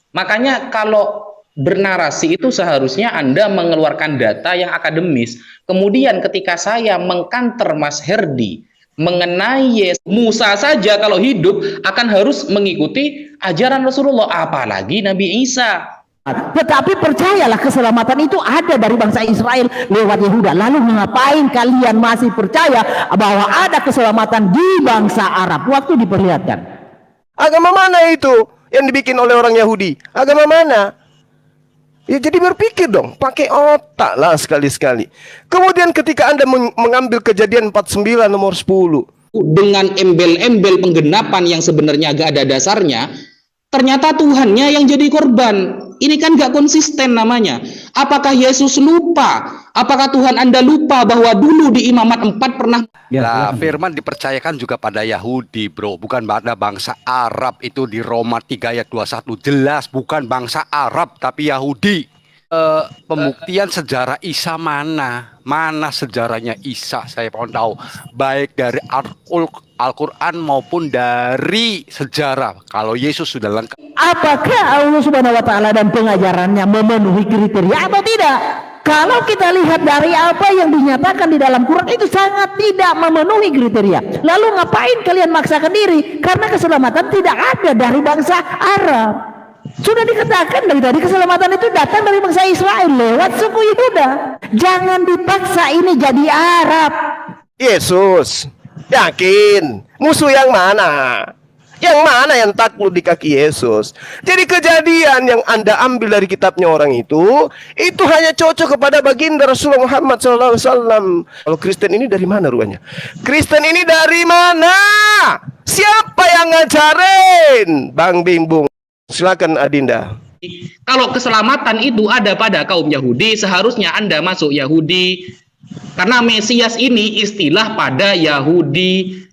Makanya kalau bernarasi itu seharusnya Anda mengeluarkan data yang akademis. Kemudian ketika saya mengkanter Mas Herdi mengenai Yesus, Musa saja kalau hidup akan harus mengikuti ajaran Rasulullah, apalagi Nabi Isa. Tetapi percayalah, keselamatan itu ada dari bangsa Israel lewat Yehuda. Lalu mengapain kalian masih percaya bahwa ada keselamatan di bangsa Arab? Waktu diperlihatkan. Agama mana itu yang dibikin oleh orang Yahudi? Agama mana? Ya jadi berpikir dong, pakai otak lah sekali-sekali. Kemudian ketika Anda mengambil Kejadian 49 nomor 10 dengan embel-embel penggenapan yang sebenarnya agak ada dasarnya, ternyata Tuhannya yang jadi korban. Ini kan gak konsisten namanya. Apakah Yesus lupa? Apakah Tuhan Anda lupa bahwa dulu di Imamat 4 pernah... Nah, firman dipercayakan juga pada Yahudi, bro. Bukan pada bangsa Arab. Itu di Roma 3 ayat 21. Jelas bukan bangsa Arab, tapi Yahudi. Pembuktian sejarah Isa mana? Mana sejarahnya Isa? Saya mau tahu. Baik dari Al-Quran maupun dari sejarah. Kalau Yesus sudah lengkap. Apakah Allah Subhanahu wa Ta'ala dan pengajarannya memenuhi kriteria atau tidak? Kalau kita lihat dari apa yang dinyatakan di dalam Quran, itu sangat tidak memenuhi kriteria. Lalu ngapain kalian maksakan diri? Karena keselamatan tidak ada dari bangsa Arab. Sudah dikatakan dari tadi, keselamatan itu datang dari bangsa Israel lewat suku Yehuda. Jangan dipaksa ini jadi Arab. Yesus, yakin musuh yang mana? Yang mana yang takluk di kaki Yesus? Jadi kejadian yang Anda ambil dari kitabnya orang itu hanya cocok kepada baginda Rasulullah Muhammad SAW. Kalau Kristen ini dari mana rupanya? Kristen ini dari mana? Siapa yang ngajarin? Bang Bimbung, silakan Adinda. Kalau keselamatan itu ada pada kaum Yahudi, seharusnya Anda masuk Yahudi. Karena Mesias ini istilah pada Yahudi.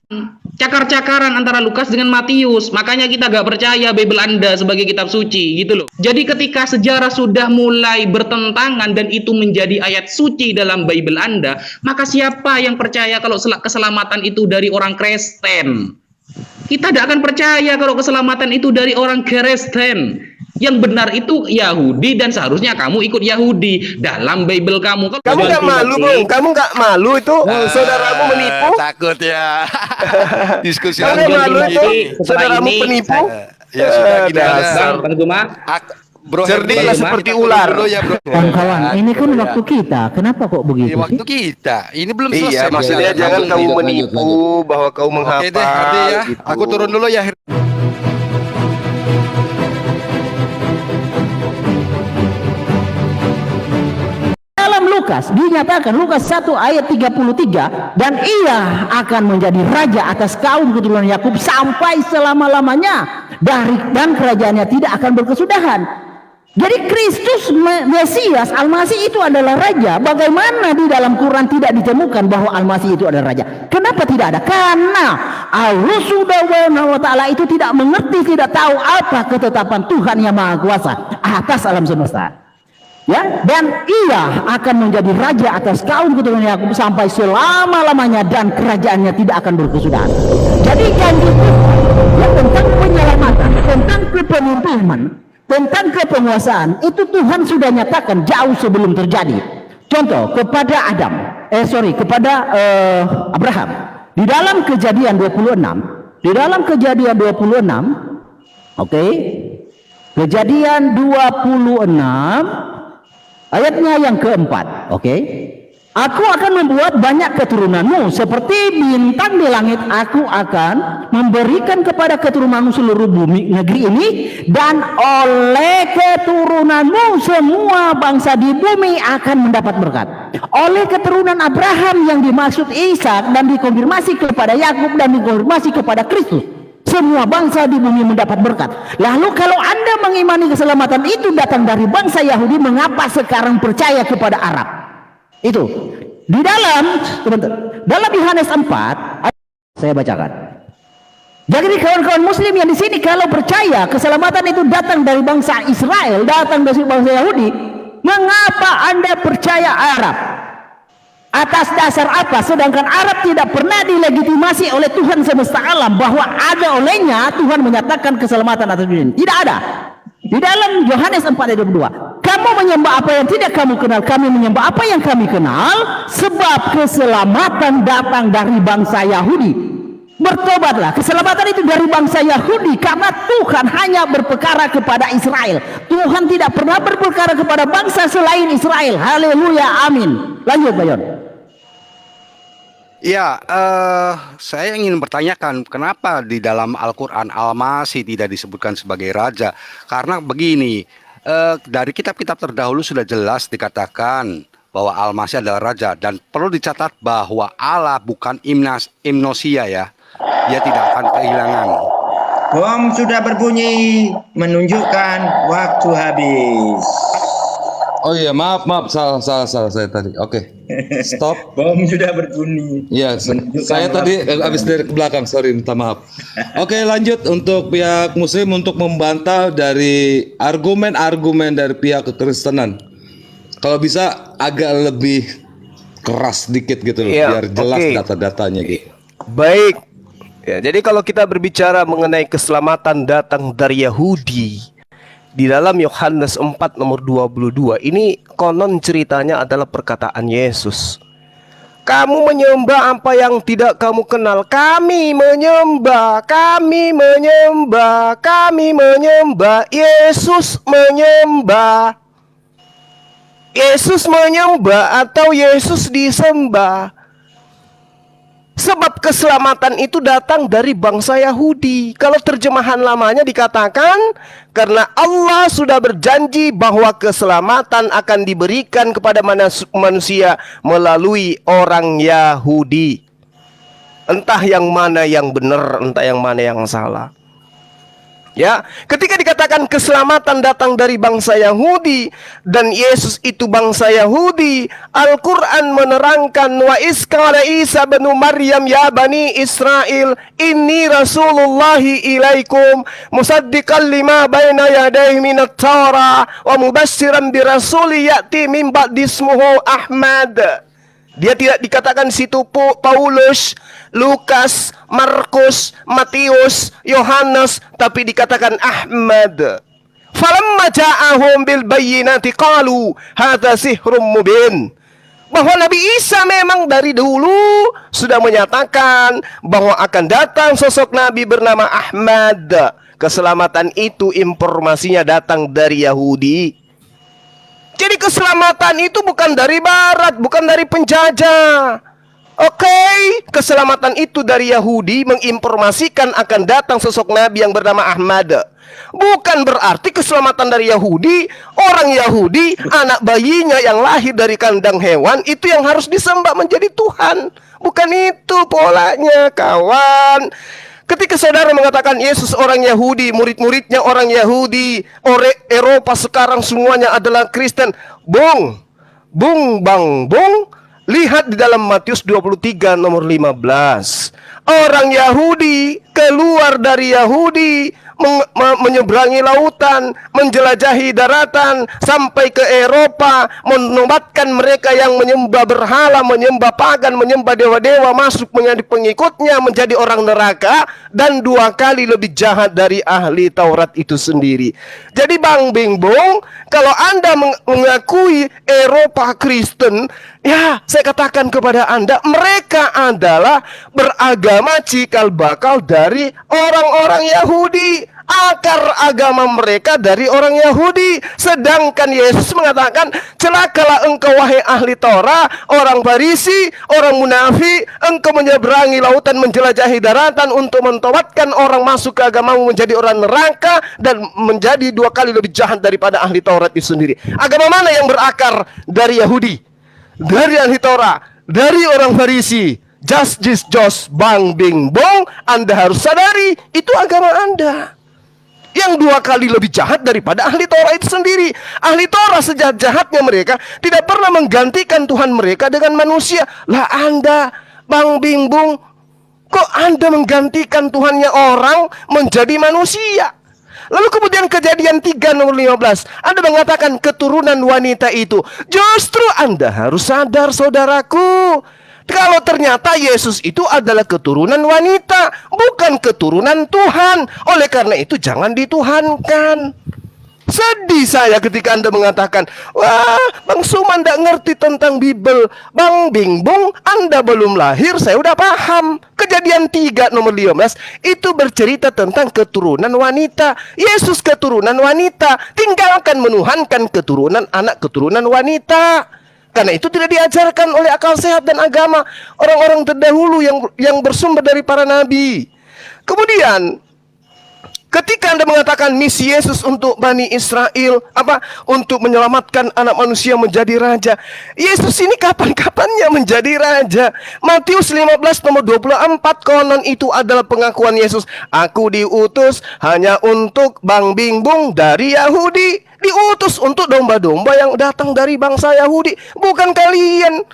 Cakar-cakaran antara Lukas dengan Matius. Makanya kita gak percaya Bible Anda sebagai kitab suci, gitu loh. Jadi ketika sejarah sudah mulai bertentangan dan itu menjadi ayat suci dalam Bible Anda, maka siapa yang percaya kalau keselamatan itu dari orang Kristen? Kita tidak akan percaya kalau keselamatan itu dari orang Kristen. Yang benar itu Yahudi, dan seharusnya kamu ikut Yahudi dalam Bible kamu. Kamu nggak malu, Bung? Kamu nggak malu itu saudaramu menipu? Takut ya. Diskusi kamu malu itu saudaramu penipu? Ya sudah dasar. Bro, cerdiklah seperti ular. Ya, bro. Kawan-kawan, ini kan waktu kita. Kenapa kok begitu? Waktu kita. Ini belum selesai. Iya, maksudnya jangan kamu menipu bahwa kau menghafal. Oke deh, ya. Gitu. Aku turun dulu ya. Lukas dinyatakan, Lukas 1 ayat 33, dan ia akan menjadi raja atas kaum keturunan Yakub sampai selama-lamanya, dan kerajaannya tidak akan berkesudahan. Jadi Kristus Mesias Al-Masih itu adalah raja. Bagaimana di dalam Quran tidak ditemukan bahwa Al-Masih itu adalah raja? Kenapa tidak ada? Karena Allah Subhanahu wa Ta'ala itu tidak mengerti, tidak tahu apa ketetapan Tuhan yang Maha Kuasa atas alam semesta. Ya, dan ia akan menjadi raja atas kaum keturunan Yakub sampai selama-lamanya, dan kerajaannya tidak akan berkesudahan. Jadi janji ya, tentang penyelamatan, tentang kepemimpinan, tentang kepenguasaan itu Tuhan sudah nyatakan jauh sebelum terjadi. Contoh kepada Abraham di dalam Kejadian 26, oke? Kejadian 26 ayatnya yang keempat, oke? Aku akan membuat banyak keturunanmu seperti bintang di langit. Aku akan memberikan kepada keturunanmu seluruh bumi negeri ini, dan oleh keturunanmu semua bangsa di bumi akan mendapat berkat. Oleh keturunan Abraham yang dimaksud Ishak dan dikonfirmasi kepada Yakub dan dikonfirmasi kepada Kristus, semua bangsa di bumi mendapat berkat. Lalu kalau Anda mengimani keselamatan itu datang dari bangsa Yahudi, mengapa sekarang percaya kepada Arab? Itu di dalam Yohanes 4 saya bacakan. Jadi kawan-kawan muslim yang di sini, kalau percaya keselamatan itu datang dari bangsa Israel, datang dari bangsa Yahudi, mengapa Anda percaya Arab? Atas dasar apa? Sedangkan Arab tidak pernah dilegitimasi oleh Tuhan semesta alam bahwa ada olehnya Tuhan menyatakan keselamatan atas dunia. Tidak ada. Di dalam Yohanes 4 ayat 22, kamu menyembah apa yang tidak kamu kenal, kami menyembah apa yang kami kenal, sebab keselamatan datang dari bangsa Yahudi. Bertobatlah, keselamatan itu dari bangsa Yahudi, karena Tuhan hanya berperkara kepada Israel. Tuhan tidak pernah berperkara kepada bangsa selain Israel. Haleluya, amin. Lanjut, Bayon. Ya, saya ingin bertanyakan kenapa di dalam Al-Quran Al-Masih tidak disebutkan sebagai raja? Karena begini, dari kitab-kitab terdahulu sudah jelas dikatakan bahwa Al-Masih adalah raja, dan perlu dicatat bahwa Allah bukan imnosia ya, dia tidak akan kehilangan. Bom sudah berbunyi, menunjukkan waktu habis. Oh iya, maaf, salah saya tadi. Oke, stop. Bom sudah berbunyi. Iya, saya tadi habis dari belakang, sorry, minta maaf. Oke, lanjut untuk pihak Muslim untuk membantah dari argumen-argumen dari pihak kekristenan. Kalau bisa agak lebih keras dikit gitu loh, Iya, biar jelas oke. data-datanya gitu. Baik. Ya, jadi kalau kita berbicara mengenai keselamatan datang dari Yahudi di dalam Yohanes 4 nomor 22, ini konon ceritanya adalah perkataan Yesus. Kamu menyembah apa yang tidak kamu kenal. Kami menyembah. Yesus menyembah. Yesus menyembah atau Yesus disembah. Sebab keselamatan itu datang dari bangsa Yahudi. Kalau terjemahan lamanya dikatakan, karena Allah sudah berjanji bahwa keselamatan akan diberikan kepada manusia melalui orang Yahudi. Entah yang mana yang benar, entah yang mana yang salah. Ya, ketika dikatakan keselamatan datang dari bangsa Yahudi dan Yesus itu bangsa Yahudi, Al-Quran menerangkan wa isqala Isa bin Maryam ya bani Israel inni rasulullahi ilaikum musaddiqan lima baina yadayhi minat Taurah wa mubassiran bi rasuli ya'ti min ba'di ismuhu Ahmad. Dia tidak dikatakan situ Paulus, Lukas, Markus, Matius, Yohanes, tapi dikatakan Ahmad. Falamma ja'ahum bil bayyinati qalu hadza sihrun mubin. Bahwa Nabi Isa memang dari dulu sudah menyatakan bahwa akan datang sosok Nabi bernama Ahmad. Keselamatan itu informasinya datang dari Yahudi. Jadi keselamatan itu bukan dari barat, bukan dari penjajah. Oke, keselamatan itu dari Yahudi menginformasikan akan datang sosok Nabi yang bernama Ahmad. Bukan berarti keselamatan dari Yahudi, orang Yahudi, anak bayinya yang lahir dari kandang hewan itu yang harus disembah menjadi Tuhan. Bukan itu polanya, kawan. Ketika saudara mengatakan Yesus orang Yahudi, murid-muridnya orang Yahudi, Eropa sekarang semuanya adalah Kristen. Bung, lihat di dalam Matius 23 nomor 15. Orang Yahudi keluar dari Yahudi, menyeberangi lautan, menjelajahi daratan sampai ke Eropa, menobatkan mereka yang menyembah berhala, menyembah pagan, menyembah dewa-dewa, masuk menjadi pengikutnya, menjadi orang neraka, dan 2 kali lebih jahat dari ahli Taurat itu sendiri. Jadi Bang Bingbong, kalau Anda mengakui Eropa Kristen, ya saya katakan kepada Anda, mereka adalah beragama cikal bakal dari orang-orang Yahudi. Akar agama mereka dari orang Yahudi. Sedangkan Yesus mengatakan, celakalah engkau wahai ahli Torah, orang Farisi, orang munafik, engkau menyeberangi lautan, menjelajahi daratan untuk mentobatkan orang masuk ke agamamu menjadi orang neraka dan menjadi 2 kali lebih jahat daripada ahli Taurat itu sendiri. Agama mana yang berakar dari Yahudi, dari ahli Torah, dari orang Farisi? Jos Bang Bingbong, Anda harus sadari itu agama Anda yang 2 kali lebih jahat daripada ahli Torah itu sendiri. Ahli Torah sejahat-jahatnya mereka tidak pernah menggantikan Tuhan mereka dengan manusia. Lah Anda, Bang Bingbong, kok Anda menggantikan Tuhannya orang menjadi manusia? Lalu kemudian Kejadian 3 nomor 15, Anda mengatakan keturunan wanita itu. Justru Anda harus sadar, saudaraku, kalau ternyata Yesus itu adalah keturunan wanita, bukan keturunan Tuhan. Oleh karena itu jangan dituhankan. Sedih saya ketika Anda mengatakan, wah, Bang Suman tidak ngerti tentang Bible. Bang Bingbung, Anda belum lahir, saya udah paham. Kejadian 3 nomor 15 itu bercerita tentang keturunan wanita. Yesus keturunan wanita. Tinggalkan menuhankan keturunan anak keturunan wanita. Karena itu tidak diajarkan oleh akal sehat dan agama orang-orang terdahulu yang bersumber dari para nabi. Kemudian ketika Anda mengatakan misi Yesus untuk Bani Israel, untuk menyelamatkan anak manusia menjadi raja. Yesus ini kapan-kapannya menjadi raja? Matius 15 nomor 24, konon itu adalah pengakuan Yesus. Aku diutus hanya untuk Bang Bingbung dari Yahudi. Diutus untuk domba-domba yang datang dari bangsa Yahudi. Bukan kalian.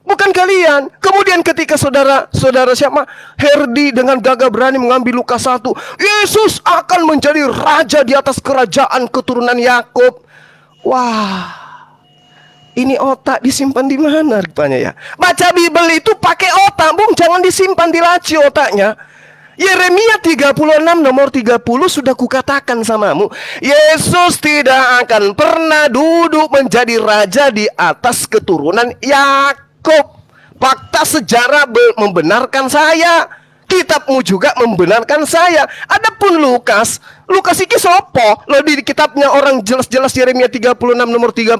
Bukan kalian. Kemudian ketika saudara siapa? Herdi dengan gagah berani mengambil Lukas 1. Yesus akan menjadi raja di atas kerajaan keturunan Yakub. Wah. Ini otak disimpan di mana rupanya ya? Baca Bible itu pakai otak, Bung. Jangan disimpan di laci otaknya. Yeremia 36 nomor 30 sudah kukatakan samamu, Yesus tidak akan pernah duduk menjadi raja di atas keturunan Yakub. Fakta sejarah membenarkan saya. Kitabmu juga membenarkan saya. Adapun Lukas iki sopo? Lo di kitabnya orang jelas-jelas Yeremia 36 nomor 30.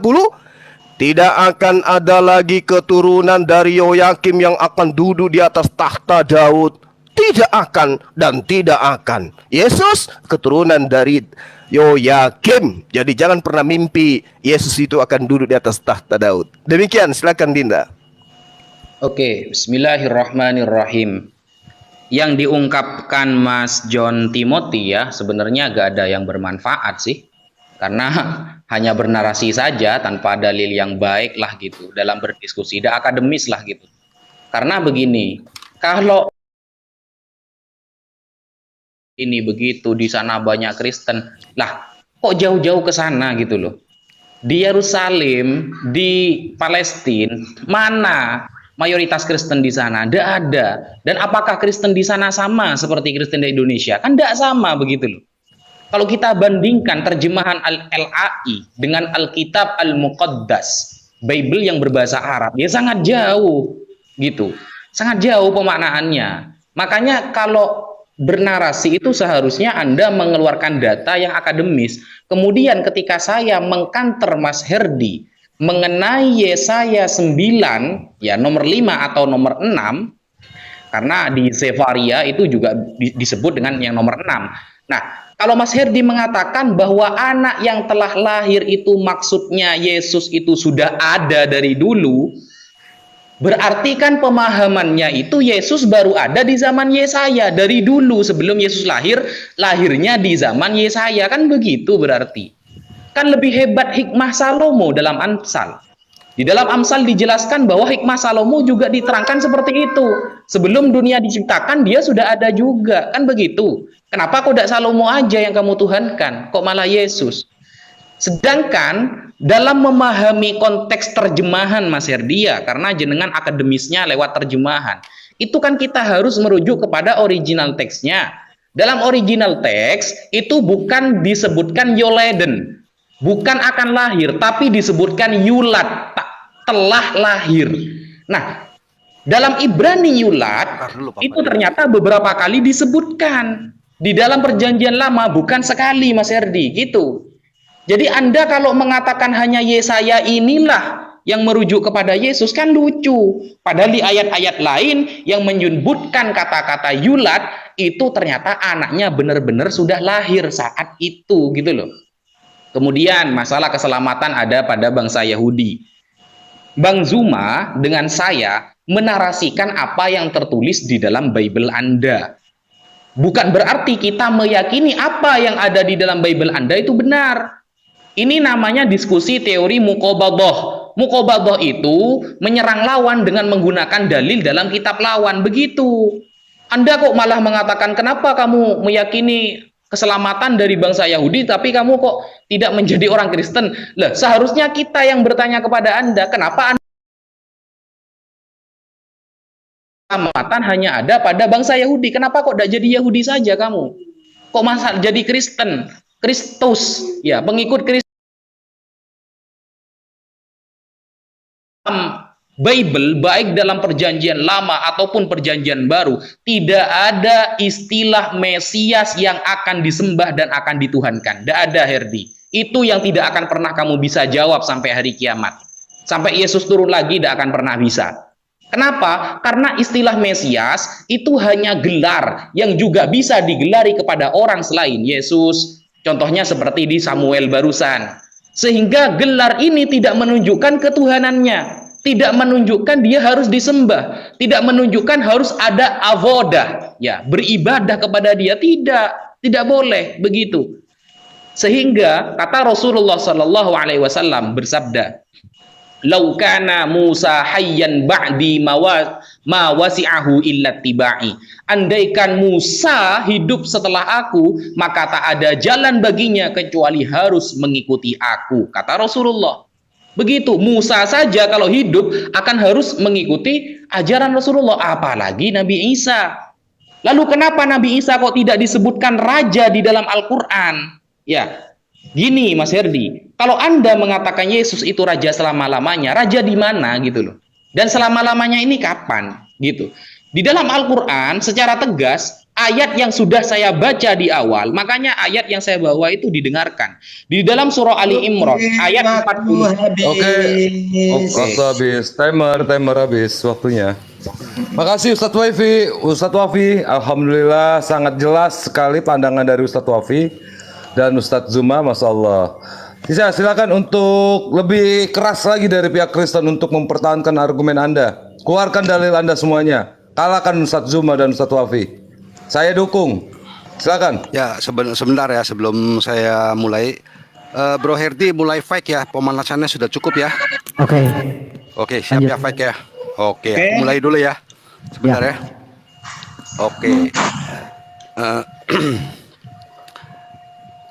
Tidak akan ada lagi keturunan dari Yoyakim yang akan duduk di atas tahta Daud. Tidak akan dan tidak akan. Yesus keturunan dari Yoyakim. Jadi jangan pernah mimpi Yesus itu akan duduk di atas tahta Daud. Demikian, silakan Dinda. Oke, bismillahirrahmanirrahim. Yang diungkapkan Mas John Timothy ya, sebenarnya gak ada yang bermanfaat sih. Karena hanya bernarasi saja tanpa dalil yang baik lah gitu. Dalam berdiskusi, tidak akademis lah gitu. Karena begini, kalau ini begitu, di sana banyak Kristen, lah kok jauh-jauh ke sana gitu loh. Di Yerusalem, di Palestina, mana mayoritas Kristen di sana? Tidak ada. Dan apakah Kristen di sana sama seperti Kristen di Indonesia? Kan tidak sama begitu loh. Kalau kita bandingkan terjemahan Al-LAI dengan Alkitab Al-Muqaddas, Bible yang berbahasa Arab, ya sangat jauh gitu. Sangat jauh pemaknaannya. Makanya kalau bernarasi itu seharusnya Anda mengeluarkan data yang akademis. Kemudian ketika saya mengkanter Mas Herdi mengenai Yesaya 9 ya nomor 5 atau nomor 6, karena di Zefaria itu juga disebut dengan yang nomor 6. Nah, kalau Mas Herdi mengatakan bahwa anak yang telah lahir itu maksudnya Yesus itu sudah ada dari dulu, berarti kan pemahamannya itu Yesus baru ada di zaman Yesaya dari dulu, sebelum Yesus lahir, lahirnya di zaman Yesaya, kan begitu berarti. Kan lebih hebat hikmah Salomo dalam Amsal. Di dalam Amsal dijelaskan bahwa hikmah Salomo juga diterangkan seperti itu. Sebelum dunia diciptakan dia sudah ada juga, kan begitu. Kenapa kok tidak Salomo aja yang kamu tuhankan, kok malah Yesus? Sedangkan dalam memahami konteks terjemahan Mas Herdia, karena jenengan akademisnya lewat terjemahan, itu kan kita harus merujuk kepada original teksnya. Dalam original teks itu bukan disebutkan Yoleden, bukan akan lahir, tapi disebutkan Yulad, telah lahir. Nah, dalam Ibrani Yulad itu ternyata beberapa kali disebutkan di dalam Perjanjian Lama, bukan sekali Mas Herdi, gitu. Jadi Anda kalau mengatakan hanya Yesaya inilah yang merujuk kepada Yesus, kan lucu. Padahal di ayat-ayat lain yang menyebutkan kata-kata Yulad itu ternyata anaknya benar-benar sudah lahir saat itu, gitu loh. Kemudian masalah keselamatan ada pada bangsa Yahudi. Bang Zuma dengan saya menarasikan apa yang tertulis di dalam Bible Anda. Bukan berarti kita meyakini apa yang ada di dalam Bible Anda itu benar. Ini namanya diskusi teori muqabadah. Muqabadah itu menyerang lawan dengan menggunakan dalil dalam kitab lawan. Begitu. Anda kok malah mengatakan kenapa kamu meyakini keselamatan dari bangsa Yahudi tapi kamu kok tidak menjadi orang Kristen? Lah, seharusnya kita yang bertanya kepada Anda, kenapa Anda keselamatan hanya ada pada bangsa Yahudi? Kenapa kok tidak jadi Yahudi saja kamu? Kok masa jadi Kristen? Kristus, ya, pengikut Kristus Bible, baik dalam perjanjian lama ataupun perjanjian baru, tidak ada istilah Mesias yang akan disembah dan akan dituhankan. Tidak ada, Herdi. Itu yang tidak akan pernah kamu bisa jawab sampai hari kiamat. Sampai Yesus turun lagi, tidak akan pernah bisa. Kenapa? Karena istilah Mesias itu hanya gelar yang juga bisa digelari kepada orang selain Yesus. Contohnya seperti di Samuel barusan. Sehingga gelar ini tidak menunjukkan ketuhanannya. Tidak menunjukkan dia harus disembah, tidak menunjukkan harus ada avodah, ya, beribadah kepada dia, tidak boleh begitu. Sehingga kata Rasulullah Shallallahu Alaihi Wasallam bersabda, "Lau kana Musa hayyan ba'di ma wasi'ahu illa tibai." Andaikan Musa hidup setelah aku, maka tak ada jalan baginya kecuali harus mengikuti aku, kata Rasulullah. Begitu, Musa saja kalau hidup akan harus mengikuti ajaran Rasulullah, apalagi Nabi Isa. Lalu kenapa Nabi Isa kok tidak disebutkan raja di dalam Al-Quran? Ya, gini Mas Herdi, kalau Anda mengatakan Yesus itu raja selama-lamanya, raja di mana gitu loh? Dan selama-lamanya ini kapan gitu? Di dalam Al-Quran secara tegas, ayat yang sudah saya baca di awal, makanya ayat yang saya bawa itu didengarkan. Di dalam surah Ali Imran, ayat 40. Oke, waktu habis, timer habis waktunya. Makasih Ustadz Wafi. Alhamdulillah sangat jelas sekali pandangan dari Ustadz Wafi dan Ustadz Zuma, Masya Allah. Silakan untuk lebih keras lagi dari pihak Kristen untuk mempertahankan argumen Anda. Keluarkan dalil Anda semuanya. Kalahkan Ustadz Zuma dan Ustadz Wafi. Saya dukung. Silakan. Ya, sebentar ya sebelum saya mulai. Bro Herdi mulai fight ya. Pemanasannya sudah cukup ya. Oke, siap ya fight ya. Oke, aku mulai dulu ya. Sebentar ya. Oke.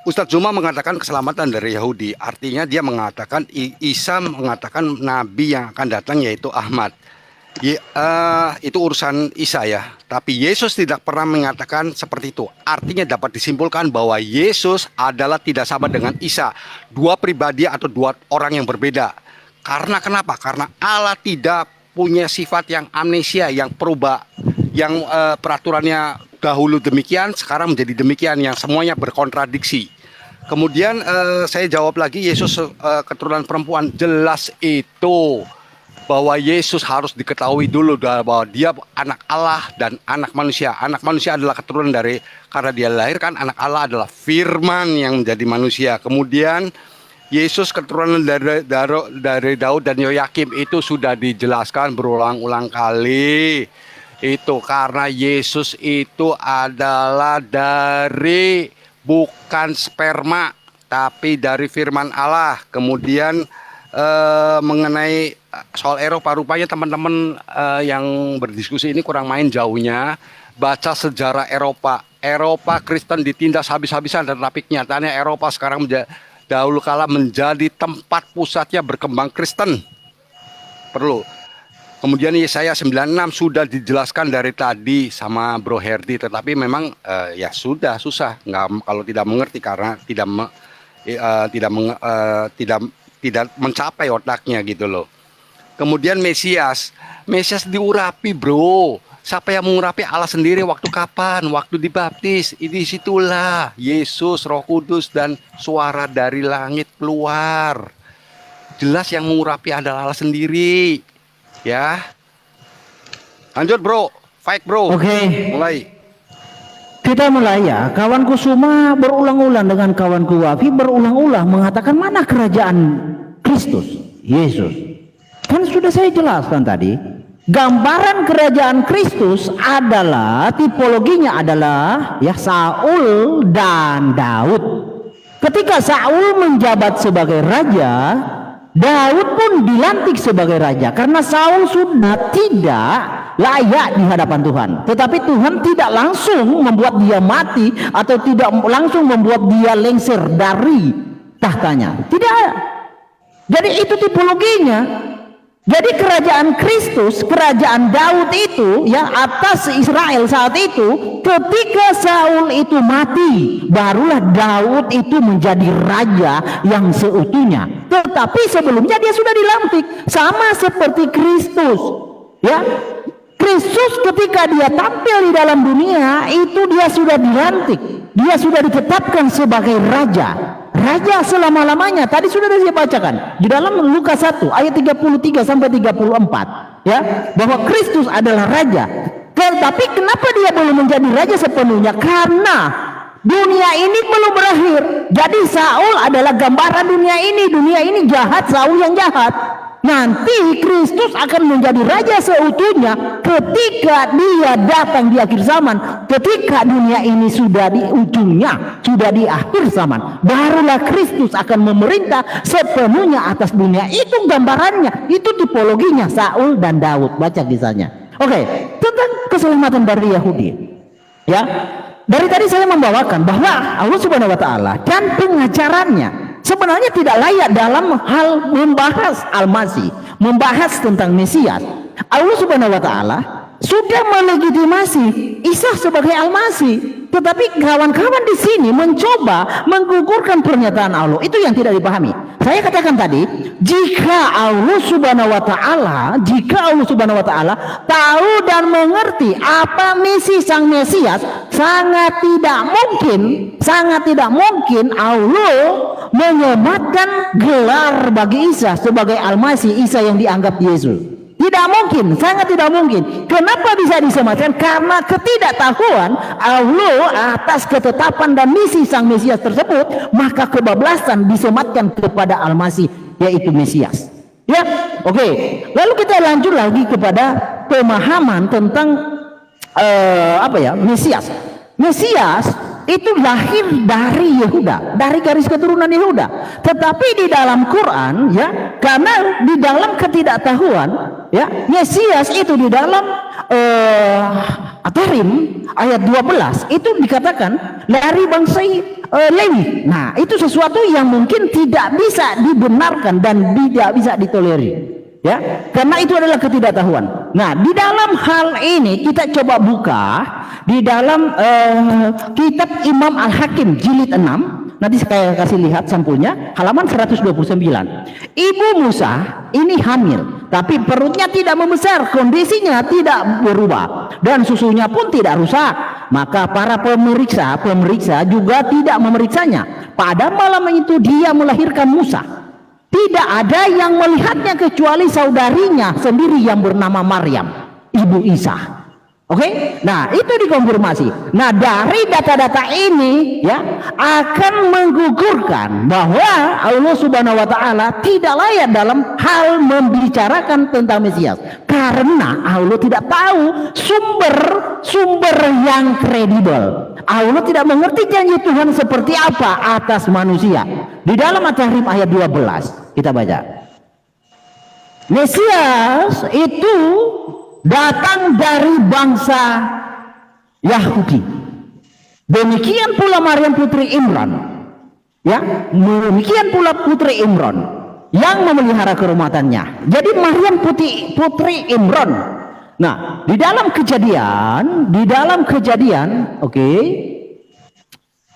Ustadz Zuma mengatakan keselamatan dari Yahudi. Artinya dia mengatakan Isa mengatakan nabi yang akan datang yaitu Ahmad. Itu urusan Isa ya. Tapi Yesus tidak pernah mengatakan seperti itu. Artinya dapat disimpulkan bahwa Yesus adalah tidak sama dengan Isa. Dua pribadi atau dua orang yang berbeda. Karena kenapa? Karena Allah tidak punya sifat yang amnesia, yang perubah, yang peraturannya dahulu demikian, sekarang menjadi demikian, yang semuanya berkontradiksi. Kemudian saya jawab lagi, Yesus keturunan perempuan, jelas itu bahwa Yesus harus diketahui dulu bahwa dia anak Allah dan anak manusia. Anak manusia adalah keturunan dari, karena dia lahirkan, anak Allah adalah Firman yang menjadi manusia. Kemudian Yesus keturunan dari Daud dan Yoyakim, itu sudah dijelaskan berulang-ulang kali. Itu karena Yesus itu adalah dari bukan sperma, tapi dari firman Allah. Kemudian mengenai soal Eropa, rupanya teman-teman yang berdiskusi ini kurang main jauhnya. Baca sejarah Eropa. Eropa Kristen ditindas habis-habisan, tetapi kenyataannya Eropa sekarang dahulu kala menjadi tempat pusatnya berkembang Kristen. Perlu. Kemudian Yesaya 96 sudah dijelaskan dari tadi sama Bro Herdi, tetapi memang ya sudah susah kalau tidak mengerti karena tidak mencapai otaknya gitu loh. Kemudian Mesias diurapi bro. Siapa yang mengurapi? Allah sendiri. Waktu kapan? Waktu dibaptis. Di situlah Yesus, Roh Kudus dan suara dari langit keluar. Jelas yang mengurapi adalah Allah sendiri. Ya. Lanjut bro. Fight bro. Oke. Mulai. Kita mulai ya. Kawanku Suma berulang-ulang dengan kawanku Wafi berulang-ulang mengatakan mana kerajaan Kristus, Yesus. Kan sudah saya jelaskan tadi. Gambaran kerajaan Kristus adalah, tipologinya adalah ya Saul dan Daud. Ketika Saul menjabat sebagai raja, Daud pun dilantik sebagai raja karena Saul sudah tidak layak di hadapan Tuhan. Tetapi Tuhan tidak langsung membuat dia mati atau tidak langsung membuat dia lengser dari tahtanya. Tidak. Jadi itu tipologinya. Jadi kerajaan Kristus, kerajaan Daud itu ya atas Israel saat itu, ketika Saul itu mati, barulah Daud itu menjadi raja yang seutuhnya. Tetapi sebelumnya dia sudah dilantik, sama seperti Kristus. Ya, Kristus ketika dia tampil di dalam dunia itu dia sudah dilantik, dia sudah ditetapkan sebagai raja. Raja selama-lamanya. Tadi sudah saya bacakan di dalam Lukas 1 ayat 33 sampai 34 ya, bahwa Kristus adalah raja. Tetapi kenapa dia belum menjadi raja sepenuhnya? Karena dunia ini belum berakhir. Jadi Saul adalah gambaran dunia ini jahat, Saul yang jahat. Nanti Kristus akan menjadi raja seutuhnya ketika dia datang di akhir zaman, ketika dunia ini sudah di ujungnya, sudah di akhir zaman, barulah Kristus akan memerintah sepenuhnya atas dunia. Itu gambarannya, itu tipologinya Saul dan Daud. Baca kisahnya. Oke, tentang keselamatan dari Yahudi. Ya, dari tadi saya membawakan bahwa Allah Subhanahu wa taala dan pengajarannya sebenarnya tidak layak dalam hal membahas Al-Masih, membahas tentang Mesias. Allah Subhanahu wa taala sudah melegitimasi Isa sebagai Al-Masih, tetapi kawan-kawan di sini mencoba menggugurkan pernyataan Allah. Itu yang tidak dipahami. Saya katakan tadi, jika Allah Subhanahu wa taala tahu dan mengerti apa misi sang Mesias, sangat tidak mungkin Allah menyematkan gelar bagi Isa sebagai Al-Masih, Isa yang dianggap Yesus. Tidak mungkin, sangat tidak mungkin. Kenapa bisa disematkan? Karena ketidaktahuan Allah atas ketetapan dan misi sang Mesias tersebut, maka kebablasan disematkan kepada Al-Masih, yaitu Mesias. Ya, oke. Lalu kita lanjut lagi kepada pemahaman tentang Mesias. Mesias itu lahir dari Yehuda, dari garis keturunan Yehuda. Tetapi di dalam Quran, ya, karena di dalam ketidaktahuan, ya, Mesias itu di dalam At-Tahrim ayat 12 itu dikatakan dari bangsa Lewi. Nah, itu sesuatu yang mungkin tidak bisa dibenarkan dan tidak bisa ditolerir. Ya, karena itu adalah ketidaktahuan. Nah, di dalam hal ini kita coba buka di dalam kitab Imam Al-Hakim jilid 6. Nanti saya kasih lihat sampulnya, halaman 129. Ibu Musa ini hamil, tapi perutnya tidak membesar, kondisinya tidak berubah dan susunya pun tidak rusak. Maka para pemeriksa juga tidak memeriksanya. Pada malam itu dia melahirkan Musa. Tidak ada yang melihatnya kecuali saudarinya sendiri yang bernama Maryam, ibu Isa. Oke? Nah, itu dikonfirmasi. Nah, dari data-data ini ya akan menggugurkan bahwa Allah Subhanahu wa taala tidak layak dalam hal membicarakan tentang Mesias. Karena Allah tidak tahu sumber yang kredibel. Allah tidak mengerti janji Tuhan seperti apa atas manusia. Di dalam At-Tahrim ayat 12 kita baca. Mesias itu datang dari bangsa Yahudi. Demikian pula Maryam putri Imran. Ya, demikian pula putri Imran yang memelihara kerumatannya. Jadi Maryam putri Imran. Nah, di dalam kejadian, oke.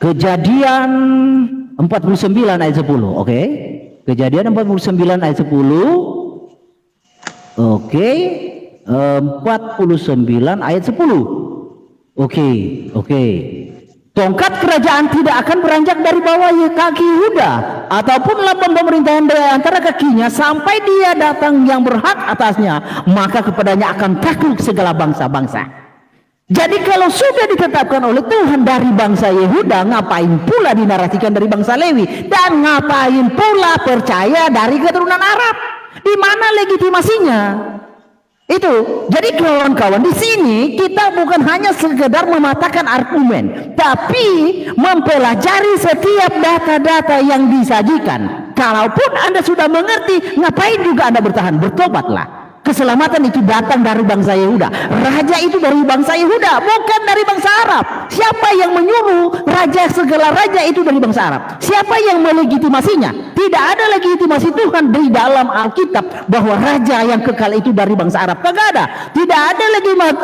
Kejadian 49 ayat 10, oke. Kejadian 49 ayat 10. Oke. 49 ayat 10. Oke. Tongkat kerajaan tidak akan beranjak dari bawah kaki Yehuda ataupun lambang pemerintahan dari antara kakinya sampai dia datang yang berhak atasnya, maka kepadanya akan takluk segala bangsa-bangsa. Jadi kalau sudah ditetapkan oleh Tuhan dari bangsa Yehuda, ngapain pula dinarasikan dari bangsa Lewi, dan ngapain pula percaya dari keturunan Arab? Di mana legitimasinya? Itu. Jadi kawan-kawan, di sini kita bukan hanya sekedar mematahkan argumen, tapi mempelajari setiap data-data yang disajikan. Kalaupun Anda sudah mengerti, ngapain juga Anda bertahan? Bertobatlah. Keselamatan itu datang dari bangsa Yehuda. Raja itu dari bangsa Yehuda, bukan dari bangsa Arab. Siapa yang menyuruh segala raja itu dari bangsa Arab? Siapa yang melegitimasinya? Tidak ada legitimasi Tuhan di dalam Alkitab bahwa raja yang kekal itu dari bangsa Arab. Kagak ada. Tidak ada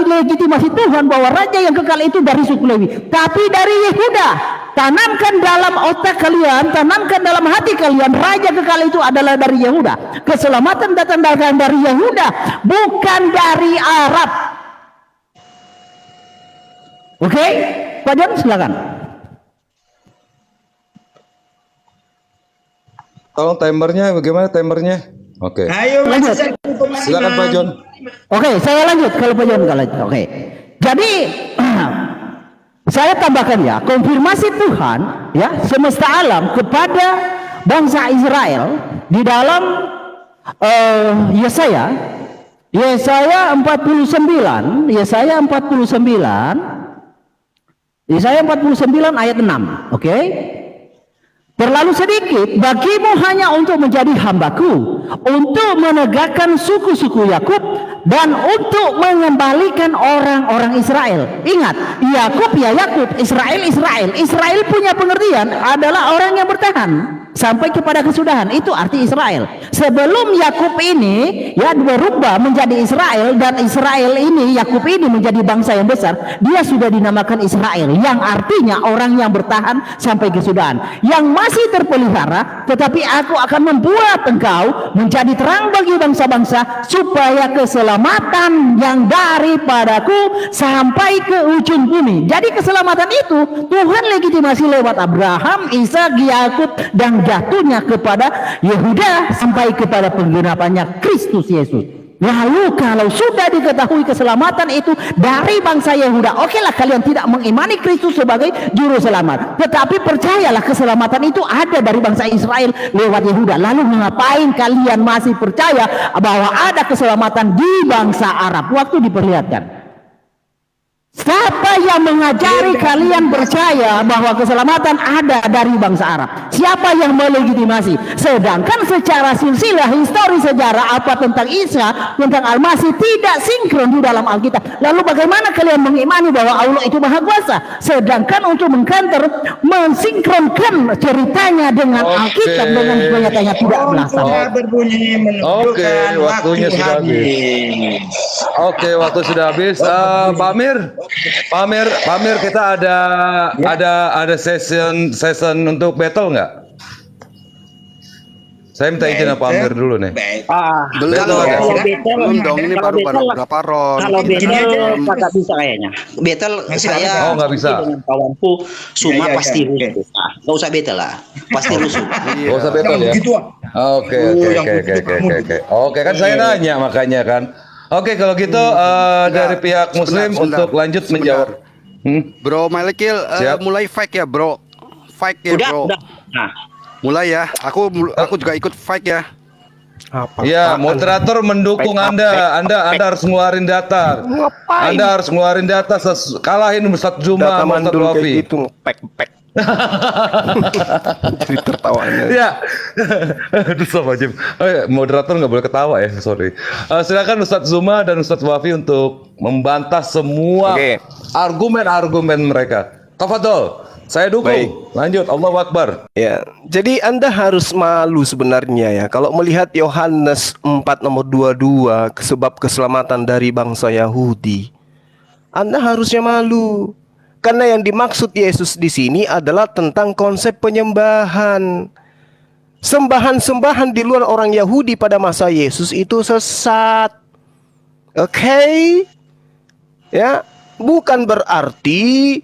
legitimasi Tuhan bahwa raja yang kekal itu dari suku Lewi, tapi dari Yehuda. Tanamkan dalam otak kalian, tanamkan dalam hati kalian, raja kekal itu adalah dari Yehuda. Keselamatan datang dari Yehuda, bukan dari Arab. Oke, Pak John silakan. Tolong timernya bagaimana timernya? Oke. Ayo Lanjut. Silakan Pak John. Oke, saya lanjut kalau Pak John nggak lanjut. Oke, jadi saya tambahkan ya, konfirmasi Tuhan ya semesta alam kepada bangsa Israel di dalam Yesaya 49 ayat 6. Oke. Terlalu sedikit bagimu hanya untuk menjadi hambaku, untuk menegakkan suku-suku Yakub dan untuk mengembalikan orang-orang Israel. Ingat, Yakub ya Yakub, Israel Israel. Israel punya pengertian adalah orang yang bertahan sampai kepada kesudahan. Itu arti Israel. Sebelum Yakub ini ya berubah menjadi Israel, dan Israel ini, Yakub ini menjadi bangsa yang besar, dia sudah dinamakan Israel, yang artinya orang yang bertahan sampai kesudahan, yang masih terpelihara. Tetapi aku akan membuat engkau menjadi terang bagi bangsa-bangsa, supaya keselamatan yang daripadaku sampai ke ujung bumi. Jadi keselamatan itu Tuhan legitimasi lewat Abraham, Ishak, Yakub, dan jatuhnya kepada Yehuda sampai kepada penggenapannya Kristus Yesus. Lalu kalau sudah diketahui keselamatan itu dari bangsa Yehuda, okelah kalian tidak mengimani Kristus sebagai juru selamat, tetapi percayalah keselamatan itu ada dari bangsa Israel lewat Yehuda. Lalu ngapain kalian masih percaya bahwa ada keselamatan di bangsa Arab? Waktu diperlihatkan, siapa yang mengajari kalian percaya bahwa keselamatan ada dari bangsa Arab? Siapa yang melegitimasi? Sedangkan secara silsilah histori sejarah apa tentang Isa, tentang Al-Masih tidak sinkron di dalam Alkitab. Lalu bagaimana kalian mengimani bahwa Allah itu Maha Kuasa? Sedangkan untuk mengkanter, mensinkronkan ceritanya dengan Alkitab dengan kenyataannya tidak belasang. Sudah berbunyi menunjukkan waktunya waktu sudah habis. Oke, waktu sudah habis. Pak Amir, kita ada session untuk battle nggak? Saya minta izin Pak Amir dulu nih. Belum Betul, ya. ya. Belum dong, ini baru berapa round. Kalau Gini aja. battle nggak bisa kayaknya. Battle saya Oh, nggak bisa. dengan kawanku semua Ya, pasti oke. rusuh. Nggak usah battle lah, pasti rusuh. Nggak usah battle ya. Begitu, ah. Oke. Oke, kan saya nanya makanya kan. Oke, kalau gitu dari pihak Muslim sebentar, untuk lanjut menjawab. Bro Malekil, Siap. mulai fight ya bro. Fight ya bro. Udah. Nah, Mulai ya. Aku juga ikut fight ya. Ya, moderator mendukung Anda. Anda harus ngeluarin data. Anda harus ngeluarin data. Kalahin Ustadz Zuma Data sama Ustadz mandul Wafi. kayak gitu, pek. Jadi tertawanya. Ya, aduh sama Jim. Moderator nggak boleh ketawa ya, sorry. Silakan Ustadz Zuma dan Ustadz Wafi untuk membantah semua Oke. argumen-argumen mereka. Tafadhol, saya dukung. Baik. Lanjut, Allahu Akbar. Ya, jadi Anda harus malu sebenarnya ya kalau melihat Yohanes 4 nomor 22 sebab keselamatan dari bangsa Yahudi. Anda harusnya malu. Karena yang dimaksud Yesus di sini adalah tentang konsep penyembahan. Sembahan-sembahan di luar orang Yahudi pada masa Yesus itu sesat. Oke? Ya, bukan berarti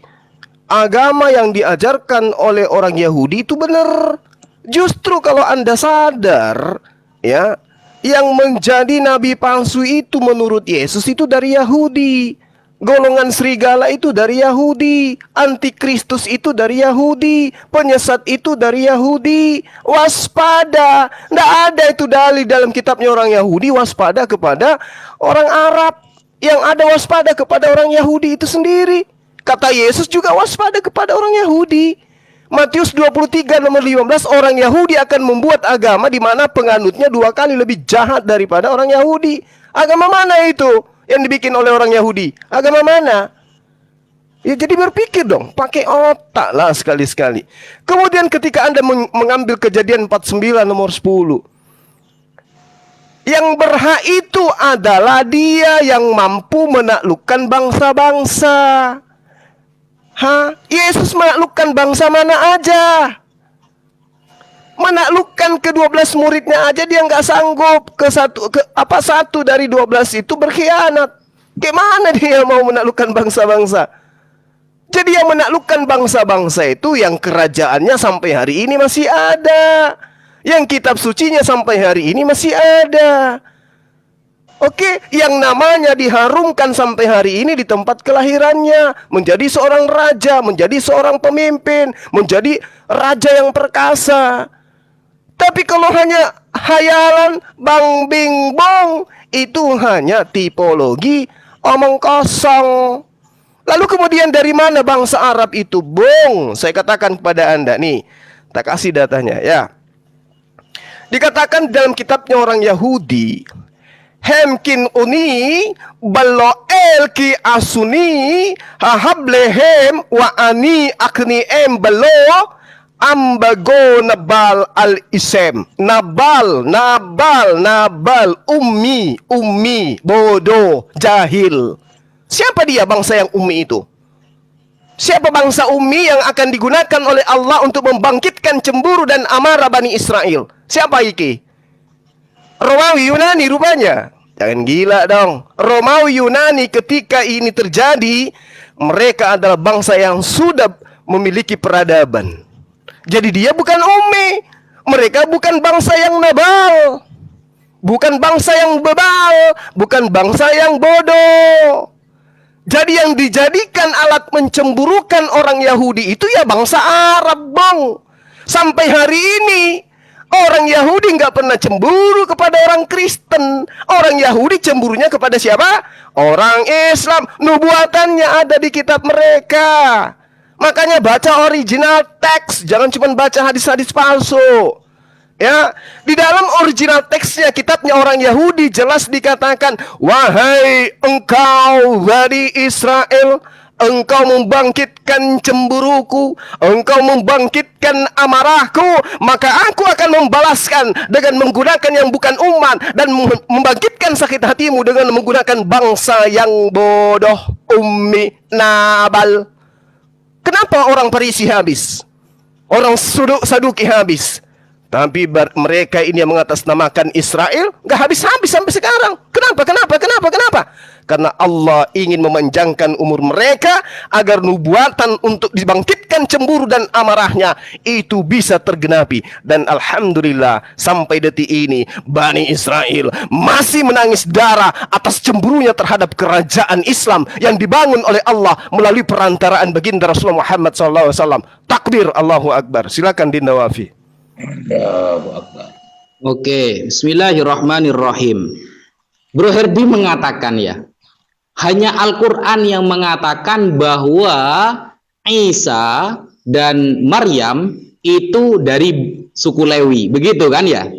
agama yang diajarkan oleh orang Yahudi itu benar. Justru kalau Anda sadar, ya, yang menjadi nabi palsu itu menurut Yesus itu dari Yahudi. Golongan serigala itu dari Yahudi, antikristus itu dari Yahudi, penyesat itu dari Yahudi. Waspada, tidak ada itu dalil dalam kitabnya orang Yahudi waspada kepada orang Arab. Yang ada waspada kepada orang Yahudi itu sendiri. Kata Yesus juga waspada kepada orang Yahudi. Matius 23 nomor 15, orang Yahudi akan membuat agama di mana penganutnya 2 kali lebih jahat daripada orang Yahudi. Agama mana itu yang dibikin oleh orang Yahudi? Agama mana? Ya jadi berpikir dong, pakai otak lah sekali-sekali. Kemudian ketika Anda mengambil Kejadian 49 nomor 10, yang berhak itu adalah dia yang mampu menaklukkan bangsa-bangsa. Yesus menaklukkan bangsa mana aja? Menaklukkan ke-12 muridnya aja dia nggak sanggup. Satu dari 12 itu berkhianat. Gimana dia mau menaklukkan bangsa-bangsa? Jadi yang menaklukkan bangsa-bangsa itu yang kerajaannya sampai hari ini masih ada. Yang kitab sucinya sampai hari ini masih ada. Oke, yang namanya diharumkan sampai hari ini di tempat kelahirannya. Menjadi seorang raja, menjadi seorang pemimpin, menjadi raja yang perkasa. Tapi kalau hanya hayalan, bang bing bong, itu hanya tipologi omong kosong. Lalu kemudian dari mana bangsa Arab itu? Bung, saya katakan kepada Anda nih, tak kasih datanya ya. Dikatakan dalam kitabnya orang Yahudi, Hemkin uni baloel ki asuni hahablehem wa ani akni em balo ambago nabal al isem. Nabal ummi bodoh jahil. Siapa dia bangsa yang ummi itu? Siapa bangsa ummi yang akan digunakan oleh Allah untuk membangkitkan cemburu dan amarah Bani Israel? Siapa iki? Romawi Yunani rupanya. Jangan gila dong. Romawi Yunani ketika ini terjadi, mereka adalah bangsa yang sudah memiliki peradaban. Jadi dia bukan ummi. Mereka bukan bangsa yang nabal. Bukan bangsa yang bebal. Bukan bangsa yang bodoh. Jadi yang dijadikan alat mencemburukan orang Yahudi itu ya bangsa Arab, bang. Sampai hari ini orang Yahudi nggak pernah cemburu kepada orang Kristen. Orang Yahudi cemburunya kepada siapa? Orang Islam. Nubuatannya ada di kitab mereka. Makanya baca original teks, jangan cuma baca hadis-hadis palsu. Ya, di dalam original teksnya kitabnya orang Yahudi jelas dikatakan, wahai engkau dari Israel, engkau membangkitkan cemburuku, engkau membangkitkan amarahku, maka aku akan membalaskan dengan menggunakan yang bukan umat dan membangkitkan sakit hatimu dengan menggunakan bangsa yang bodoh, ummi, nabal. Kenapa orang Parisi habis? Orang Saduki habis? Tapi mereka ini yang mengatasnamakan Israel nggak habis-habis sampai sekarang. Kenapa? Karena Allah ingin memanjangkan umur mereka agar nubuatan untuk dibangkitkan cemburu dan amarahnya itu bisa tergenapi. Dan alhamdulillah sampai detik ini Bani Israel masih menangis darah atas cemburunya terhadap kerajaan Islam yang dibangun oleh Allah melalui perantaraan baginda Rasulullah Muhammad SAW. Takbir, Allahu Akbar. Silakan Dinda Wafi. Oke, bismillahirrahmanirrahim. Bro Herdi mengatakan ya, hanya Al-Quran yang mengatakan bahwa Isa dan Maryam itu dari suku Lewi, begitu kan ya?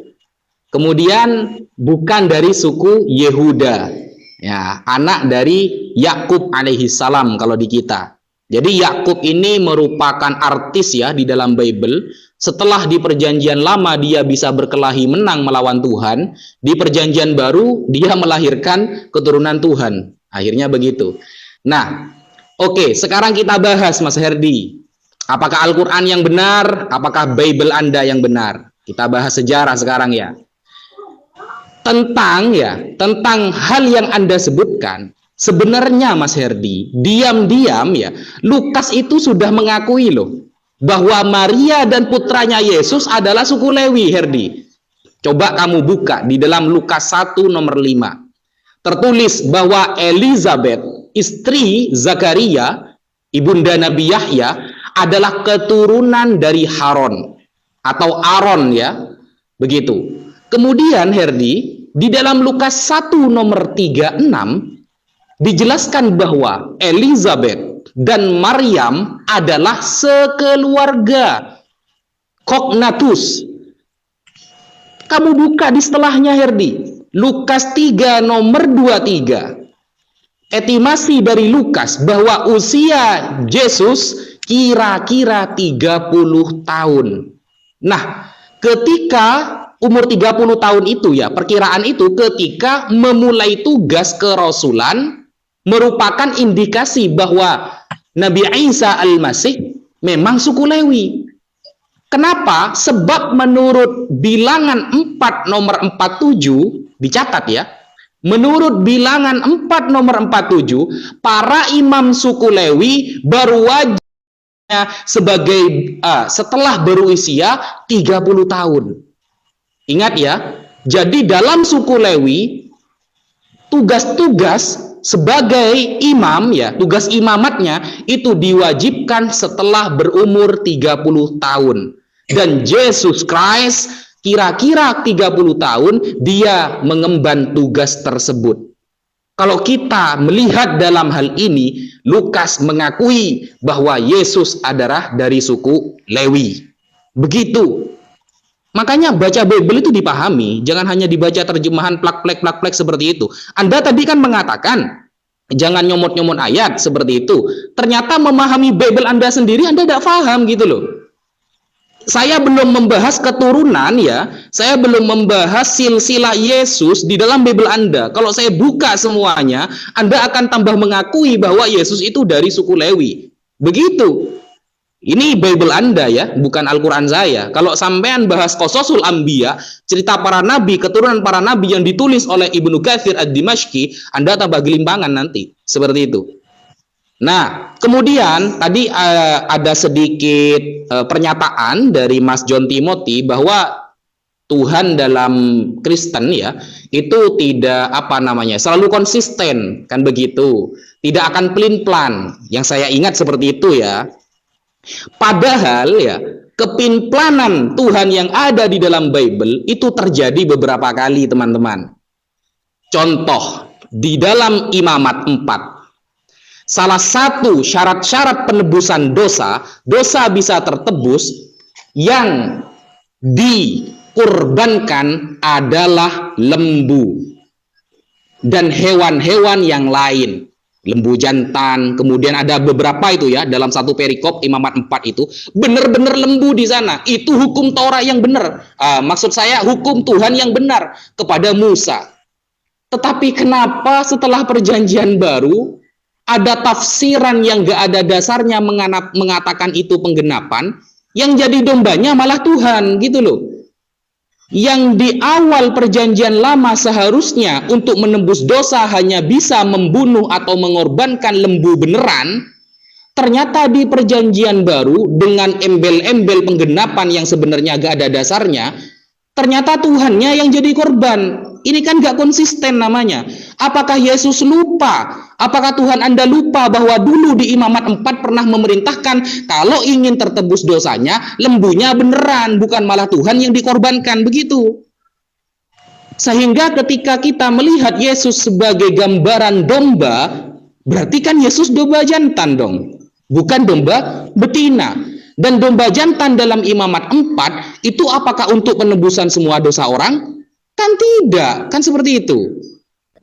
Kemudian bukan dari suku Yehuda, ya, anak dari Yakub alaihissalam kalau di kita. Jadi Yakub ini merupakan artis ya di dalam Bible. Setelah di perjanjian lama dia bisa berkelahi menang melawan Tuhan, di perjanjian baru dia melahirkan keturunan Tuhan. Akhirnya begitu. Nah, oke, sekarang kita bahas Mas Herdi. Apakah Al-Quran yang benar? Apakah Bible Anda yang benar? Kita bahas sejarah sekarang ya. Tentang hal yang Anda sebutkan, sebenarnya Mas Herdi, diam-diam ya, Lukas itu sudah mengakui loh bahwa Maria dan putranya Yesus adalah suku Lewi, Herdi. Coba kamu buka di dalam Lukas 1 nomor 5. Tertulis bahwa Elizabeth, istri Zakaria, ibunda Nabi Yahya, adalah keturunan dari Haron atau Aaron ya. Begitu. Kemudian Herdi, di dalam Lukas 1 nomor 36 dijelaskan bahwa Elizabeth dan Maryam adalah sekeluarga, cognatus. Kamu buka di setelahnya Herdi, Lukas 3 nomor 23. estimasi dari Lukas bahwa usia Yesus kira-kira 30 tahun. Nah, ketika umur 30 tahun itu ya, perkiraan itu ketika memulai tugas kerasulan merupakan indikasi bahwa Nabi Isa Al-Masih memang suku Lewi. Kenapa? Sebab menurut bilangan 4 nomor 47 dicatat ya. Menurut bilangan 4 nomor 47, para imam suku Lewi baru wajibnya sebagai setelah berusia 30 tahun. Ingat ya, jadi dalam suku Lewi tugas-tugas sebagai imam ya, tugas imamatnya itu diwajibkan setelah berumur 30 tahun. Dan Yesus Christ kira-kira 30 tahun dia mengemban tugas tersebut. Kalau kita melihat dalam hal ini, Lukas mengakui bahwa Yesus adalah dari suku Lewi. Begitu. Makanya baca Bible itu dipahami, jangan hanya dibaca terjemahan plak-plek seperti itu. Anda tadi kan mengatakan, jangan nyomot-nyomot ayat seperti itu. Ternyata memahami Bible Anda sendiri, Anda tidak paham gitu loh. Saya belum membahas keturunan ya, saya belum membahas silsilah Yesus di dalam Bible Anda. Kalau saya buka semuanya, Anda akan tambah mengakui bahwa Yesus itu dari suku Lewi. Begitu. Ini Bible Anda ya, bukan Al-Quran saya. Kalau sampean bahas Qososul Anbiya, cerita para nabi, keturunan para nabi yang ditulis oleh Ibnu Katsir Ad-Dimashqi, Anda tambah gelimpangan nanti. Seperti itu. Nah, kemudian tadi ada sedikit pernyataan dari Mas John Timothy bahwa Tuhan dalam Kristen ya, itu tidak selalu konsisten, kan begitu. Tidak akan pelin-pelan. Yang saya ingat seperti itu ya. Padahal ya, kepinplanan Tuhan yang ada di dalam Bible itu terjadi beberapa kali, teman-teman. Contoh, di dalam Imamat 4. Salah satu syarat-syarat penebusan dosa bisa tertebus yang dikurbankan adalah lembu dan hewan-hewan yang lain. Lembu jantan, kemudian ada beberapa itu ya, dalam satu perikop Imamat 4 itu, benar-benar lembu di sana. Itu hukum Taurat yang benar. Maksud saya hukum Tuhan yang benar kepada Musa. Tetapi kenapa setelah perjanjian baru, ada tafsiran yang gak ada dasarnya mengatakan itu penggenapan, yang jadi dombanya malah Tuhan, gitu loh. Yang di awal perjanjian lama seharusnya untuk menembus dosa hanya bisa membunuh atau mengorbankan lembu beneran, ternyata di perjanjian baru dengan embel-embel penggenapan yang sebenarnya gak ada dasarnya, ternyata Tuhannya yang jadi korban. Ini kan gak konsisten namanya. Apakah Yesus lupa? Apakah Tuhan Anda lupa bahwa dulu di Imamat 4 pernah memerintahkan kalau ingin tertebus dosanya, lembunya beneran, bukan malah Tuhan yang dikorbankan, begitu. Sehingga ketika kita melihat Yesus sebagai gambaran domba, berarti kan Yesus domba jantan dong, bukan domba betina. Dan domba jantan dalam Imamat 4 itu apakah untuk penebusan semua dosa orang? Kan tidak, kan seperti itu.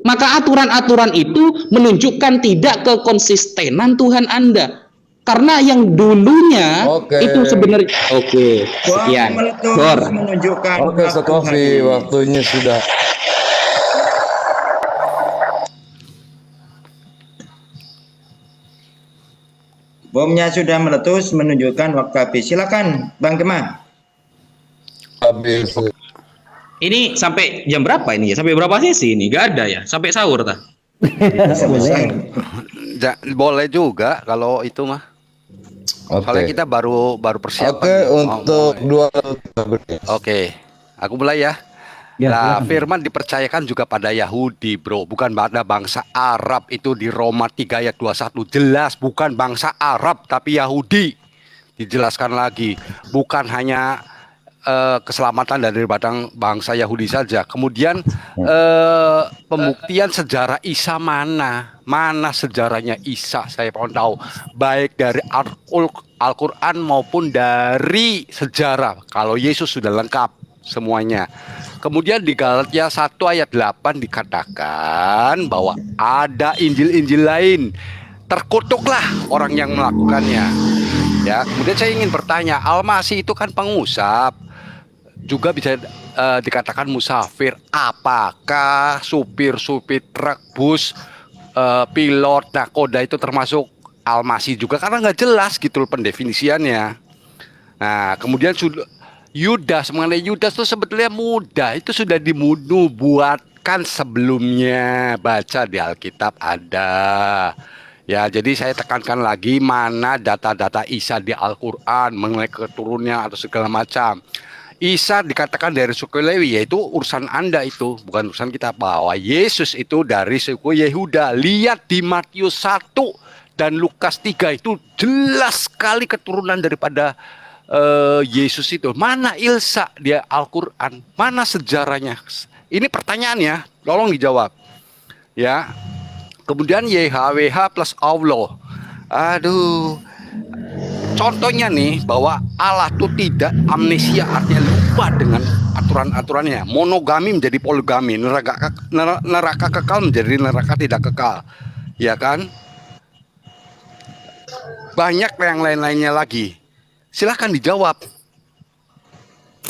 Maka aturan-aturan itu menunjukkan tidak kekonsistenan Tuhan Anda. Karena yang dulunya itu sebenarnya sekian. Menunjukkan Sekofi, waktunya sudah. Bomnya sudah meletus menunjukkan waktu habis. Silakan Bang Kemah. Habis. Ini sampai jam berapa ini ya? Sampai berapa sesi ini? Gak ada ya? Sampai sahur tak? Boleh juga kalau itu mah. Soalnya kita baru persiapan. Untuk Aku mulai ya. Nah, firman dipercayakan juga pada Yahudi, bro, bukan pada bangsa Arab. Itu di Roma 3 ayat 21 jelas, bukan bangsa Arab tapi Yahudi. Dijelaskan lagi, bukan hanya keselamatan dari bangsa Yahudi saja. Kemudian pembuktian sejarah Isa mana sejarahnya Isa, saya mau tahu, baik dari Al-Quran maupun dari sejarah. Kalau Yesus sudah lengkap semuanya. Kemudian di Galatia 1 ayat 8 dikatakan bahwa ada Injil-Injil lain. Terkutuklah orang yang melakukannya. Ya, kemudian saya ingin bertanya, Al-Masih itu kan pengusap, juga bisa dikatakan musafir. Apakah supir-supir truk, bus, pilot, nakoda itu termasuk Al-Masih juga? Karena nggak jelas gitu loh pendefinisiannya. Nah, kemudian Yudas, mengenai Yudas itu sebetulnya mudah, itu sudah dinubuatkan sebelumnya, baca di Alkitab ada. Ya, jadi saya tekankan lagi, mana data-data Isa di Al-Quran mengenai keturunannya atau segala macam. Isa dikatakan dari suku Lewi, yaitu urusan Anda itu, bukan urusan kita. Bahwa Yesus itu dari suku Yehuda. Lihat di Matius 1 dan Lukas 3 itu jelas sekali keturunan daripada Yesus itu. Mana Ilsa di Al-Quran? Mana sejarahnya? Ini pertanyaannya, tolong dijawab. Ya. Kemudian YHWH plus Allah. Aduh. Contohnya nih, bahwa Allah itu tidak amnesia, artinya lupa dengan aturan-aturannya. Monogami menjadi poligami, neraka kekal menjadi neraka tidak kekal. Ya kan? Banyak yang lain-lainnya lagi. Silahkan dijawab.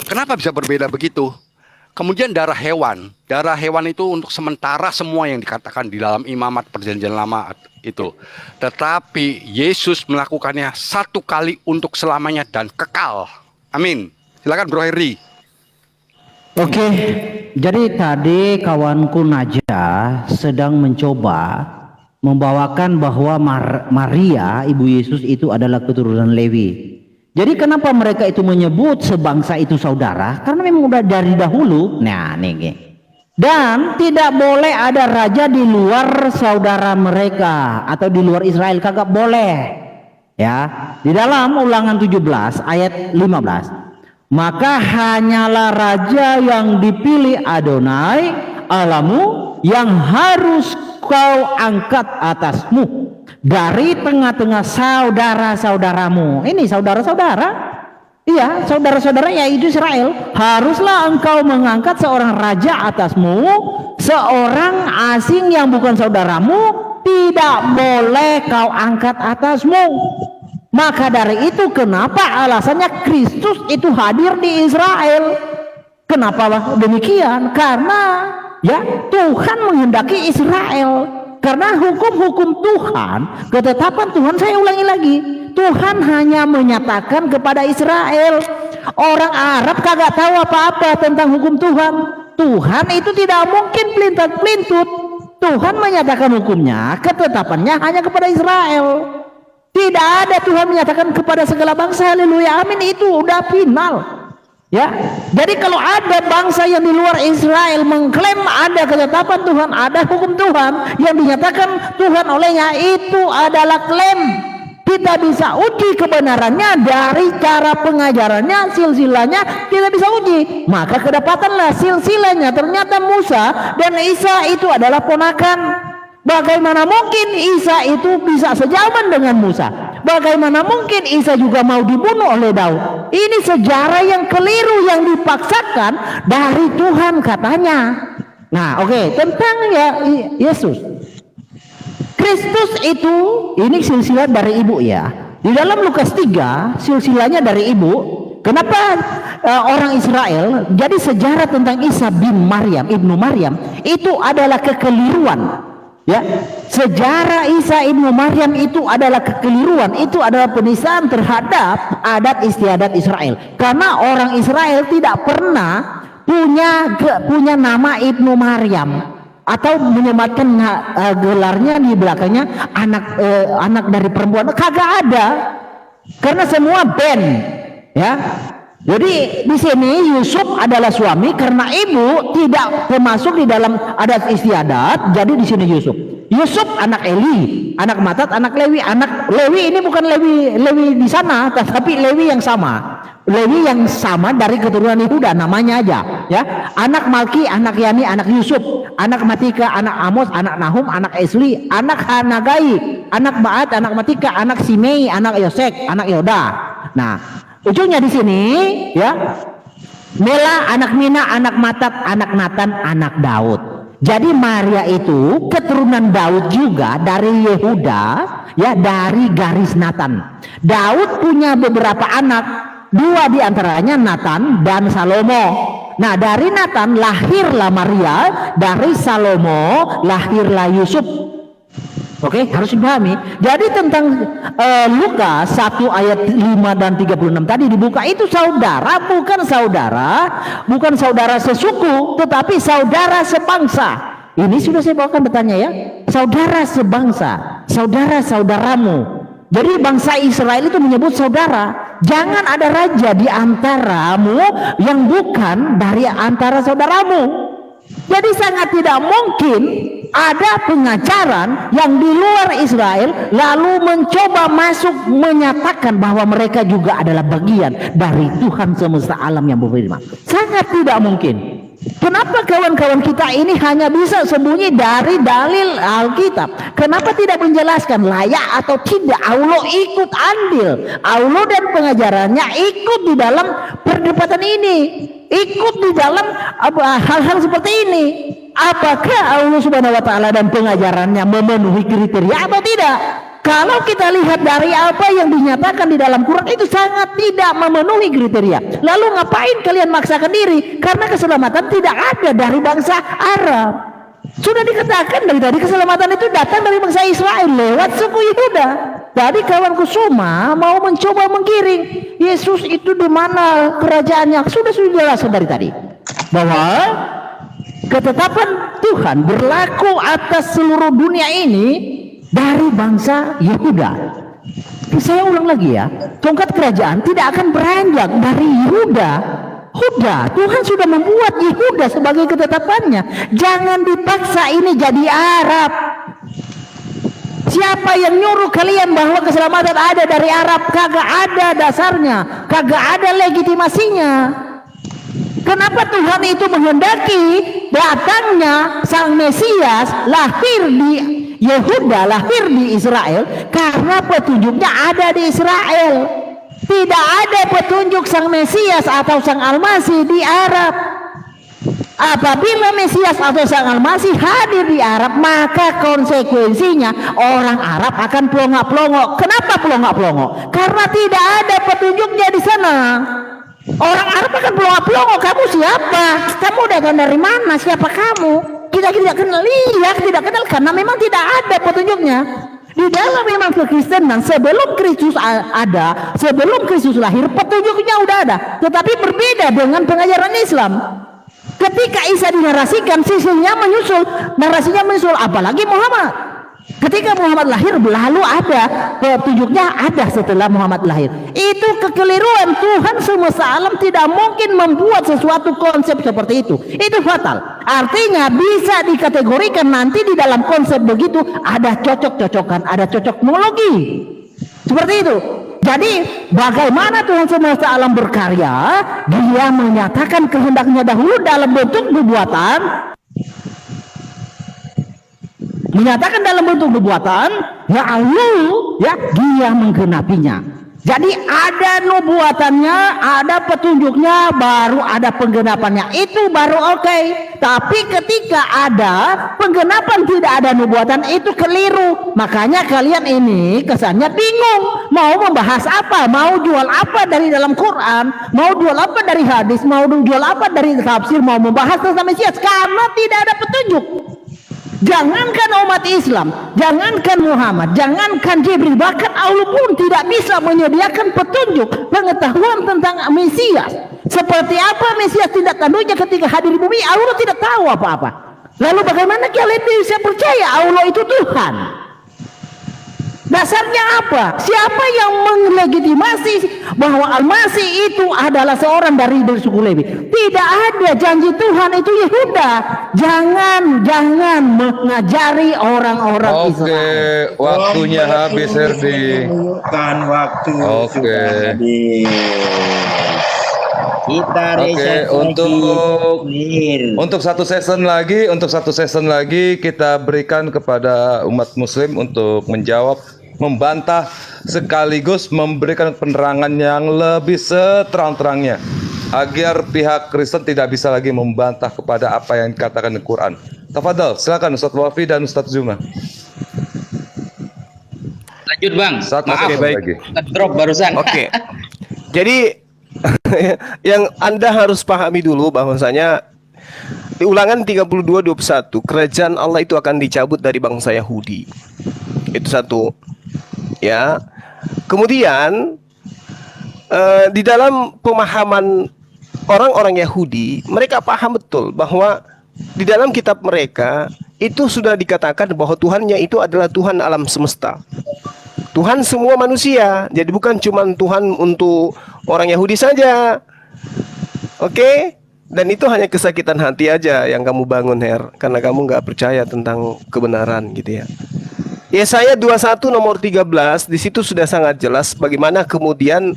Kenapa bisa berbeda begitu? Kemudian darah hewan itu untuk sementara semua yang dikatakan di dalam imamat perjanjian lama itu. Tetapi Yesus melakukannya satu kali untuk selamanya dan kekal. Amin. Silakan Bro Heri. Oke, jadi tadi kawanku Najah sedang mencoba membawakan bahwa Maria, ibu Yesus itu adalah keturunan Lewi. Jadi kenapa mereka itu menyebut sebangsa itu saudara? Karena memang udah dari dahulu. Nah, nih. Dan tidak boleh ada raja di luar saudara mereka atau di luar Israel, kagak boleh. Ya, di dalam Ulangan 17 ayat 15. Maka hanyalah raja yang dipilih Adonai Allahmu yang harus kau angkat atasmu dari tengah-tengah saudara-saudaramu. Ini saudara-saudara. Iya, saudara-saudara yaitu Israel. Haruslah engkau mengangkat seorang raja atasmu, seorang asing yang bukan saudaramu tidak boleh kau angkat atasmu. Maka dari itu kenapa alasannya Kristus itu hadir di Israel? Kenapa demikian? Karena ya Tuhan menghendaki Israel. Karena hukum-hukum Tuhan, ketetapan Tuhan, saya ulangi lagi, Tuhan hanya menyatakan kepada Israel. Orang Arab kagak tahu apa-apa tentang hukum Tuhan. Tuhan itu tidak mungkin pelintat-pelintut. Tuhan menyatakan hukumnya, ketetapannya hanya kepada Israel. Tidak ada Tuhan menyatakan kepada segala bangsa. Haleluya, amin. Itu udah final. Ya, jadi kalau ada bangsa yang di luar Israel mengklaim ada ketetapan Tuhan, ada hukum Tuhan yang dinyatakan Tuhan olehnya, itu adalah klaim. Kita bisa uji kebenarannya dari cara pengajarannya, silsilahnya kita bisa uji. Maka kedapatanlah silsilahnya, ternyata Musa dan Isa itu adalah ponakan. Bagaimana mungkin Isa itu bisa sejaman dengan Musa? Bagaimana mungkin Isa juga mau dibunuh oleh Daud? Ini sejarah yang keliru yang dipaksakan dari Tuhan katanya. Nah, oke, tentang ya Yesus. Kristus itu, ini silsilah dari ibu ya. Di dalam Lukas 3, silsilahnya dari ibu. Kenapa orang Israel? Jadi sejarah tentang Isa bin Maryam, ibnu Maryam, itu adalah kekeliruan. Ya, sejarah Isa ibnu Maryam itu adalah kekeliruan, itu adalah penistaan terhadap adat istiadat Israel. Karena orang Israel tidak pernah punya nama ibnu Maryam atau menyematkan gelarnya di belakangnya anak dari perempuan, kagak ada. Karena semua band, ya. Jadi di sini Yusuf adalah suami karena ibu tidak termasuk di dalam adat istiadat. Jadi di sini Yusuf anak Eli, anak Matat, anak Lewi. Anak Lewi ini bukan Lewi di sana, tetapi Lewi yang sama. Lewi yang sama dari keturunan Yehuda, namanya aja, ya. Anak Malki, anak Yani, anak Yusuf, anak Matika, anak Amos, anak Nahum, anak Esli, anak Hanagai, anak Baat, anak Matika, anak Simei, anak Yosek, anak Yoda. Nah, ujungnya di sini, ya. Mela anak Mina, anak Matat, anak Natan, anak Daud. Jadi Maria itu keturunan Daud juga dari Yehuda, ya, dari garis Natan. Daud punya beberapa anak, 2 diantaranya Natan dan Salomo. Nah, dari Natan lahirlah Maria, dari Salomo lahirlah Yusuf. Oke, harus dipahami. Jadi tentang Lukas 1 ayat 5 dan 36 tadi dibuka, itu saudara, bukan saudara sesuku, tetapi saudara sebangsa. Ini sudah saya bawakan bertanya ya. Saudara sebangsa, saudara-saudaramu. Jadi bangsa Israel itu menyebut saudara. Jangan ada raja di antaramu yang bukan dari antara saudaramu. Jadi sangat tidak mungkin ada pengajaran yang di luar Israel lalu mencoba masuk menyatakan bahwa mereka juga adalah bagian dari Tuhan semesta alam yang berfirman. Sangat tidak mungkin. Kenapa kawan-kawan kita ini hanya bisa sembunyi dari dalil Alkitab? Kenapa tidak menjelaskan layak atau tidak? Allah ikut andil, Allah dan pengajarannya ikut di dalam perdebatan ini, ikut di dalam hal-hal seperti ini. Apakah Allah Subhanahu wa taala dan pengajarannya memenuhi kriteria atau tidak? Kalau kita lihat dari apa yang dinyatakan di dalam Quran, itu sangat tidak memenuhi kriteria. Lalu ngapain kalian maksakan diri? Karena keselamatan tidak ada dari bangsa Arab. Sudah dikatakan dari tadi, keselamatan itu datang dari bangsa Israel lewat suku Yehuda. Tadi kawanku Suma mau mencoba menggiring Yesus itu di mana kerajaannya. Sudah jelas dari tadi bahwa ketetapan Tuhan berlaku atas seluruh dunia ini dari bangsa Yehuda. Saya ulang lagi ya, tongkat kerajaan tidak akan beranjak dari Yehuda. Tuhan sudah membuat Yehuda sebagai ketetapannya. Jangan dipaksa ini jadi Arab. Siapa yang nyuruh kalian bahwa keselamatan ada dari Arab? Kagak ada dasarnya, kagak ada legitimasinya. Kenapa Tuhan itu menghendaki datangnya Sang Mesias lahir di Yehuda, lahir di Israel? Karena petunjuknya ada di Israel. Tidak ada petunjuk Sang Mesias atau Sang Almasih di Arab. Apabila Mesias atau Sang Almasih hadir di Arab, maka konsekuensinya orang Arab akan pelongok-pelongok. Kenapa pelongok-pelongok? Karena tidak ada petunjuknya di sana. Orang Arab akan pelongok-pelongok. Kamu siapa? Kamu datang dari mana? Siapa kamu? Kita tidak kenal. Iya, tidak kenal karena memang tidak ada petunjuknya. Di dalam memang kekristenan sebelum Kristus ada, sebelum Kristus lahir, petunjuknya udah ada. Tetapi berbeda dengan pengajaran Islam. Ketika Isa dinarasikan, sisinya menyusul, narasinya menyusul, apalagi Muhammad. Ketika Muhammad lahir, lalu ada petunjuknya ada setelah Muhammad lahir. Itu kekeliruan. Tuhan semesta alam tidak mungkin membuat sesuatu konsep seperti itu. Itu fatal. Artinya bisa dikategorikan nanti di dalam konsep begitu ada cocok-cocokan, ada cocokmologi. Seperti itu. Jadi bagaimana Tuhan semesta alam berkarya? Dia menyatakan kehendaknya dahulu dalam bentuk nubuatan. Menyatakan dalam bentuk nubuatan, ya Allah, ya dia menggenapinya. Jadi ada nubuatannya, ada petunjuknya, baru ada penggenapannya. Itu baru oke. Tapi ketika ada penggenapan tidak ada nubuatan, itu keliru. Makanya kalian ini kesannya bingung. Mau membahas apa? Mau jual apa dari dalam Quran? Mau jual apa dari hadis? Mau jual apa dari tafsir? Mau membahas tentang Mesias? Karena tidak ada petunjuk. Jangankan umat Islam, jangankan Muhammad, jangankan Jibril, bahkan Allah pun tidak bisa menyediakan petunjuk pengetahuan tentang Mesias. Seperti apa Mesias tindak tanduknya ketika hadir di bumi, Allah tidak tahu apa-apa. Lalu bagaimana kalian bisa percaya Allah itu Tuhan? Dasarnya apa? Siapa yang melegitimasi bahwa Al-Masih itu adalah seorang dari suku Lewi? Tidak ada. Janji Tuhan itu Yehuda. Jangan mengajari orang-orang Israel. Oke, waktunya habis, Herdi. Menunjukkan waktu Oke. sudah habis. Kita reset untuk satu season lagi kita berikan kepada umat muslim untuk menjawab, membantah sekaligus memberikan penerangan yang lebih seterang-terangnya. agar pihak Kristen tidak bisa lagi membantah kepada apa yang dikatakan di Quran. Tafadhal, silakan Ustadz Wafi dan Ustadz Zuma. Lanjut Bang. Saat Maaf, masuk baik. lagi. drop barusan. Oke. Jadi yang Anda harus pahami dulu bahwasanya di Ulangan 32:21 kerajaan Allah itu akan dicabut dari bangsa Yahudi. Itu satu. Ya. Kemudian di dalam pemahaman orang-orang Yahudi, mereka paham betul bahwa di dalam kitab mereka itu sudah dikatakan bahwa Tuhannya itu adalah Tuhan alam semesta. Tuhan semua manusia. Jadi bukan cuma Tuhan untuk orang Yahudi saja. Oke? Dan itu hanya kesakitan hati aja yang kamu bangun, Her, karena kamu nggak percaya tentang kebenaran gitu ya. Yesaya 21 nomor 13 di situ sudah sangat jelas bagaimana kemudian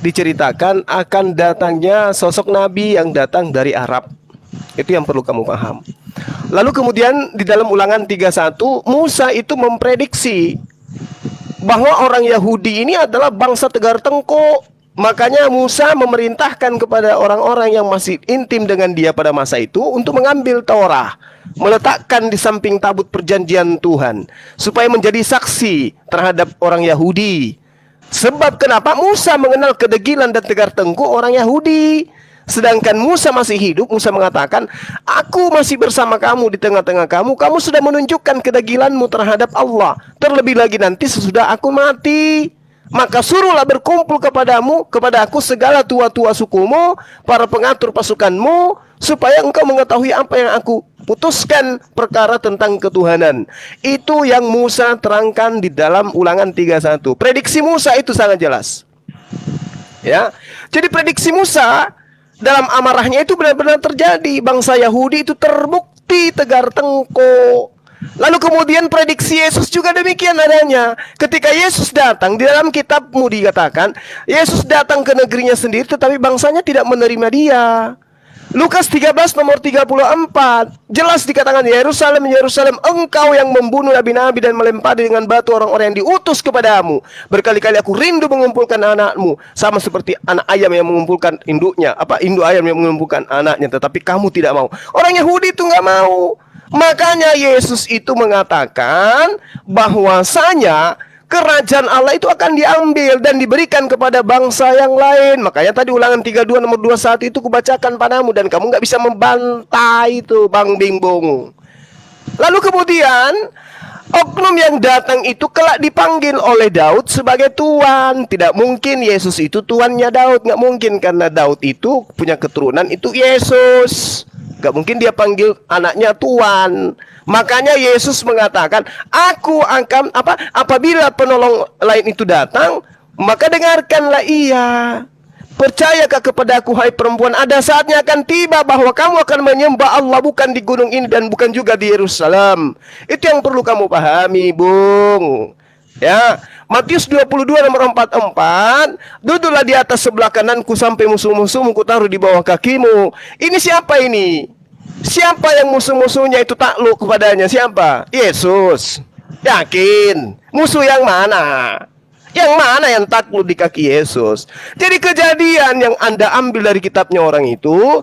diceritakan akan datangnya sosok nabi yang datang dari Arab. Itu yang perlu kamu paham. Lalu kemudian di dalam Ulangan 31 Musa itu memprediksi bahwa orang Yahudi ini adalah bangsa tegar tengkuk. Makanya Musa memerintahkan kepada orang-orang yang masih intim dengan dia pada masa itu untuk mengambil Taurat, meletakkan di samping tabut perjanjian Tuhan supaya menjadi saksi terhadap orang Yahudi. Sebab kenapa Musa mengenal kedegilan dan tegar tengkuk orang Yahudi, sedangkan Musa masih hidup. Musa mengatakan, aku masih bersama kamu di tengah-tengah kamu. Kamu sudah menunjukkan kedegilanmu terhadap Allah. Terlebih lagi nanti sesudah aku mati, maka suruhlah berkumpul kepada aku segala tua-tua sukumu, para pengatur pasukanmu, supaya engkau mengetahui apa yang aku putuskan perkara tentang ketuhanan. Itu yang Musa terangkan di dalam Ulangan 31. Prediksi Musa itu sangat jelas. Ya. Jadi prediksi Musa dalam amarahnya itu benar-benar terjadi. Bangsa Yahudi itu terbukti tegar tengkuk. Lalu kemudian prediksi Yesus juga demikian adanya. Ketika Yesus datang, di dalam kitabmu dikatakan Yesus datang ke negerinya sendiri, tetapi bangsanya tidak menerima dia. Lukas 13 nomor 34 jelas dikatakan, Yerusalem, Yerusalem, engkau yang membunuh nabi-nabi dan melempari dengan batu orang-orang yang diutus kepadamu. Berkali-kali aku rindu mengumpulkan anakmu, sama seperti anak ayam yang mengumpulkan induknya, induk ayam yang mengumpulkan anaknya, tetapi kamu tidak mau. Orang Yahudi itu nggak mau. Makanya Yesus itu mengatakan bahwasanya kerajaan Allah itu akan diambil dan diberikan kepada bangsa yang lain. Makanya tadi Ulangan 32 nomor 21 itu kubacakan padamu, dan kamu nggak bisa membantah itu, Bang Bingbong. Lalu kemudian oknum yang datang itu kelak dipanggil oleh Daud sebagai Tuan. Tidak mungkin Yesus itu tuannya Daud, nggak mungkin, karena Daud itu punya keturunan itu Yesus. Gak mungkin dia panggil anaknya Tuan. Makanya Yesus mengatakan, aku akan apabila penolong lain itu datang, maka dengarkanlah ia. Percayakah kepada aku, hai perempuan, ada saatnya akan tiba bahwa kamu akan menyembah Allah bukan di gunung ini dan bukan juga di Yerusalem. Itu yang perlu kamu pahami, Bung. Ya, Matius 22 nomor 44, duduklah di atas sebelah kananku sampai musuh-musuhmu kutaruh di bawah kakimu. Ini siapa ini? Siapa yang musuh-musuhnya itu takluk kepadanya? Siapa? Yesus. Yakin? Musuh yang mana? Yang mana yang takluk di kaki Yesus? Jadi kejadian yang Anda ambil dari kitabnya orang itu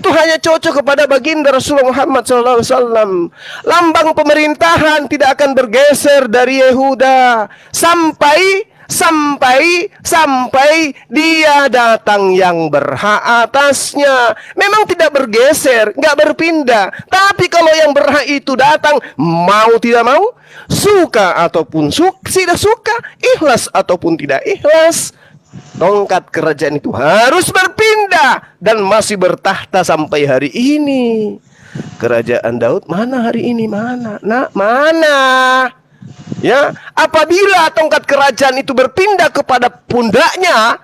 hanya cocok kepada baginda Rasulullah Muhammad SAW. Lambang pemerintahan tidak akan bergeser dari Yehuda sampai dia datang yang berhak atasnya. Memang tidak bergeser, nggak berpindah. Tapi kalau yang berhak itu datang, mau tidak mau, suka ataupun tidak suka, ikhlas ataupun tidak ikhlas, tongkat kerajaan itu harus berpindah dan masih bertahta sampai hari ini. Kerajaan Daud mana hari ini? Mana? Mana? Ya, apabila tongkat kerajaan itu berpindah kepada pundaknya,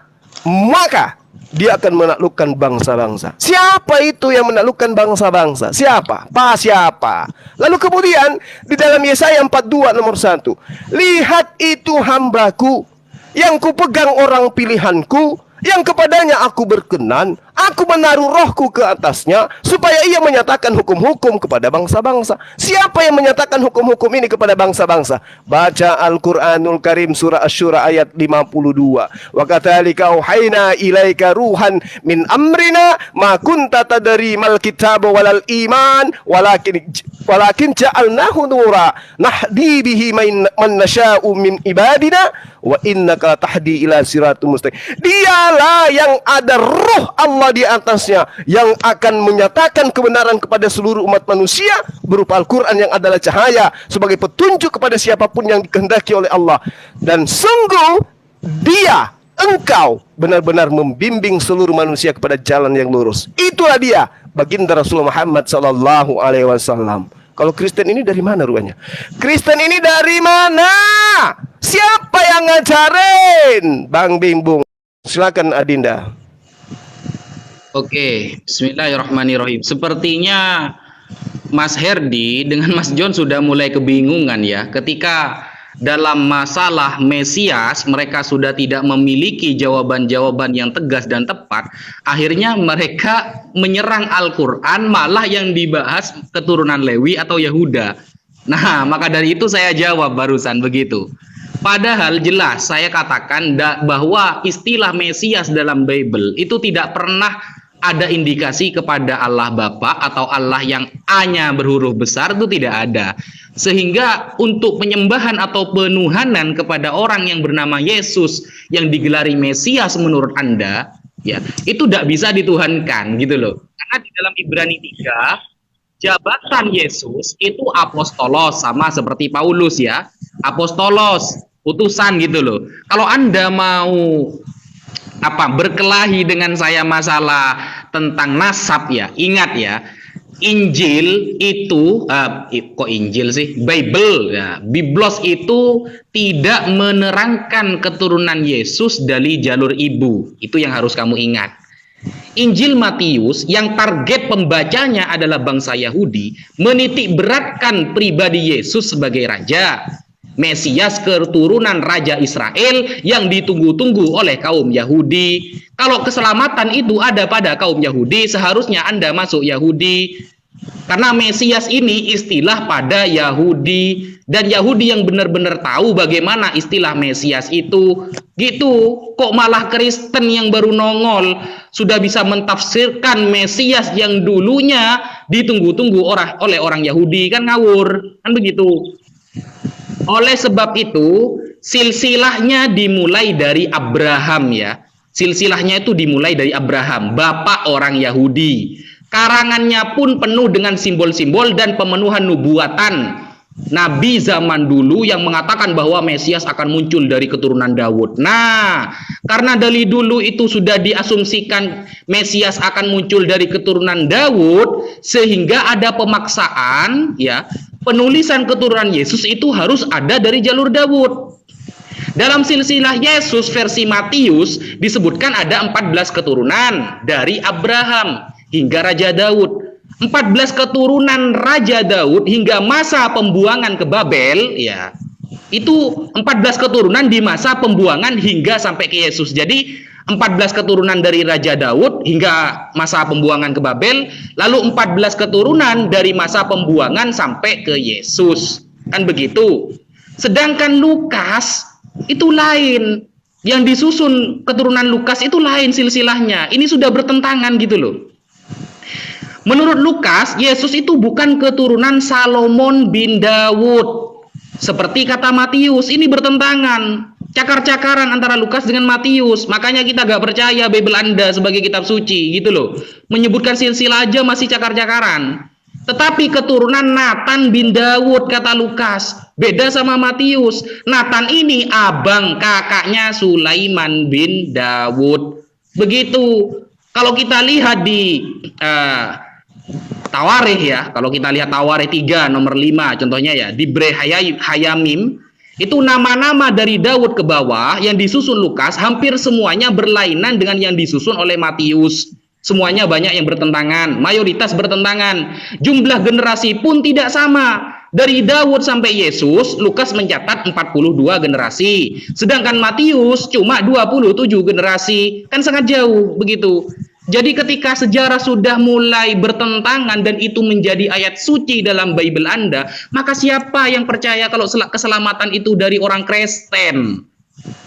maka dia akan menaklukkan bangsa-bangsa. Siapa itu yang menaklukkan bangsa-bangsa? Siapa? Siapa? Lalu kemudian di dalam Yesaya 42 nomor 1, lihat itu hambaku yang kupegang orang pilihanku, yang kepadanya aku berkenan. Aku menaruh rohku ke atasnya supaya ia menyatakan hukum-hukum kepada bangsa-bangsa. Siapa yang menyatakan hukum-hukum ini kepada bangsa-bangsa? Baca Al-Quranul Karim surah Asy-Syura ayat 52. Wa kadzalika auhayna ilaika ruhan min amrina ma kunta tadri mal kitab walal iman walakin ja'alnahu nura nahdi bihi man nasya'u min ibadina wa innaka tahdi ila siratul mustaqim. Dialah yang ada roh Allah di atasnya yang akan menyatakan kebenaran kepada seluruh umat manusia berupa Al-Quran yang adalah cahaya sebagai petunjuk kepada siapapun yang dikehendaki oleh Allah. Dan sungguh dia, engkau benar-benar membimbing seluruh manusia kepada jalan yang lurus. Itulah dia baginda Rasulullah Muhammad sallallahu alaihi wasallam. Kalau Kristen ini dari mana rupanya? Kristen ini dari mana? Siapa yang ngajarin? Bang Bimbung. Silakan Adinda. Oke, bismillahirrahmanirrahim. Sepertinya Mas Herdi dengan Mas John sudah mulai kebingungan ya. Ketika dalam masalah Mesias mereka sudah tidak memiliki jawaban-jawaban yang tegas dan tepat, akhirnya mereka menyerang Al-Quran, malah yang dibahas keturunan Lewi atau Yahuda. Nah, maka dari itu saya jawab barusan begitu. Padahal jelas saya katakan bahwa istilah Mesias dalam Bible itu tidak pernah ada indikasi kepada Allah Bapa atau Allah yang A-nya berhuruf besar, itu tidak ada. Sehingga untuk penyembahan atau penuhanan kepada orang yang bernama Yesus yang digelari Mesias menurut Anda, ya, itu tidak bisa dituhankan gitu loh. Karena di dalam Ibrani 3 jabatan Yesus itu apostolos, sama seperti Paulus ya. Apostolos, utusan gitu loh. Kalau Anda mau berkelahi dengan saya masalah tentang nasab ya, ingat ya, Injil itu kok Injil sih? Bible ya, Biblos itu tidak menerangkan keturunan Yesus dari jalur ibu. Itu yang harus kamu ingat. Injil Matius yang target pembacanya adalah bangsa Yahudi menitik beratkan pribadi Yesus sebagai raja, Mesias keturunan Raja Israel yang ditunggu-tunggu oleh kaum Yahudi. Kalau keselamatan itu ada pada kaum Yahudi, seharusnya Anda masuk Yahudi. Karena Mesias ini istilah pada Yahudi. Dan Yahudi yang benar-benar tahu bagaimana istilah Mesias itu. Gitu, kok malah Kristen yang baru nongol sudah bisa mentafsirkan Mesias yang dulunya ditunggu-tunggu oleh orang Yahudi. Kan ngawur, kan begitu. Oleh sebab itu, silsilahnya dimulai dari Abraham ya. Silsilahnya itu dimulai dari Abraham, bapak orang Yahudi. Karangannya pun penuh dengan simbol-simbol dan pemenuhan nubuatan nabi zaman dulu yang mengatakan bahwa Mesias akan muncul dari keturunan Daud. Nah, karena dari dulu itu sudah diasumsikan Mesias akan muncul dari keturunan Daud, sehingga ada pemaksaan ya, penulisan keturunan Yesus itu harus ada dari jalur Daud. Dalam silsilah Yesus versi Matius disebutkan ada 14 keturunan dari Abraham hingga Raja Daud. 14 keturunan Raja Daud hingga masa pembuangan ke Babel ya. Itu 14 keturunan di masa pembuangan hingga sampai ke Yesus. Jadi 14 keturunan dari Raja Daud hingga masa pembuangan ke Babel, lalu 14 keturunan dari masa pembuangan sampai ke Yesus. Kan begitu. Sedangkan Lukas itu lain. Yang disusun keturunan Lukas itu lain silsilahnya. Ini sudah bertentangan gitu loh. Menurut Lukas, Yesus itu bukan keturunan Salomon bin Daud. Seperti kata Matius, ini bertentangan. Cakar-cakaran antara Lukas dengan Matius. Makanya kita gak percaya Bible Anda sebagai kitab suci gitu loh. Menyebutkan silsilah aja masih cakar-cakaran. Tetapi keturunan Nathan bin Daud kata Lukas. Beda sama Matius. Nathan ini abang kakaknya Sulaiman bin Daud. Begitu. Kalau kita lihat di Tawarikh ya, kalau kita lihat Tawarikh 3 nomor 5 contohnya ya, di Bre Hayamim itu nama-nama dari Daud ke bawah yang disusun Lukas hampir semuanya berlainan dengan yang disusun oleh Matius. Semuanya banyak yang bertentangan, mayoritas bertentangan. Jumlah generasi pun tidak sama. Dari Daud sampai Yesus, Lukas mencatat 42 generasi. Sedangkan Matius cuma 27 generasi. Kan sangat jauh begitu. Jadi ketika sejarah sudah mulai bertentangan dan itu menjadi ayat suci dalam Bible Anda, maka siapa yang percaya kalau keselamatan itu dari orang Kristen?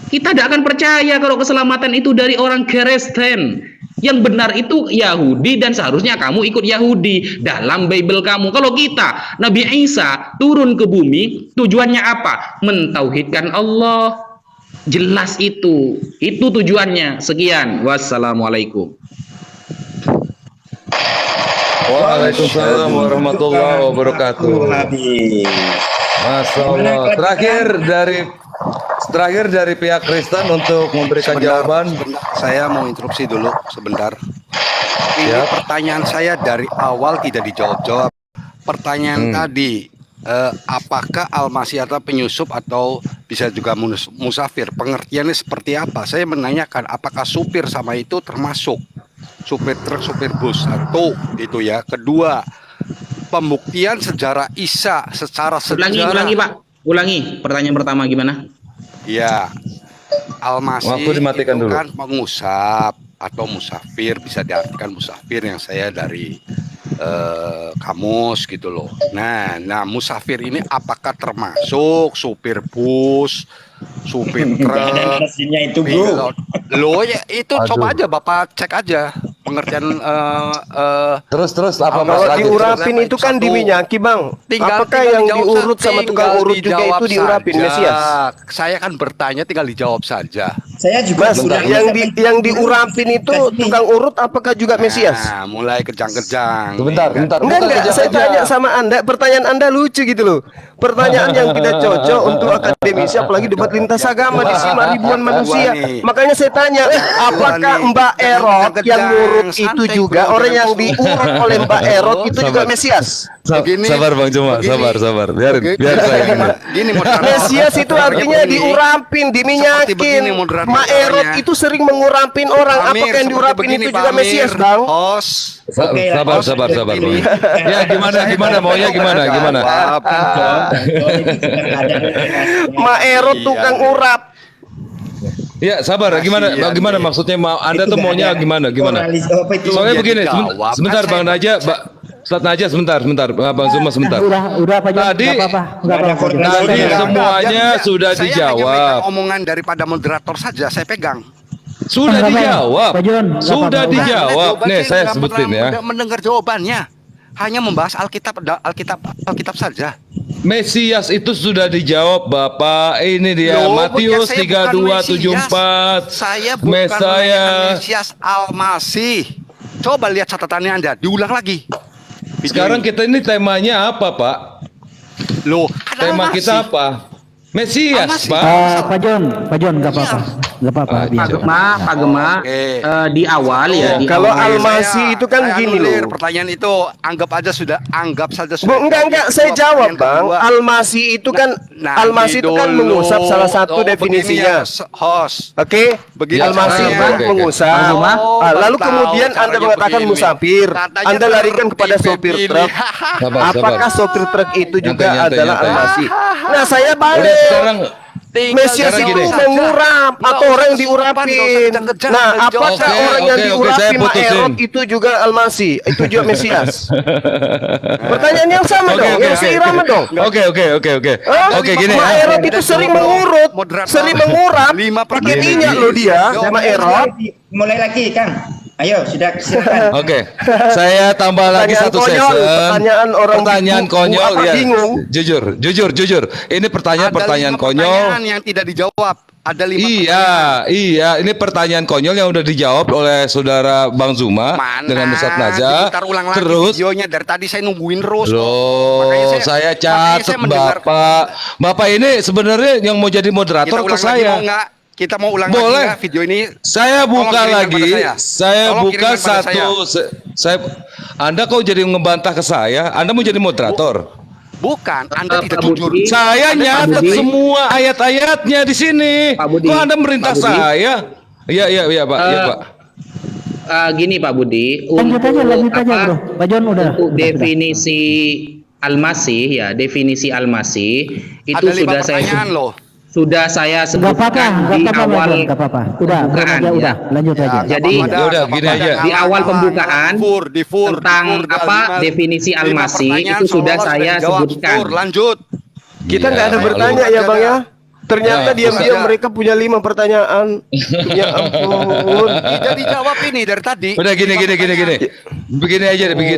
Kita tidak akan percaya kalau keselamatan itu dari orang Kristen. Yang benar itu Yahudi dan seharusnya kamu ikut Yahudi dalam Bible kamu. Kalau kita, Nabi Isa turun ke bumi, tujuannya apa? Mentauhidkan Allah. Jelas itu tujuannya. Sekian, wassalamualaikum. Waalaikumsalam warahmatullahi wabarakatuh. Masya Allah. Terakhir dari pihak Kristen untuk memberikan jawaban. Saya mau interupsi dulu sebentar. Ini pertanyaan saya dari awal tidak dijawab-jawab. Pertanyaan tadi, apakah Al-Masih atau penyusup atau bisa juga musafir? Pengertiannya seperti apa? Saya menanyakan apakah supir sama itu termasuk supir truk, supir bus? Satu, itu ya. Kedua, pembuktian sejarah Isa secara sejarah. Ulangi Pak. Ulangi pertanyaan pertama gimana? Ya, Al-Masih Waktu dimatikan itu dulu. kan pengusap atau musafir, bisa diartikan musafir yang saya dari kamus gitu loh. Nah musafir ini apakah termasuk supir bus, supir truk? itu, Bro. Lo ya itu Aduh. coba aja Bapak cek aja pengertian Terus apa Kalau Mas? diurapin itu kan Satu. diminyaki, Bang. Tinggal Apakah yang dijawab diurut saja, sama tukang tinggal urut juga dijawab itu diurapin, saja. Mesias? Saya kan bertanya, tinggal dijawab saja. Saya juga Mas, sudah yang diurapin itu tukang urut apakah juga Mesias? Nah, mulai kejang-kejang. Bentar. Enggak, Bukan saya aja. tanya sama Anda, pertanyaan Anda lucu gitu loh. Pertanyaan yang tidak cocok untuk akademisi, apalagi debat lintas agama disimak ribuan manusia. Makanya saya tanya, apakah Mbak Erot yang ngurut itu juga orang yang diurut oleh Mbak Erot itu juga Mesias? Begini, Sabar Bang Cuma, begini. sabar. Biar saya gini. Gini moderator. Mesias itu artinya Begini. diurapin, Seperti diminyakin. begini moderator Mbak Erot caranya. itu sering mengurapin orang. Pak Amir, Apakah yang seperti diurapin begini, itu Pak juga Amir. Mesias, Bang? Host. Oke, Sabar Bang. Ini. Ya gimana maunya gimana? Jawab. Mbak Erot tukang urap. Ya sabar, gimana maksudnya Anda tuh maunya gimana? Soalnya Dia begini, dijawab. sebentar Bang Naja, Ustaz Naja sebentar, Bang Zuma sebentar. Udah Pak Jon, Tadi- nggak apa-apa. Tadi Saya- semuanya sudah Saya hanya dijawab. megang omongan daripada moderator saja, saya pegang. Sudah Nggak apa-apa. dijawab. Pak Jon, nggak Sudah apa-apa. dijawab. Nah, Nih saya nggak sebutin pernah ya. mendengar jawabannya. Hanya membahas Alkitab saja. Mesias itu sudah dijawab Bapak. Ini dia Loh, Matius saya bukan 32:74. Saya bukan Mesaya. Mesias Al-Masih. Coba lihat catatannya Anda, diulang lagi. Sekarang kita ini temanya apa, Pak? Loh, kan Tema Al-Masih. kita apa? Mesias, Al-Masih. Pak. Pak Jon, nggak apa-apa. Nggak apa-apa. Ah, biar. Pak Gema, Oke. di awal ya. Di Kalau awal. Al-Masih itu kan saya gini anulir loh. pertanyaan itu, anggap saja sudah. Bu, enggak, saya jawab, Yang Bang. kedua, Al-Masih itu kan Al-Masih itu kan dulu. mengusap salah satu Oh, begini definisinya. ya, host. Oke, Begini Al-Masih caranya. itu Oke. mengusap. Oh, Lalu tahu kemudian Anda caranya mengatakan begini. musafir. Katanya Anda larikan kepada tertib sopir ini. truk. Sabar. Apakah sopir truk itu juga Nyantai. adalah Al-Masih? Nah, saya Udah, balik. sekarang Mesias Sekarang itu gini. mengurap Nggak atau orang yang usah diurapin. kejang-kejang, Nah, kejang. apakah Oke, orang yang oke, saya diurapin putusin. Ma'erot itu juga Al-Masih? Itu juga Mesias. Pertanyaan yang sama dong, yang seirama dong. Oke. Hah? Oke, gini. Ma'erot itu sering mengurut, Moderator. sering mengurap. 5 Pakai pertanyaan. minyak loh dia, Ma'erot. Mulai lagi, Kang. Ayo, silakan. Oke, saya tambah lagi Pertanyaan satu konyol, session. pertanyaan orang Pertanyaan bingung. konyol Apa ya. bingung? Jujur. Ini pertanyaan Ada 5 konyol. pertanyaan yang tidak dijawab. Ada 5 Iya. Ini pertanyaan konyol yang udah dijawab oleh saudara Bang Zuma Mana? dengan Ustaz Naja. Diputar ulang lagi Terus, videonya, dari tadi saya nungguin terus. loh, Makanya saya makanya catat saya mendengar. Bapak ini sebenarnya yang mau jadi moderator Kita ke ulang lagi saya. mau nggak? Kita mau ulang Boleh. lagi nggak video ini? Saya Tolong buka kirimkan lagi. pada Saya Tolong buka kirimkan pada satu. Saya. Anda kok jadi ngebantah ke saya? Anda mau jadi moderator? Bukan, Anda Pak tidak Budi. jujur. Saya nyatet Budi. semua ayat-ayatnya di sini. Pak Budi. Kok Anda merintah Pak Budi. saya? Iya, Pak. Iya, Eh, Pak. Gini Pak Budi, Lanjut aja bro. Pak Jon udah. Untuk definisi Al-Masih ya, definisi Al-Masih itu Ada 5 sudah saya pertanyaan loh. sudah saya Nggak apa-apa, sebutkan di awal nggak apa-apa. Udah, pembukaan, aja, ya. udah, lanjut aja. Jadi Apa-apa, Ya udah, apa-apa. gini aja. Di awal pembukaan Fur, tentang apa definisi al-masih itu sudah saya sebutkan. Lanjut. Kita Iya, nggak ada kalau- bertanya ya Bang ya. Ternyata Ya, diam-diam Ustaz. mereka punya 5 pertanyaan. Ya ampun. Tidak dijawab ini dari tadi. Udah gini. Begini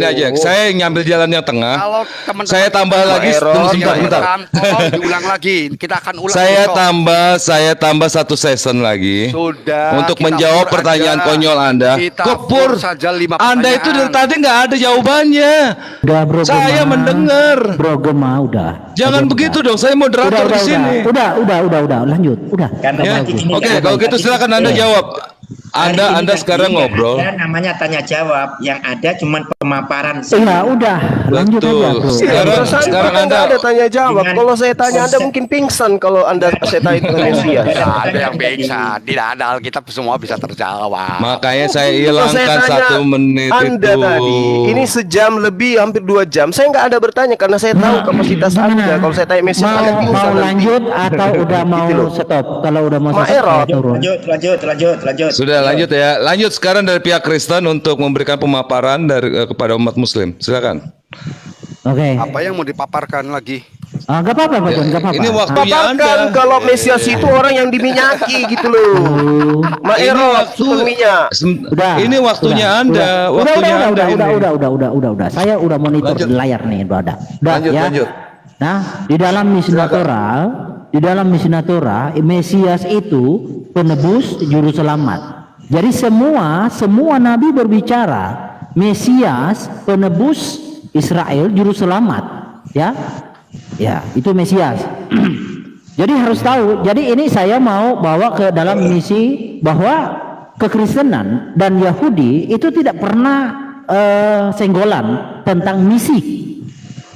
aja. Saya nyambil jalan yang tengah. Kalau teman-teman Saya tambah lagi, error, sebentar. Tolong diulang lagi. Kita akan ulang. Saya tambah satu season lagi. Sudah. Untuk kita menjawab pur pertanyaan aja. konyol Anda. Kita Kepur, pur saja 5 Anda itu dari pertanyaan. tadi nggak ada jawabannya. Udah, Bro Saya Gema. mendengar. Bro Gema, udah. Jangan Udah, begitu udah. dong. Saya moderator di sini. Udah, lanjut. Udah. Karena Ya. tadi gini, Oke, kan, kalau gitu tadi- silakan Anda jawab. Hari ini Anda kan sekarang ini ngobrol. ada namanya tanya jawab, yang ada cuman pemaparan. Iya, udah. Lanjut Betul. aja, Bro. Sekarang- Perasaan sekarang kita nggak Anda- ada tanya jawab. Dengan Kalau saya tanya Anda konsep- mungkin pingsan kalau Anda saya tanya itu Mesias. Tidak ada yang bisa. Tidak ada Alkitab semua bisa terjawab. Makanya saya Kalau saya hilangkan tanya 1 menit Anda itu. tadi, ini sejam lebih, hampir 2 jam. Saya nggak ada bertanya karena saya tahu kapasitas Anda. Kalau saya tanya Mesias, Anda mau pingsan nanti. lanjut atau udah mau Gitu loh. stop? Kalau udah mau Ma stop, error. turun. Lanjut. Sudah lanjut ya. Lanjut sekarang dari pihak Kristen untuk memberikan pemaparan kepada umat Muslim. Silakan. Oke. Apa yang mau dipaparkan lagi? Nggak apa-apa, Pak John, nggak apa-apa. Ini waktunya Paparkan Anda. kalau Mesias itu orang yang diminyaki gitu loh. Ma Ini error, waktu- tukang minyak. Udah. Ini waktunya Anda. Waktunya Anda ini. Udah. Saya udah monitor Lanjut. di layar nih, udah. Lanjut. Nah, di dalam Mishnah Torah, Mesias itu penebus juru selamat. Jadi semua nabi berbicara Mesias penebus Israel juru selamat, ya. Ya, itu Mesias. Jadi harus tahu. Jadi ini saya mau bawa ke dalam misi bahwa kekristenan dan Yahudi itu tidak pernah senggolan tentang misi.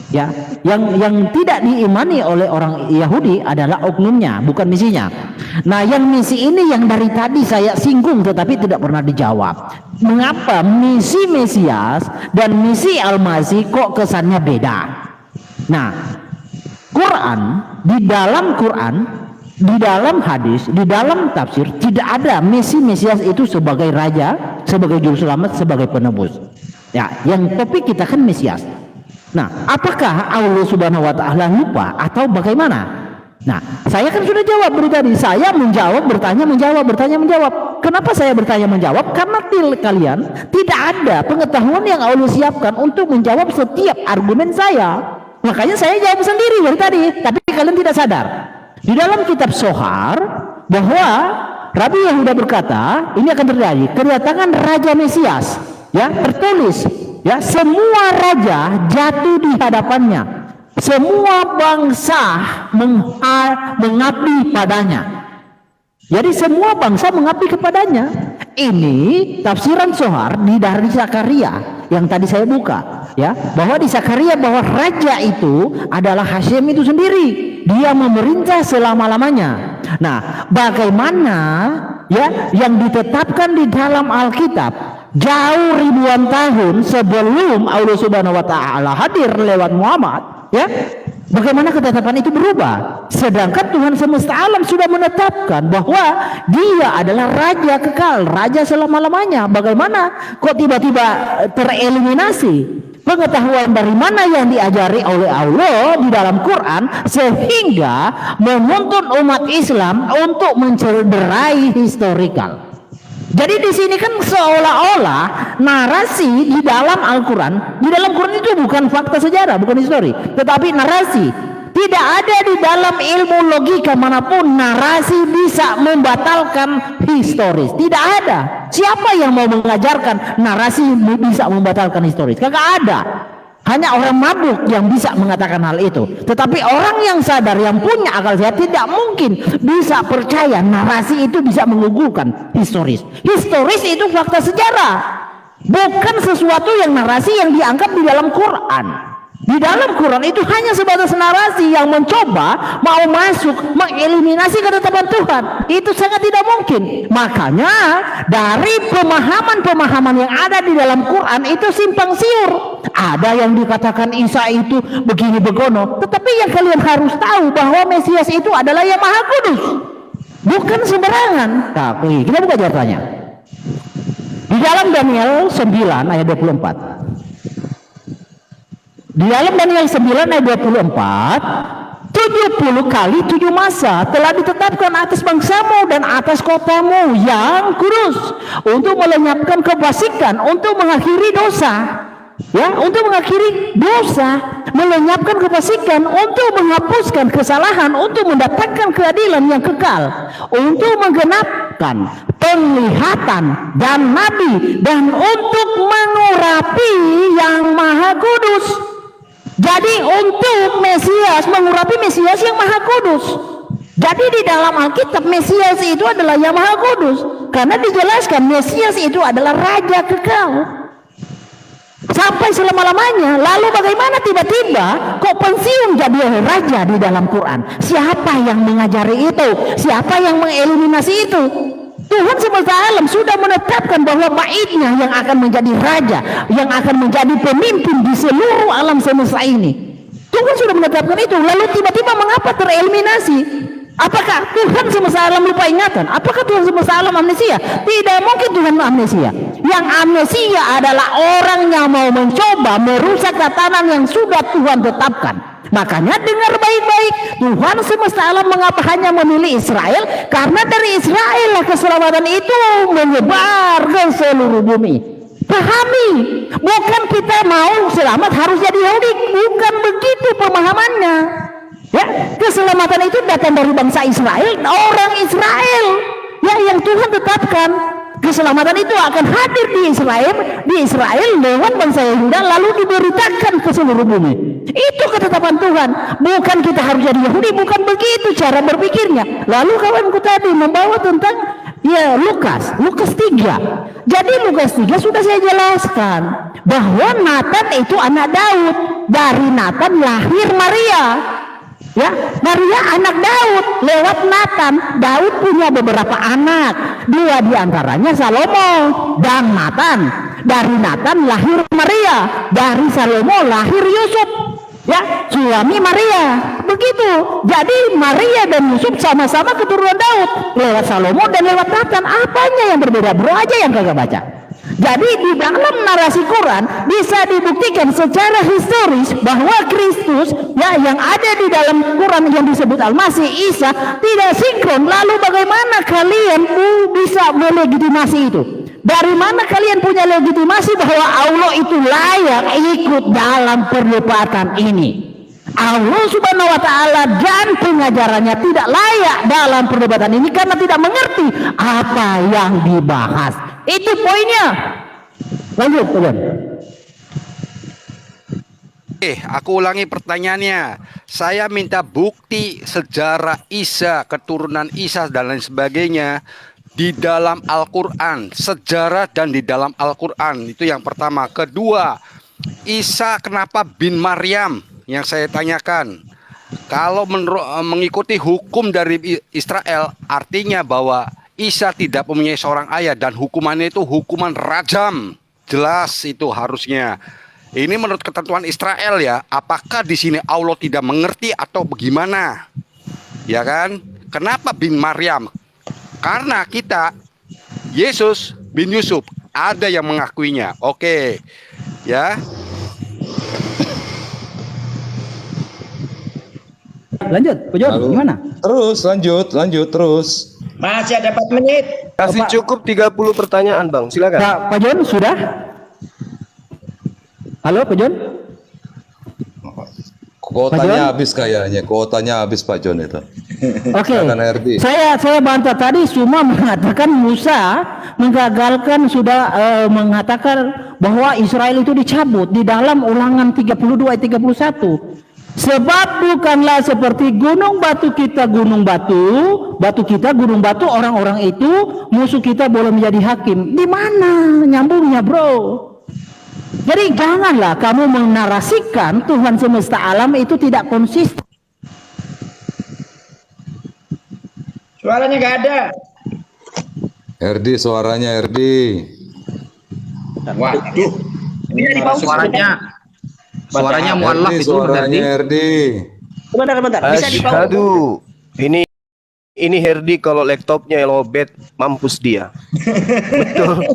Ya, yang tidak diimani oleh orang Yahudi adalah oknumnya, bukan misinya. Nah, yang misi ini yang dari tadi saya singgung tetapi tidak pernah dijawab. Mengapa misi Mesias dan misi Al-Masih kok kesannya beda? Nah, di dalam hadis, di dalam tafsir tidak ada misi Mesias itu sebagai raja, sebagai juru selamat, sebagai penebus. Ya, yang topik kita kan Mesias. Nah, apakah Allah Subhanahu wa taala lupa atau bagaimana? Nah, saya kan sudah jawab dari tadi. Saya bertanya menjawab. Kenapa saya bertanya menjawab? Karena kalian tidak ada pengetahuan yang Allah siapkan untuk menjawab setiap argumen saya. Makanya saya jawab sendiri dari tadi, tapi kalian tidak sadar. Di dalam kitab Sohar bahwa Rabi Yehuda berkata, ini akan terjadi kedatangan Raja Mesias, ya, tertulis, ya, semua raja jatuh di hadapannya, semua bangsa mengabdi padanya. Jadi semua bangsa mengabdi kepadanya. Ini tafsiran Sohar dari Zakaria yang tadi saya buka, ya, bahwa di Zakaria bahwa raja itu adalah Hasyim itu sendiri. Dia memerintah selama-lamanya. Nah, bagaimana ya yang ditetapkan di dalam Alkitab jauh ribuan tahun sebelum Allah Subhanahu wa taala hadir lewat Muhammad, ya. Bagaimana ketetapan itu berubah? Sedangkan Tuhan semesta alam sudah menetapkan bahwa dia adalah raja kekal, raja selama-lamanya. Bagaimana kok tiba-tiba tereliminasi? Pengetahuan dari mana yang diajari oleh Allah di dalam Quran sehingga menuntun umat Islam untuk mencederai historikal. Jadi di sini kan seolah-olah narasi di dalam Al-Quran, itu bukan fakta sejarah, bukan histori, tetapi narasi. Tidak ada di dalam ilmu logika manapun narasi bisa membatalkan historis. Tidak ada. Siapa yang mau mengajarkan narasi bisa membatalkan historis? Kagak ada. Hanya orang mabuk yang bisa mengatakan hal itu. Tetapi orang yang sadar, yang punya akal sehat tidak mungkin bisa percaya narasi itu bisa menggugurkan historis. Historis itu fakta sejarah, bukan sesuatu yang narasi yang dianggap di dalam Quran. Di dalam Quran itu hanya sebatas narasi yang mencoba mau masuk mengeliminasi ketetapan Tuhan. Itu sangat tidak mungkin. Makanya dari pemahaman-pemahaman yang ada di dalam Quran itu simpang siur. Ada yang dikatakan Isa itu begini begono, tetapi yang kalian harus tahu bahwa Mesias itu adalah yang Maha Kudus, bukan sembarangan. Tapi kita buka jawabannya di dalam Daniel 9 ayat 24. Di dalam Daniel 9 ayat 24, 70 kali 7 masa telah ditetapkan atas bangsamu dan atas kotamu yang kudus untuk melenyapkan kefasikan, untuk mengakhiri dosa. Ya, untuk mengakhiri dosa, melenyapkan kefasikan, untuk menghapuskan kesalahan, untuk mendatangkan keadilan yang kekal, untuk menggenapkan penglihatan dan nabi, dan untuk mengurapi yang Maha Kudus. Jadi untuk Mesias, mengurapi Mesias yang Maha Kudus. Jadi di dalam Alkitab Mesias itu adalah yang Maha Kudus, karena dijelaskan Mesias itu adalah Raja kekal sampai selama-lamanya. Lalu bagaimana tiba-tiba kok pensiun jadi raja di dalam Quran? Siapa yang mengajari itu? Siapa yang mengeliminasi itu? Tuhan semesta alam sudah menetapkan bahwa baitnya yang akan menjadi raja, yang akan menjadi pemimpin di seluruh alam semesta ini. Tuhan sudah menetapkan itu. Lalu tiba-tiba mengapa tereliminasi? Apakah Tuhan semesta alam lupa ingatan? Apakah Tuhan semesta alam amnesia? Tidak mungkin Tuhan amnesia. Yang amnesia adalah orang yang mau mencoba merusak tatanan yang sudah Tuhan tetapkan. Makanya dengar baik-baik, Tuhan semesta alam mengapa hanya memilih Israel? Karena dari Israel lah keselamatan itu menyebar ke seluruh bumi. Pahami, bukan kita mau selamat harus jadi Yahudi, bukan begitu pemahamannya. Ya, keselamatan itu datang dari bangsa Israel, orang Israel, ya, yang Tuhan tetapkan. Keselamatan itu akan hadir di Israel lewat bangsa Yehuda, lalu diberitakan ke seluruh bumi. Itu ketetapan Tuhan. Bukan kita harus jadi Yahudi, bukan begitu cara berpikirnya. Lalu kawanku tadi membawa tentang Lukas 3. Jadi Lukas 3 sudah saya jelaskan bahwa Nathan itu anak Daud. Dari Nathan lahir Maria. Ya, Maria anak Daud lewat Nathan. Daud punya beberapa anak, 2 diantaranya Salomo dan Nathan. Dari Nathan lahir Maria, dari Salomo lahir Yusuf, ya, suami Maria. Begitu. Jadi Maria dan Yusuf sama-sama keturunan Daud lewat Salomo dan lewat Nathan. Apanya yang berbeda? Bro aja yang kagak baca. Jadi di dalam narasi Quran bisa dibuktikan secara historis bahwa Kristus, ya, yang ada di dalam Quran yang disebut Al-Masih Isa tidak sinkron. Lalu bagaimana kalian bisa melegitimasi itu? Dari mana kalian punya legitimasi bahwa Allah itu layak ikut dalam perdebatan ini? Allah Subhanahu wa Ta'ala dan pengajarannya tidak layak dalam perdebatan ini karena tidak mengerti apa yang dibahas. Itu poinnya. Lanjut, teman. Aku ulangi pertanyaannya. Saya minta bukti sejarah Isa, keturunan Isa dan lain sebagainya di dalam Al-Quran, sejarah dan di dalam Al-Quran. Itu yang pertama. Kedua, Isa kenapa bin Maryam? Yang saya tanyakan, kalau mengikuti hukum dari Israel, artinya bahwa Isa tidak mempunyai seorang ayah dan hukumannya itu hukuman rajam. Jelas itu harusnya. Ini menurut ketentuan Israel, ya. Apakah di sini Allah tidak mengerti atau bagaimana? Ya kan? Kenapa bin Maryam? Karena kita Yesus bin Yusuf ada yang mengakuinya. Oke. Ya. Lanjut, Pak Jon, gimana? Terus, lanjut terus. Masih ada 4 menit. Kasih cukup 30 pertanyaan, Bang. Silakan. Pak Jon sudah? Halo, Pak Jon? Kuotanya habis kayaknya. Kuotanya habis Pak Jon itu. Oke. Silakan, RD. Saya bantah tadi cuma mengatakan Musa menggagalkan sudah mengatakan bahwa Israel itu dicabut di dalam Ulangan 32 ayat 31. Sebab bukanlah seperti gunung batu kita gunung batu kita gunung batu, orang-orang itu musuh kita boleh menjadi hakim. Di mana nyambungnya, bro? Jadi janganlah kamu menarasikan Tuhan semesta alam itu tidak konsisten. Suaranya nggak ada. Herdi, suaranya Herdi. Waduh. Ini Suaranya mualaf Herdi, itu suaranya berarti. Herdi. Bentar. Bisa dipausa. Aduh, ini Herdi kalau laptopnya lobet mampus dia. Betul.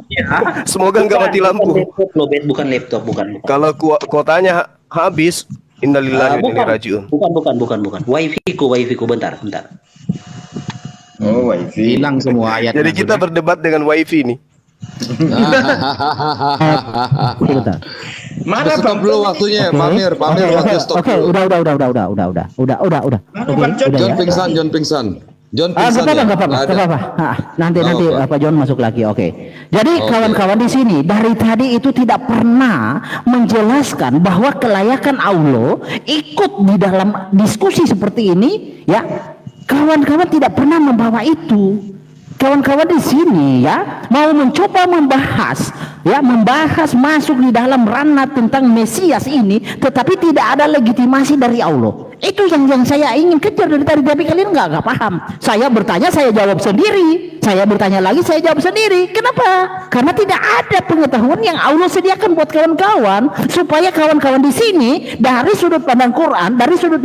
Semoga nggak mati lampu. Bukan laptop. Kalau kuotanya habis, innalillahi wa inna ilaihi rajiun. Bukan. Wifi-ku, bentar. Oh, wifi. Hilang semua ayatnya. Jadi kita berdebat dengan wifi nih. Bentar. Mana Stop Bang? dulu waktunya, Pamir waktu stop Oke, dulu. udah. Mana Oke, Bang John? udah John ya. pingsan. John Ah, pingsan ya? nggak apa-apa. Nggak ada. Nanti apa. Pak John masuk lagi. Oke. Jadi Oke. kawan-kawan di sini dari tadi itu tidak pernah menjelaskan bahwa kelayakan Allah ikut di dalam diskusi seperti ini, ya. Kawan-kawan tidak pernah membawa itu. Kawan-kawan di sini ya mau mencoba membahas masuk di dalam ranah tentang Mesias ini, tetapi tidak ada legitimasi dari Allah. Itu yang saya ingin kejar dari tadi, tapi kalian nggak paham. Saya bertanya, saya jawab sendiri. Saya bertanya lagi, saya jawab sendiri. Kenapa? Karena tidak ada pengetahuan yang Allah sediakan buat kawan-kawan, supaya kawan-kawan di sini dari sudut pandang Quran, dari sudut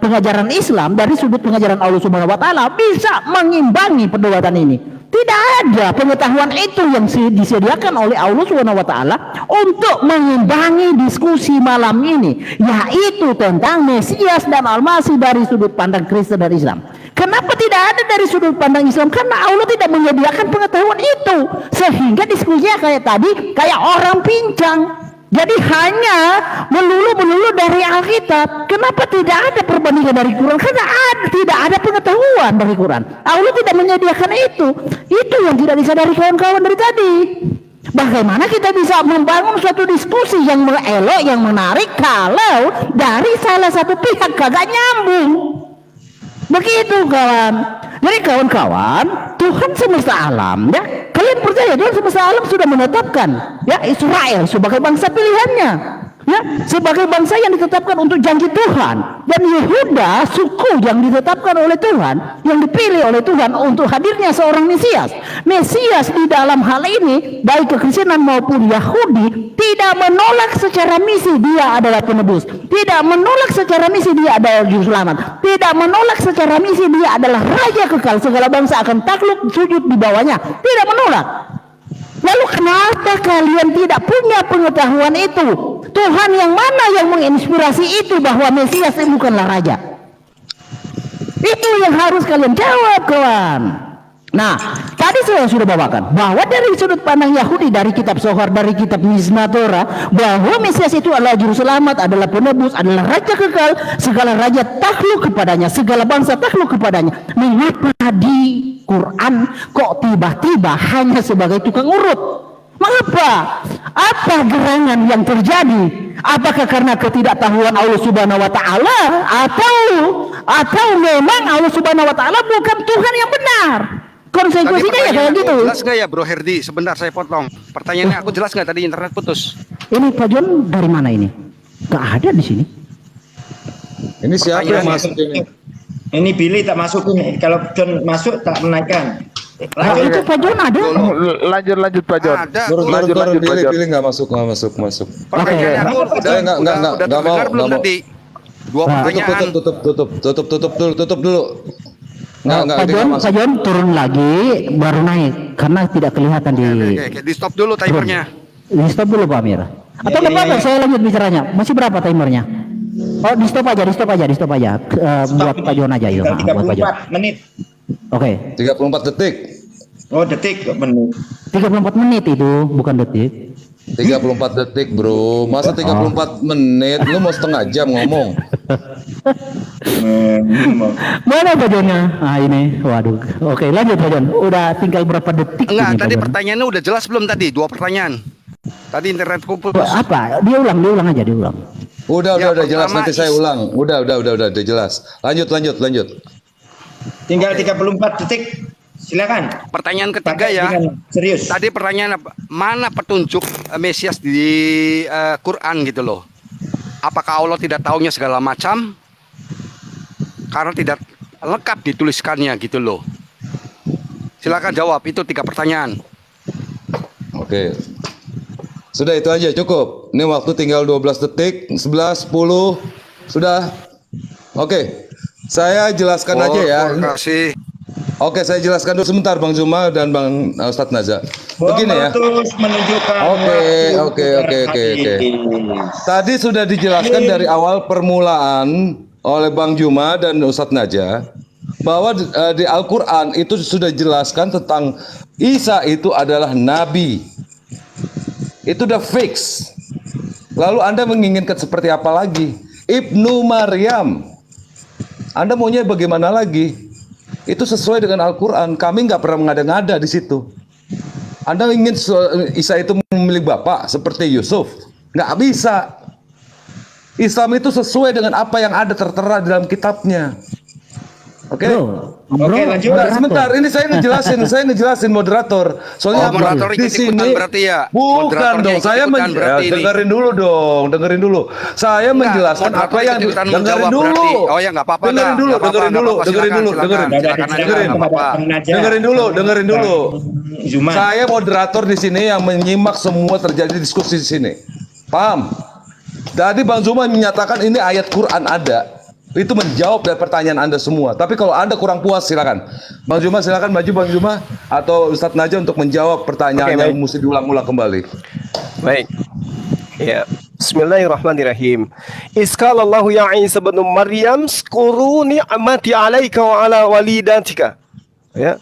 pengajaran Islam, dari sudut pengajaran Allah Subhanahu Wa Taala bisa mengimbangi perdebatan ini. Tidak ada pengetahuan itu yang disediakan oleh Allah Subhanahu Wa Taala untuk mengimbangi diskusi malam ini, yaitu tentang Mesias dan Al-Masih dari sudut pandang Kristen dan Islam. Kenapa tidak ada dari sudut pandang Islam? Karena Allah tidak menyediakan pengetahuan itu, sehingga diskusinya kayak tadi, kayak orang pincang. Jadi hanya melulu dari Alkitab. Kenapa tidak ada perbandingan dari Quran? Karena tidak ada pengetahuan dari Quran. Allah tidak menyediakan itu. Itu yang tidak disadari kawan-kawan dari tadi. Bagaimana kita bisa membangun suatu diskusi yang elok, yang menarik, kalau dari salah satu pihak kagak nyambung? Begitu kawan. Jadi kawan-kawan, Tuhan semesta alam, ya, kalian percaya Tuhan semesta alam sudah menetapkan, ya, Israel sebagai bangsa pilihannya, ya, sebagai bangsa yang ditetapkan untuk janji Tuhan, dan Yehuda suku yang ditetapkan oleh Tuhan, yang dipilih oleh Tuhan untuk hadirnya seorang Mesias. Mesias di dalam hal ini, baik kekristenan maupun Yahudi, tidak menolak secara misi dia adalah penebus, tidak menolak secara misi dia adalah juru selamat, tidak menolak secara misi dia adalah raja kekal, segala bangsa akan takluk sujud di bawahnya, tidak menolak. Lalu kenapa kalian tidak punya pengetahuan itu? Tuhan yang mana yang menginspirasi itu bahwa Mesias itu bukanlah raja? Itu yang harus kalian jawab, kawan. Nah, tadi saya sudah bawakan bahwa dari sudut pandang Yahudi, dari kitab Zohar, dari kitab Mishnah Torah, bahwa Mesias itu adalah juru selamat, adalah penebus, adalah raja kekal, segala raja takluk kepadanya, segala bangsa takluk kepadanya. Mengapa di Quran kok tiba-tiba hanya sebagai tukang urut? Mengapa? Apa gerangan yang terjadi? Apakah karena ketidaktahuan Allah Subhanahu Wa Taala, atau memang Allah Subhanahu Wa Taala bukan Tuhan yang benar? Konsekuensinya ya kayak gitu. Jelas nggak ya Bro Herdi? Sebentar saya potong. Pertanyaannya aku jelas nggak tadi, internet putus? Ini Pak John dari mana ini? Gak ada di sini. Ini siapa yang masuk ini? Ini Billy tak masuk ini. Kalau John masuk tak menaikkan. Nah, itu Pak John ada. Lanjut Pak John. Ada. Turun, Lanjut, Pak John. Pilih nggak masuk. Pertanyaannya aku Saya nggak mau, dengar belum nggak mau. tadi? Dua pertanyaan. Tutup dulu. Nggak, Pak dia John, nggak masuk. Pak John turun lagi baru naik karena tidak kelihatan di. Oke, di stop dulu timernya. Di stop dulu Pak Amir. Atau nggak apa-apa, saya lanjut bicaranya. Masih berapa timernya? Oh, di stop aja. Buat Pak John aja yuk. Buat Pak John. 34 menit. Oke. 34 detik. Oh, detik menit. 34 menit itu, bukan detik. 34 detik, Bro. Masa 34 menit? Lu mau setengah jam ngomong? Mana Pak Johnnya? Ah ini, waduh. Oke, lanjut Pak John. Udah tinggal berapa detik? Enggak, ini, tadi Pak John? pertanyaannya udah jelas belum tadi? Dua pertanyaan. Tadi internetku putus. Apa? Dia ulang aja. Udah Ya, jelas, pertama nanti saya ulang. Udah jelas. Lanjut. Tinggal 34 detik. Silakan. Pertanyaan ketiga Pakai ya. dengan serius. Tadi pertanyaan apa? Mana petunjuk Mesias di Quran gitu loh? Apakah Allah tidak taunya segala macam? Karena tidak lengkap dituliskannya gitu loh. Silakan jawab, itu 3 pertanyaan. Oke. Sudah itu aja cukup. Ini waktu tinggal 12 detik, 11, 10. Sudah. Oke. Saya jelaskan aja ya. Terima kasih. Oke, saya jelaskan dulu sebentar Bang Zuma dan Bang Ustadz Naza. Begini ya. Terus menunjukkan. Oke. Tadi sudah dijelaskan dari awal permulaan oleh Bang Juma dan Ustadz Naja bahwa di Al-Quran itu sudah dijelaskan tentang Isa itu adalah nabi. Itu udah fix. Lalu Anda menginginkan seperti apa lagi? Ibnu Maryam. Anda maunya bagaimana lagi? Itu sesuai dengan Al-Quran. Kami nggak pernah mengada-ngada di situ. Anda ingin Isa itu memilih bapak seperti Yusuf? Nggak bisa. Islam itu sesuai dengan apa yang ada tertera di dalam kitabnya. Oke? Oke, lanjut. Sebentar, ini saya ngejelasin moderator. Soalnya moderator di ikut-ikutan sini berarti ya? bukan Moderatornya dong. Saya ikut-ikutan berarti ini. dengerin dulu dong, dengerin dulu. Saya menjelaskan apa moderator yang ikut-ikutan dengerin menjawab dulu. berarti. Oh ya, nggak apa-apa Dengerin dah. dulu, Nggak apa-apa, dengerin dulu, nggak apa-apa, dengerin silakan, dulu, silakan. dengerin. Silakan aja, Dengerin. nggak apa-apa. Dengerin dulu. Zuma. Saya moderator di sini yang menyimak semua terjadi diskusi di sini. Paham? Tadi Bang Zuma menyatakan ini ayat Quran ada. Itu menjawab dari pertanyaan Anda semua. Tapi kalau Anda kurang puas silakan. Bang Zuma silakan maju Bang Zuma atau Ustadz Naja untuk menjawab pertanyaan yang mesti diulang-ulang kembali. Baik. Ya. Bismillahirrahmanirrahim. Iskalallahu ya Isa bin Maryam, "Zkuru ni'mati 'alaika wa 'ala walidatika." Ya.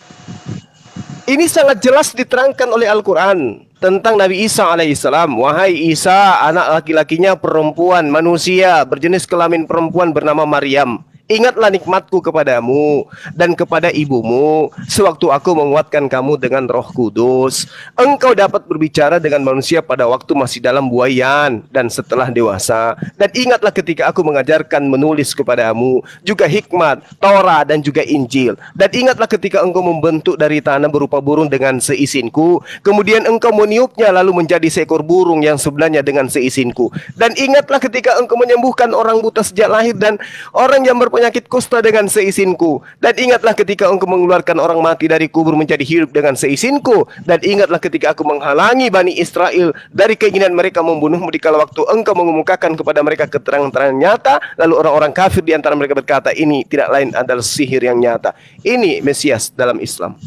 Ini sangat jelas diterangkan oleh Al-Quran tentang Nabi Isa alaihissalam. Wahai Isa, anak laki-lakinya perempuan manusia berjenis kelamin perempuan bernama Maryam. Ingatlah nikmatku kepadamu dan kepada ibumu sewaktu aku menguatkan kamu dengan Roh Kudus. Engkau dapat berbicara dengan manusia pada waktu masih dalam buayan dan setelah dewasa. Dan ingatlah ketika aku mengajarkan menulis kepadamu juga hikmat, Torah dan juga Injil. Dan ingatlah ketika engkau membentuk dari tanah berupa burung dengan seizinku. Kemudian engkau meniupnya lalu menjadi seekor burung yang sebenarnya dengan seizinku. Dan ingatlah ketika engkau menyembuhkan orang buta sejak lahir dan orang yang berpenyakit kusta dengan seizinku. Dan ingatlah ketika engkau mengeluarkan orang mati dari kubur menjadi hidup dengan seizinku. Dan ingatlah ketika aku menghalangi Bani Israel dari keinginan mereka membunuhmu di kala waktu engkau mengemukakan kepada mereka keterangan-keterangan nyata. Lalu orang-orang kafir di antara mereka berkata, ini tidak lain adalah sihir yang nyata. Ini Mesias dalam Islam.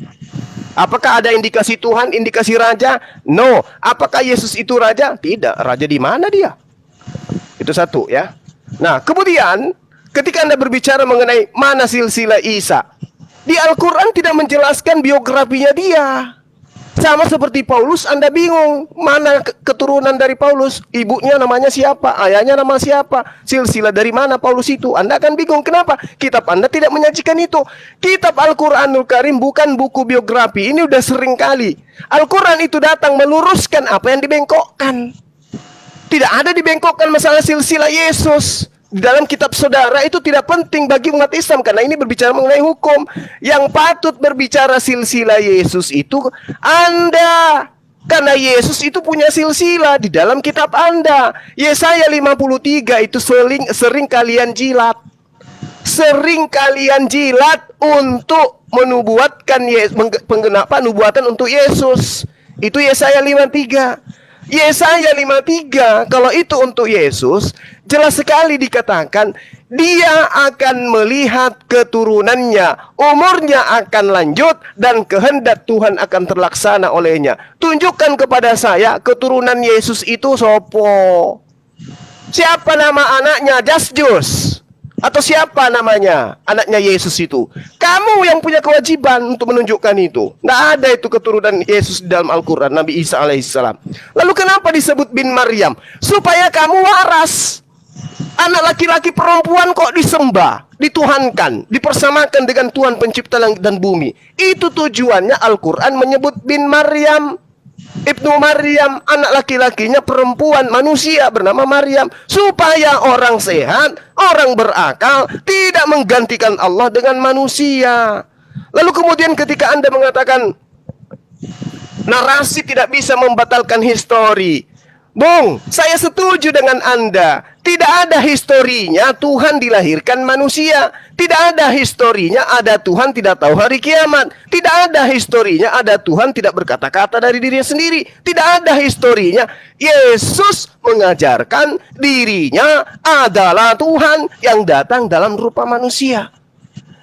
Apakah ada indikasi Tuhan, indikasi raja? No. Apakah Yesus itu raja? Tidak. Raja di mana dia? Itu satu ya. Nah, kemudian ketika Anda berbicara mengenai mana silsilah Isa, di Al-Quran tidak menjelaskan biografinya dia. Sama seperti Paulus, Anda bingung mana keturunan dari Paulus, ibunya namanya siapa, ayahnya nama siapa, silsilah dari mana Paulus itu. Anda akan bingung. Kenapa? Kitab Anda tidak menyajikan itu. Kitab Al-Quranul Karim bukan buku biografi. Ini udah sering kali Al-Quran itu datang meluruskan apa yang dibengkokkan. Tidak ada dibengkokkan masalah silsilah Yesus. Di dalam kitab saudara itu tidak penting bagi umat Islam karena ini berbicara mengenai hukum. Yang patut berbicara silsilah Yesus itu Anda. Karena Yesus itu punya silsilah di dalam kitab Anda. Yesaya 53 itu sering kalian jilat. Sering kalian jilat untuk menubuatkan penggenapan nubuatan untuk Yesus. Itu Yesaya 53. Yesaya 53 kalau itu untuk Yesus jelas sekali dikatakan dia akan melihat keturunannya, umurnya akan lanjut dan kehendak Tuhan akan terlaksana olehnya. Tunjukkan kepada saya keturunan Yesus itu sopo. Siapa nama anaknya? Jasjus. Atau siapa namanya anaknya Yesus itu? Kamu yang punya kewajiban untuk menunjukkan itu. Nggak ada itu keturunan Yesus di dalam Al-Quran, Nabi Isa alaihissalam. Lalu kenapa disebut bin Maryam? Supaya kamu waras. Anak laki-laki perempuan kok disembah, dituhankan, dipersamakan dengan Tuhan pencipta langit dan bumi. Itu tujuannya Al-Quran menyebut bin Maryam. Ibnu Maryam, anak laki-lakinya perempuan manusia bernama Maryam, supaya orang sehat, orang berakal tidak menggantikan Allah dengan manusia. Lalu kemudian ketika Anda mengatakan narasi tidak bisa membatalkan histori, Bung, saya setuju dengan Anda. Tidak ada historinya Tuhan dilahirkan manusia. Tidak ada historinya ada Tuhan tidak tahu hari kiamat. Tidak ada historinya ada Tuhan tidak berkata-kata dari dirinya sendiri. Tidak ada historinya Yesus mengajarkan dirinya adalah Tuhan yang datang dalam rupa manusia.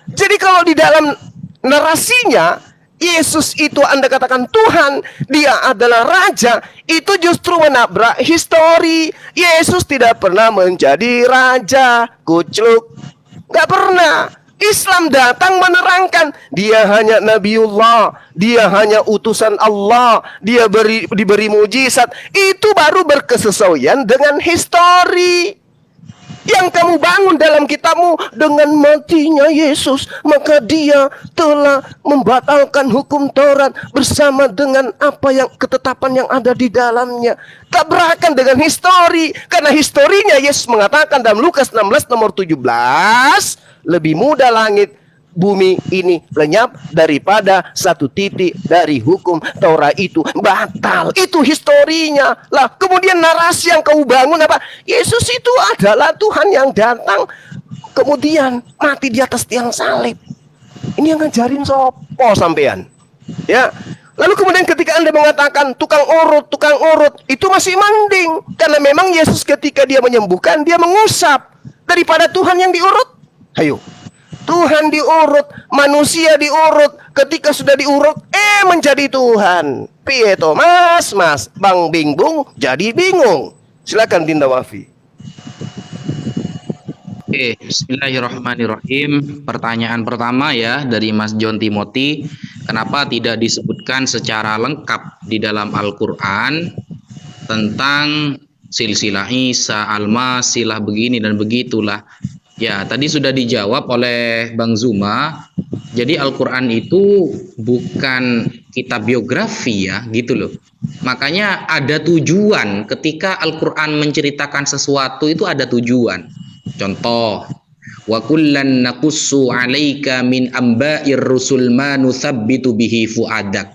Jadi kalau di dalam narasinya Yesus itu Anda katakan Tuhan, dia adalah Raja, itu justru menabrak histori. Yesus tidak pernah menjadi Raja, kucluk. Gak pernah. Islam datang menerangkan, dia hanya Nabiullah, dia hanya utusan Allah, dia diberi mujizat. Itu baru berkesesuaian dengan histori yang kamu bangun dalam kitabmu. Dengan matinya Yesus, maka dia telah membatalkan hukum Taurat bersama dengan apa yang ketetapan yang ada di dalamnya. Tabrakan dengan histori, karena historinya Yesus mengatakan dalam Lukas 16 nomor 17, lebih mudah langit bumi ini lenyap daripada satu titik dari hukum Taurat itu batal. Itu historinya. Lah, kemudian narasi yang kau bangun apa? Yesus itu adalah Tuhan yang datang kemudian mati di atas tiang salib. Ini yang ngajarin sopo sampean? Ya. Lalu kemudian ketika Anda mengatakan tukang urut, itu masih mending. Karena memang Yesus ketika dia menyembuhkan, dia mengusap daripada Tuhan yang diurut. Ayo. Tuhan diurut, manusia diurut. Ketika sudah diurut, menjadi Tuhan. Piye to mas, Bang Bingbung jadi bingung. Silakan Dinda Wafi. Oke, bismillahirrahmanirrahim. Pertanyaan pertama ya dari Mas John Timothy, kenapa tidak disebutkan secara lengkap di dalam Al-Quran tentang silsilah Isa, Al-Masilah begini dan begitulah. Ya, tadi sudah dijawab oleh Bang Zuma. Jadi Al-Quran itu bukan kitab biografi ya, gitu loh. Makanya ada tujuan ketika Al-Quran menceritakan sesuatu itu ada tujuan. Contoh, wa kullan naqussu 'alaika min amba'ir rusul ma nuthabbitu bihi fuadak.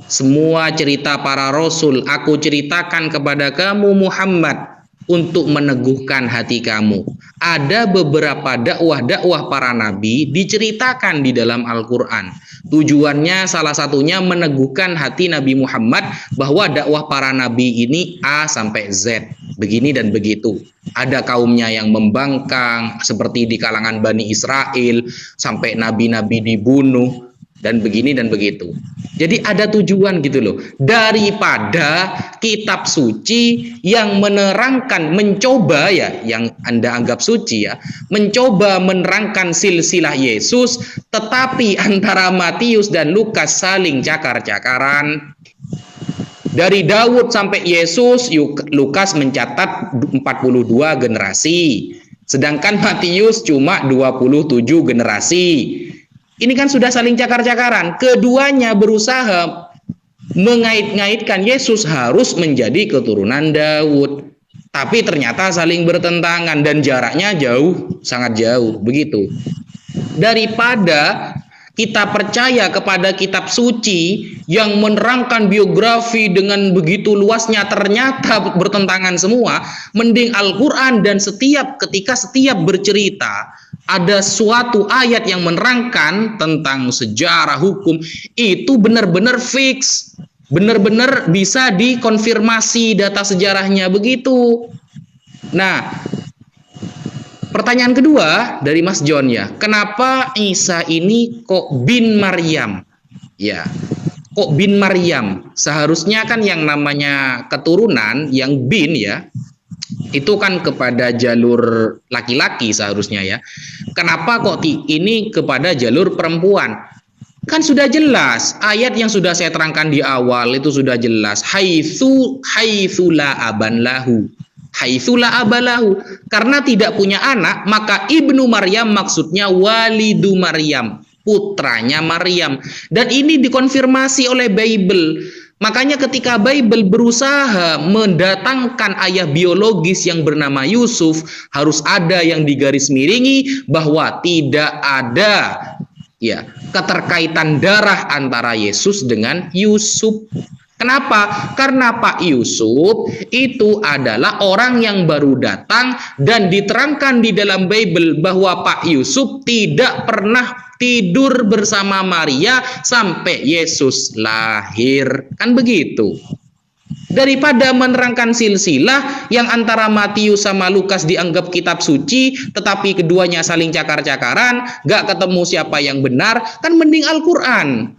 Semua cerita para rasul aku ceritakan kepada kamu Muhammad untuk meneguhkan hati kamu. Ada beberapa dakwah-dakwah para nabi diceritakan di dalam Al-Quran. Tujuannya salah satunya meneguhkan hati Nabi Muhammad bahwa dakwah para nabi ini A sampai Z, begini dan begitu. Ada kaumnya yang membangkang seperti di kalangan Bani Israel, sampai nabi-nabi dibunuh dan begini dan begitu. Jadi ada tujuan gitu loh. Daripada kitab suci yang menerangkan, mencoba ya, yang Anda anggap suci ya, mencoba menerangkan silsilah Yesus, tetapi antara Matius dan Lukas saling cakar-cakaran. Dari Daud sampai Yesus, Lukas mencatat 42 generasi. Sedangkan Matius cuma 27 generasi. Ini kan sudah saling cakar-cakaran. Keduanya berusaha mengait-ngaitkan Yesus harus menjadi keturunan Daud. Tapi ternyata saling bertentangan dan jaraknya jauh, sangat jauh. Begitu. Daripada kita percaya kepada kitab suci yang menerangkan biografi dengan begitu luasnya ternyata bertentangan semua, mending Al-Quran dan ketika setiap bercerita ada suatu ayat yang menerangkan tentang sejarah hukum itu benar-benar fix, benar-benar bisa dikonfirmasi data sejarahnya begitu. Nah, pertanyaan kedua dari Mas John ya, kenapa Isa ini kok bin Maryam? Ya, kok bin Maryam? Seharusnya kan yang namanya keturunan yang bin ya, itu kan kepada jalur laki-laki seharusnya ya. Kenapa kok ini kepada jalur perempuan? Kan sudah jelas, ayat yang sudah saya terangkan di awal itu sudah jelas. Haitsu la aban lahu. Haitsu la abalahu. Karena tidak punya anak, maka Ibnu Maryam maksudnya walidu Maryam, putranya Maryam. Dan ini dikonfirmasi oleh Bible. Makanya ketika Bible berusaha mendatangkan ayah biologis yang bernama Yusuf, harus ada yang digarismiringi bahwa tidak ada ya keterkaitan darah antara Yesus dengan Yusuf. Kenapa? Karena Pak Yusuf itu adalah orang yang baru datang dan diterangkan di dalam Bible bahwa Pak Yusuf tidak pernah tidur bersama Maria sampai Yesus lahir. Kan begitu. Daripada menerangkan silsilah yang antara Matius sama Lukas dianggap kitab suci, tetapi keduanya saling cakar-cakaran, gak ketemu siapa yang benar, kan mending Al-Quran.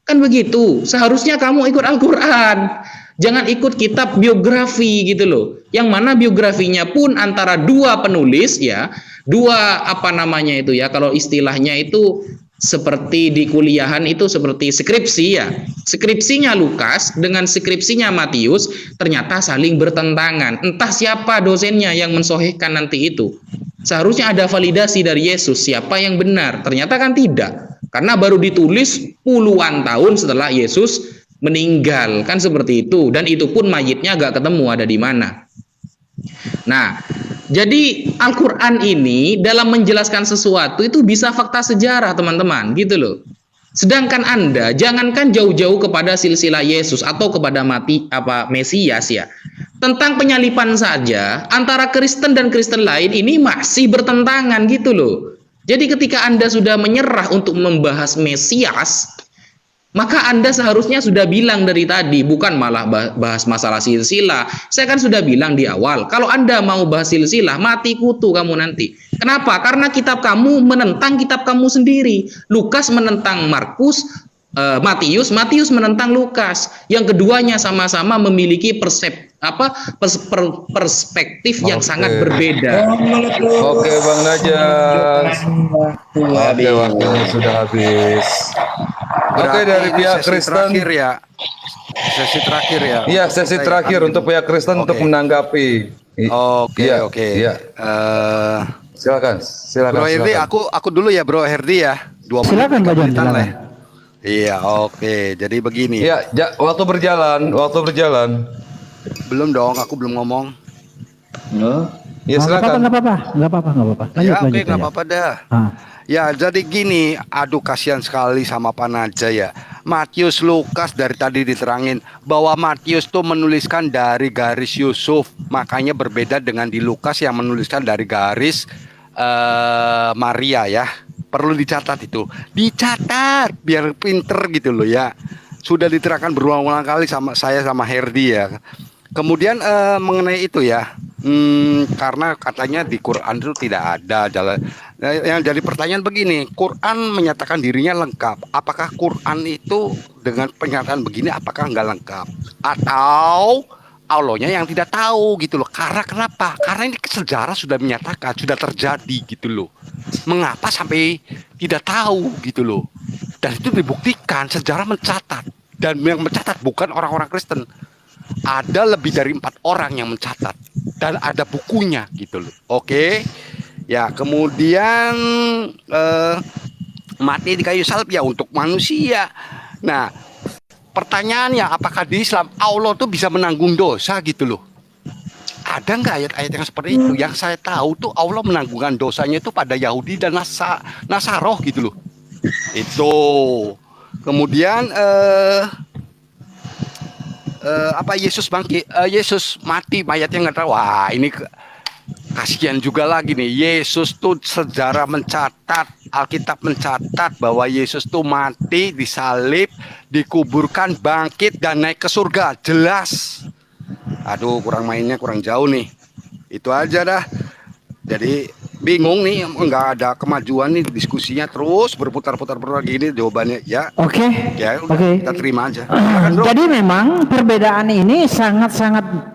Kan begitu, seharusnya kamu ikut Al-Quran. Jangan ikut kitab biografi gitu loh. Yang mana biografinya pun antara dua penulis ya, dua apa namanya itu ya, kalau istilahnya itu seperti di kuliahan itu seperti skripsi ya. Skripsinya Lukas dengan skripsinya Matius ternyata saling bertentangan. Entah siapa dosennya yang mensohhikan nanti itu. Seharusnya ada validasi dari Yesus siapa yang benar. Ternyata kan tidak. Karena baru ditulis puluhan tahun setelah Yesus meninggal. Kan seperti itu. Dan itu pun mayitnya gak ketemu ada di mana. Nah, jadi Al-Quran ini dalam menjelaskan sesuatu itu bisa fakta sejarah teman-teman gitu loh. Sedangkan Anda jangankan jauh-jauh kepada silsilah Yesus atau kepada Mesias ya. Tentang penyalipan saja antara Kristen dan Kristen lain ini masih bertentangan gitu loh. Jadi ketika Anda sudah menyerah untuk membahas Mesias, maka Anda seharusnya sudah bilang dari tadi, bukan malah bahas masalah silsilah. Saya kan sudah bilang di awal, kalau Anda mau bahas silsilah, mati kutu kamu nanti. Kenapa? Karena kitab kamu menentang kitab kamu sendiri. Lukas menentang Markus, Matius menentang Lukas. Yang keduanya sama-sama memiliki perspektif yang sangat berbeda. Oke, Bang Najas. Oke, waktunya sudah habis. Oke, dari pihak Kristen terakhir ya. Sesi terakhir ya. Iya, sesi terakhir untuk pihak Kristen untuk menanggapi. Oke. Iya. Silakan. Bro Herdi, aku dulu ya Bro Herdi ya. 2 menit. Silakan Pak Jon, silakan. Iya, oke. Jadi begini. Iya, waktu berjalan. Belum dong, aku belum ngomong. Ya, silakan. Nggak apa-apa. Lanjut, Nggak apa-apa dah. Ya, jadi gini, aduh kasihan sekali sama Pak Naja ya. Matius Lukas dari tadi diterangin bahwa Matius tuh menuliskan dari garis Yusuf, makanya berbeda dengan di Lukas yang menuliskan dari garis Maria ya. Perlu dicatat itu. Dicatat biar pinter gitu loh ya. Sudah diterangkan berulang-ulang kali sama saya sama Herdi ya. Kemudian mengenai itu ya, karena katanya di Quran itu tidak ada jalan. Yang jadi pertanyaan begini, Quran menyatakan dirinya lengkap. Apakah Quran itu dengan pernyataan begini apakah nggak lengkap? Atau Allahnya yang tidak tahu gitu loh. Karena kenapa? Karena ini sejarah sudah menyatakan, sudah terjadi gitu loh. Mengapa sampai tidak tahu gitu loh? Dan itu dibuktikan, sejarah mencatat. Dan yang mencatat bukan orang-orang Kristen. Ada lebih dari 4 orang yang mencatat. Dan ada bukunya gitu loh. Oke. Ya, kemudian mati di kayu salib ya untuk manusia. Nah, pertanyaannya apakah di Islam Allah tuh bisa menanggung dosa gitu loh? Ada nggak ayat-ayat yang seperti itu? Yang saya tahu tuh Allah menanggungkan dosanya itu pada Yahudi dan Nasaroh gitu loh. Itu. Kemudian Yesus bangkit, Yesus mati, mayatnya nggak tahu. Wah, ini kasihan juga lagi nih. Yesus tuh sejarah mencatat, Alkitab mencatat bahwa Yesus tuh mati, disalib, dikuburkan, bangkit dan naik ke surga. Jelas. Aduh, kurang jauh nih. Itu aja dah. Jadi bingung nih, nggak ada kemajuan nih, diskusinya terus berputar-putar gini jawabannya ya. Oke. Ya, Oke. kita terima aja. Jadi memang perbedaan ini sangat-sangat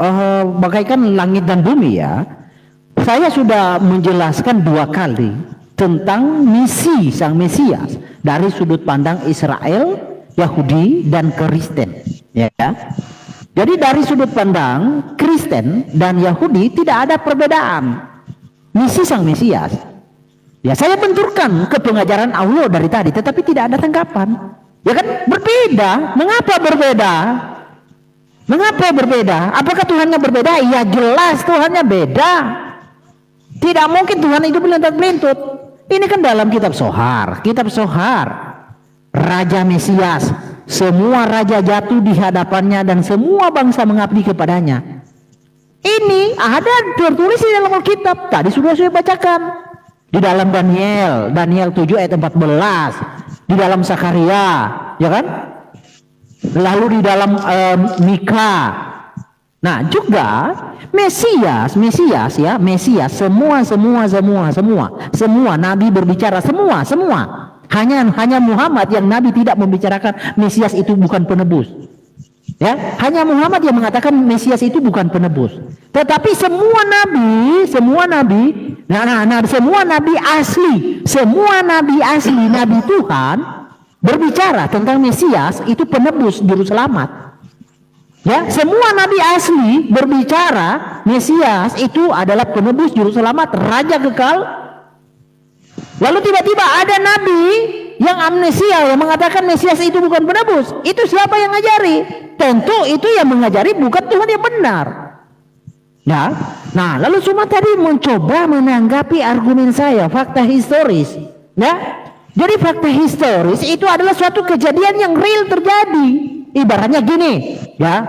bagaikan langit dan bumi ya. Saya sudah menjelaskan 2 kali tentang misi Sang Mesias dari sudut pandang Israel, Yahudi, dan Kristen. Ya. Jadi dari sudut pandang Kristen dan Yahudi tidak ada perbedaan misi Sang Mesias. Ya, saya benturkan ke pengajaran Allah dari tadi, tetapi tidak ada tanggapan. Ya kan berbeda. Mengapa berbeda? Apakah Tuhannya berbeda? Ya jelas Tuhannya beda. Tidak mungkin Tuhan itu melintas-melintut. Ini kan dalam kitab Sohar. Raja Mesias. Semua raja jatuh di hadapannya dan semua bangsa mengabdi kepadanya. Ini ada tertulis di dalam Alkitab. Tadi sudah saya bacakan. Di dalam Daniel 7 ayat 14. Di dalam Sakaria, ya kan? Lalu di dalam Mika. Nah, juga Mesias ya, semua nabi berbicara, semua. Hanya Muhammad yang nabi tidak membicarakan Mesias itu bukan penebus. Ya, hanya Muhammad yang mengatakan Mesias itu bukan penebus. Tetapi semua nabi, semua nabi asli, nabi Tuhan berbicara tentang Mesias itu penebus juru selamat. Ya, semua nabi asli berbicara Mesias itu adalah penebus juru selamat, raja kekal. Lalu tiba-tiba ada nabi yang amnesia yang mengatakan Mesias itu bukan penebus. Itu siapa yang ngajari? Tentu itu yang mengajari bukan Tuhan yang benar. Ya. Nah, lalu semua tadi mencoba menanggapi argumen saya, fakta historis. Ya. Jadi fakta historis itu adalah suatu kejadian yang real terjadi. Ibaratnya gini, ya.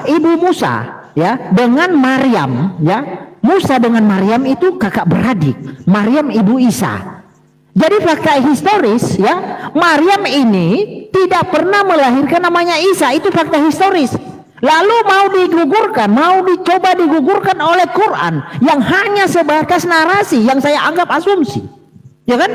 Ibu Musa, ya, dengan Maryam, ya. Musa dengan Maryam itu kakak beradik. Maryam ibu Isa. Jadi fakta historis, ya, Maryam ini tidak pernah melahirkan namanya Isa. Itu fakta historis. Lalu mau dicoba digugurkan oleh Quran yang hanya sebatas narasi yang saya anggap asumsi. Ya kan?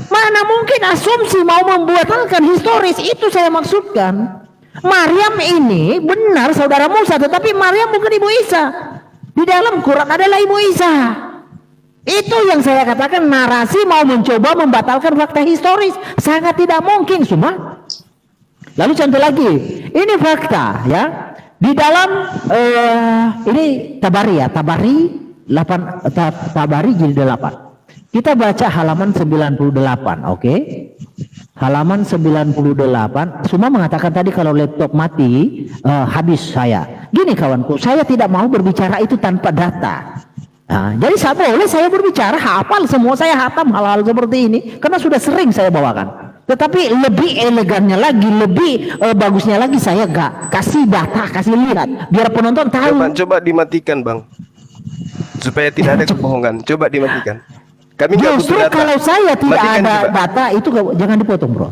Mana mungkin asumsi mau membuatkan historis, itu saya maksudkan. Maryam ini benar saudara Musa, tetapi Maryam bukan ibu Isa. Di dalam Quran adalah ibu Isa. Itu yang saya katakan narasi mau mencoba membatalkan fakta historis. Sangat tidak mungkin semua. Lalu contoh lagi, ini fakta ya. Di dalam ini Tabari ya, Tabari jilid 8. Kita baca halaman 98, oke? Halaman 98. Semua mengatakan tadi kalau laptop mati habis saya. Gini kawanku, saya tidak mau berbicara itu tanpa data. Nah, jadi saya berbicara hafal semua, saya hatam hal-hal seperti ini karena sudah sering saya bawakan. Tetapi lebih elegannya lagi, lebih bagusnya lagi saya gak kasih data, kasih lihat biar penonton tahu. Coba dimatikan bang, supaya tidak ada kebohongan. Coba dimatikan. Kami justru kalau saya tidak ada data itu jangan dipotong bro.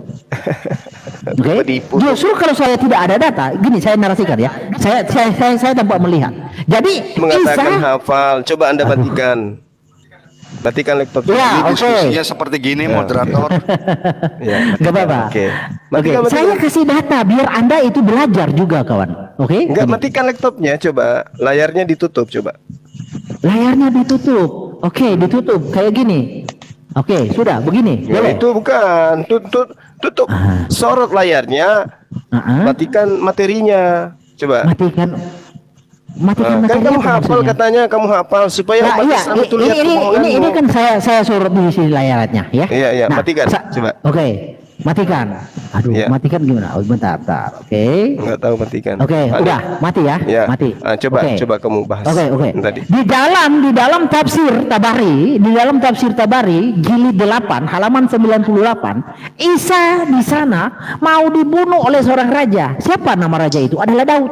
Oke. Justru kalau saya tidak ada data, gini saya narasikan ya. Saya tanpa melihat. Jadi mengatakan hafal. Coba Anda matikan. Matikan laptop. Ya, diskusinya seperti gini moderator. Ya, enggak apa-apa. Oke. Saya kasih data biar Anda itu belajar juga kawan. Oke? Enggak, matikan laptopnya, coba. Layarnya ditutup coba. Layarnya ditutup. Oke, ditutup kayak gini. Oke, sudah begini. Ya, itu bukan. Tutup. Sorot layarnya. Matikan materinya. Coba. Matikan kan kamu hafal maksudnya. Katanya kamu hafal supaya umat Islam itu lihat ini kan saya sorot di sini layarnya ya. Iya, matikan. Coba. Oke. Matikan. Aduh, matikan gimana? Oh, bentar. Oke. Enggak tahu matikan. Oke, udah, mati ya. Mati. Coba kamu bahas. Oke. Tadi. Di dalam tafsir Tabari, jilid 8, halaman 98, Isa di sana mau dibunuh oleh seorang raja. Siapa nama raja itu? Adalah Daud.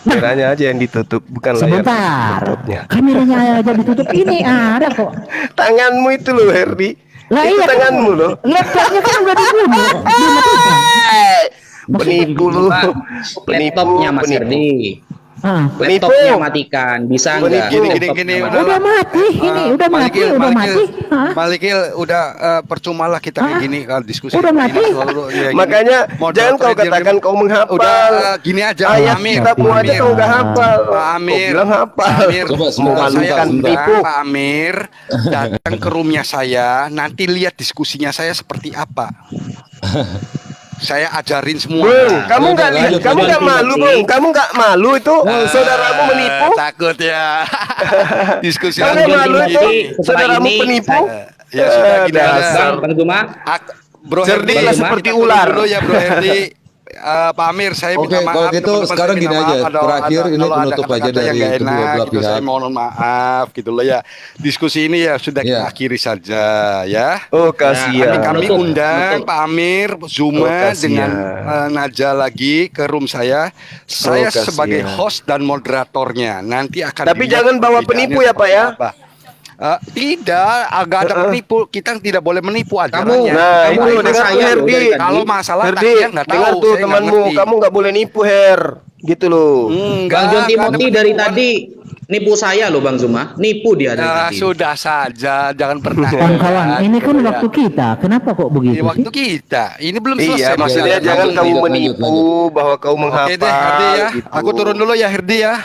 Kameranya aja yang ditutup, bukan sebentar. Kameranya aja ditutup. Ini ada kok. Tanganmu itu loh, Herdi. Lah itu iya tanganmu loh. Laptopnya kan udah dibunuh. Penipu lu. Laptopnya Mas Herdi. Laptopnya matikan, bisa enggak? Gini, udah mati. Udah mati. Malikil, udah percuma lah kita kayak gini kalau diskusi. Udah mati. Makanya jangan kau katakan kau menghafal. Udah gini aja. Ayat kitabmu aja kau nggak hafal. Pak Amir, bilang hafal. Coba saya undang Pak Amir datang ke roomnya saya. Nanti lihat diskusinya saya seperti apa. Saya ajarin semua. Kamu nggak malu, Bung? Kamu nggak malu itu saudaramu menipu? Takut ya. Diskusi kamu nggak malu itu saudaramu penipu? Ya sudah gini aja. Bang Guma. Bro Herdi seperti ular. Dulu ya Bro Herdi. Pak Amir, saya Oke, minta maaf. kalau gitu teman-teman, sekarang saya gini minta aja. maaf. Terakhir ini Kalau ada penutup aja kata-kata yang dari nggak kedua enak, belah gitu, saya pihak. mohon maaf gitu loh ya. Diskusi ini ya sudah kita Iya. akhiri saja ya. Oh, Nanti kasihan. kami Penutup, undang penutup. Pak Amir Oh, Zuma kasihan. dengan Naja lagi ke room saya. Saya kasihan. sebagai host dan moderatornya nanti akan. Tapi dilihat jangan bawa perbedaannya penipu ya, Pak, ya? seperti apa. Tidak, agak ada penipu. Kita tidak boleh menipu Kamu, ajarannya. Nah, kamu itu ikut dengar saya tuh loh Herdi. dari tadi. Kalau masalah Herdi, taknya nggak tahu, dengar tuh saya nggak temanmu, ngerti. kamu nggak boleh nipu Her, gitu loh. Bang John Timothy dari penipuan. tadi nipu saya loh Bang Zuma, nipu dia dari tadi. Sudah saja, jangan pernah. Kawan-kawan, ini kan Gitu ya. waktu kita. Kenapa kok Ini begitu waktu sih? kita. Ini belum Iya, selesai maksudnya masalahnya. jangan kamu lanjut, menipu bahwa kau menghafal. Oke deh, Herdi ya. gitu. Aku turun dulu ya, Herdi ya.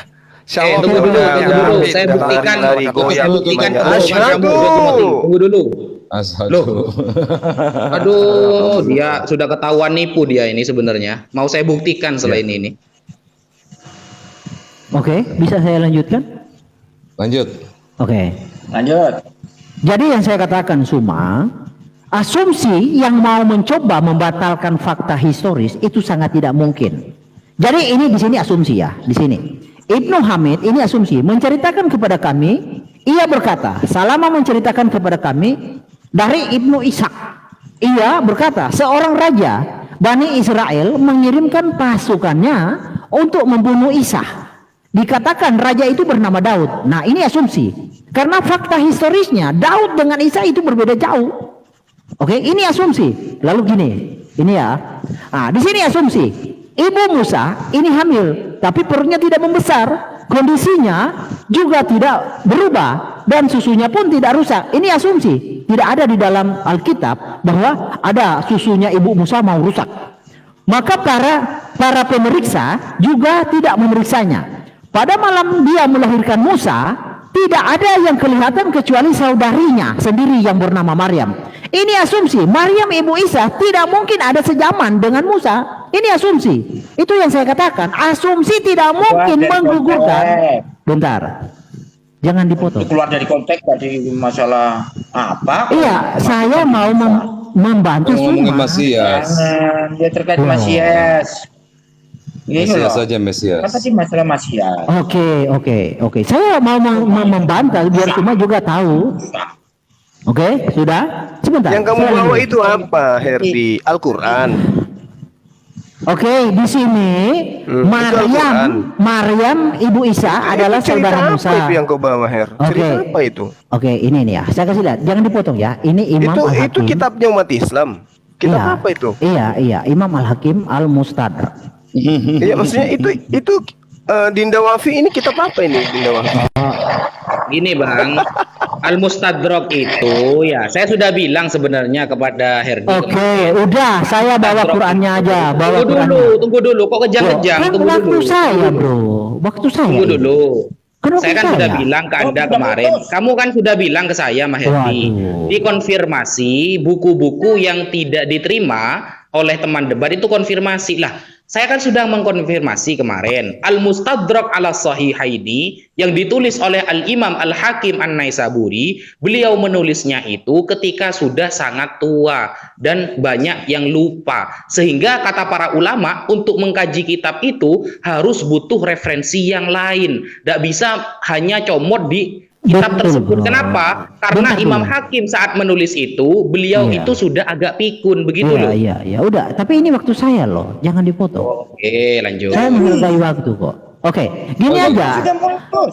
Shalom. Tunggu dulu, Udah, tunggu dulu. udah, Saya udah, buktikan, lari, goyang, saya buktikan goyang. kebohongan kamu, Asyhadu. John Timothy. Tunggu dulu. Aduh. Aduh, dia sudah ketahuan nipu dia ini sebenarnya. Mau saya buktikan selain ini. Oke, bisa saya lanjutkan? Lanjut. Oke. Lanjut. Jadi yang saya katakan Suma, asumsi yang mau mencoba membatalkan fakta historis itu sangat tidak mungkin. Jadi ini di sini asumsi ya, di sini. Ibnu Hamid ini asumsi menceritakan kepada kami, ia berkata, Salama menceritakan kepada kami dari Ibnu Ishaq. Ia berkata, seorang raja Bani Israel mengirimkan pasukannya untuk membunuh Isa. Dikatakan raja itu bernama Daud. Nah, ini asumsi. Karena fakta historisnya Daud dengan Isa itu berbeda jauh. Oke, ini asumsi. Lalu gini, ini ya. Nah, di sini asumsi. Ibu Musa ini hamil, tapi perutnya tidak membesar, kondisinya juga tidak berubah dan susunya pun tidak rusak. Ini asumsi. Tidak ada di dalam Alkitab bahwa ada susunya ibu Musa mau rusak. Maka para pemeriksa juga tidak memeriksanya. Pada malam dia melahirkan Musa, tidak ada yang kelihatan kecuali saudarinya sendiri yang bernama Maryam. Ini asumsi. Maryam ibu Isa tidak mungkin ada sejaman dengan Musa. Ini asumsi. Itu yang saya katakan. Asumsi tidak mungkin dari menggugurkan. konteks. Bentar. Jangan dipotong. Itu keluar dari konteks tadi masalah apa? Iya, saya mau membantu Ngomongin Suma. Masias. Jangan, dia terkait Oh. Masias. Ini Mesias loh. saja Mesias. Kan tadi masalah Masias. Oke. Saya mau membantah biar Suma juga tahu. Oke, sudah. Sebentar. Yang kamu saya bawa lanjut. itu apa, Herdi? Al-Quran. Oke, di sini Maryam ibu Isa adalah Itu cerita saudara apa Musa. itu yang kau bawa, Her? Oke. Cerita apa itu? Oke, ini nih ya. Saya kasih lihat. Jangan dipotong ya. Ini Imam Itu Al-Hakim. kitabnya umat Islam. Kitab Iya. apa itu? Iya. Imam Al-Hakim Al-Mustadrak. Iya, maksudnya itu Dinda Wafi ini kitab apa ini, Dinda Wafi? Gini Bang, Al-Mustadrak itu ya saya sudah bilang sebenarnya kepada Herdi. Oke, udah. Saya bawa Qurannya aja. Bawa Tunggu dulu, kok kejang-kejang, Kan tunggu waktu dulu. saya, bro. Waktu saya. Tunggu ini. dulu. Kenapa Saya kan saya? sudah bilang ke Anda kemarin. Kamu kan sudah bilang ke saya, Mas Herdi, Waduh. dikonfirmasi buku-buku yang tidak diterima oleh teman debat itu konfirmasi lah. Saya kan sudah mengkonfirmasi kemarin Al-Mustadrak ala Sahihaini yang ditulis oleh Al-Imam Al-Hakim An-Naisaburi. Beliau menulisnya itu ketika sudah sangat tua dan banyak yang lupa. Sehingga kata para ulama untuk mengkaji kitab itu harus butuh referensi yang lain. Tidak bisa hanya comot di kitab Betul, tersebut. bro. Kenapa? Karena Bentar Imam dulu. Hakim saat menulis itu, beliau Iya. itu sudah agak pikun begitu loh. Iya. Udah. Tapi ini waktu saya loh. Jangan dipotong. Oke, lanjut. Saya menghargai waktu kok. Oke, gini aja. Sudah putus.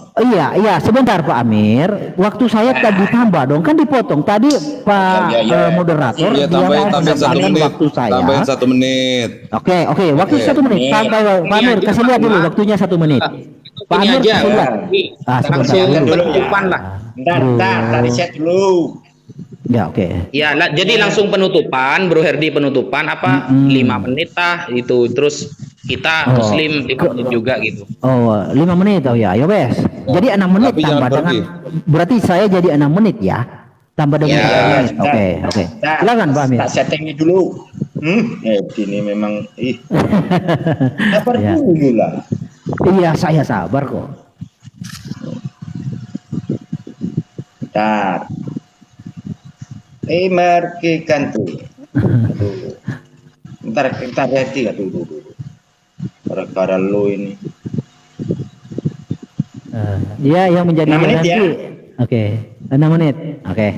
Iya, sebentar Pak Amir. Waktu saya tadi tambah dong, kan dipotong. Tadi Pak Iya. moderator Iya, dia tambahin mau 1 menambahkan menit. waktu saya. Tambahin 1 menit. Oke, waktu Oke. 1 menit. Santai, Pak Amir, kasih lihat dulu waktunya 1 menit. Pak Ini Amir aja. kasih lihat. Langsung sebentar. penutupan lah. Bentar, tadi set dulu. Ya, oke. Ya, jadi langsung penutupan, Bro Herdi penutupan apa 5 menit lah itu. Terus kita Oh. Muslim 5 menit juga gitu. Oh, 5 menit oh ya, ya wes. Jadi 6 menit Tapi jangan tambah dengan pergi. berarti saya jadi 6 menit ya. Tambah dengan Ya, 6 menit. bentar. Oke. Bentar, Silakan Pak Amir. Tak settingnya dulu. Ini memang sabar Ya. dulu lah. Iya, saya sabar kok. Bentar. Markikan tuh. Bentar hati lah dulu. Gara-gara lu ini. Dia yang menjadi 6 menit garansi. ya. Oke, 6 menit. Oke,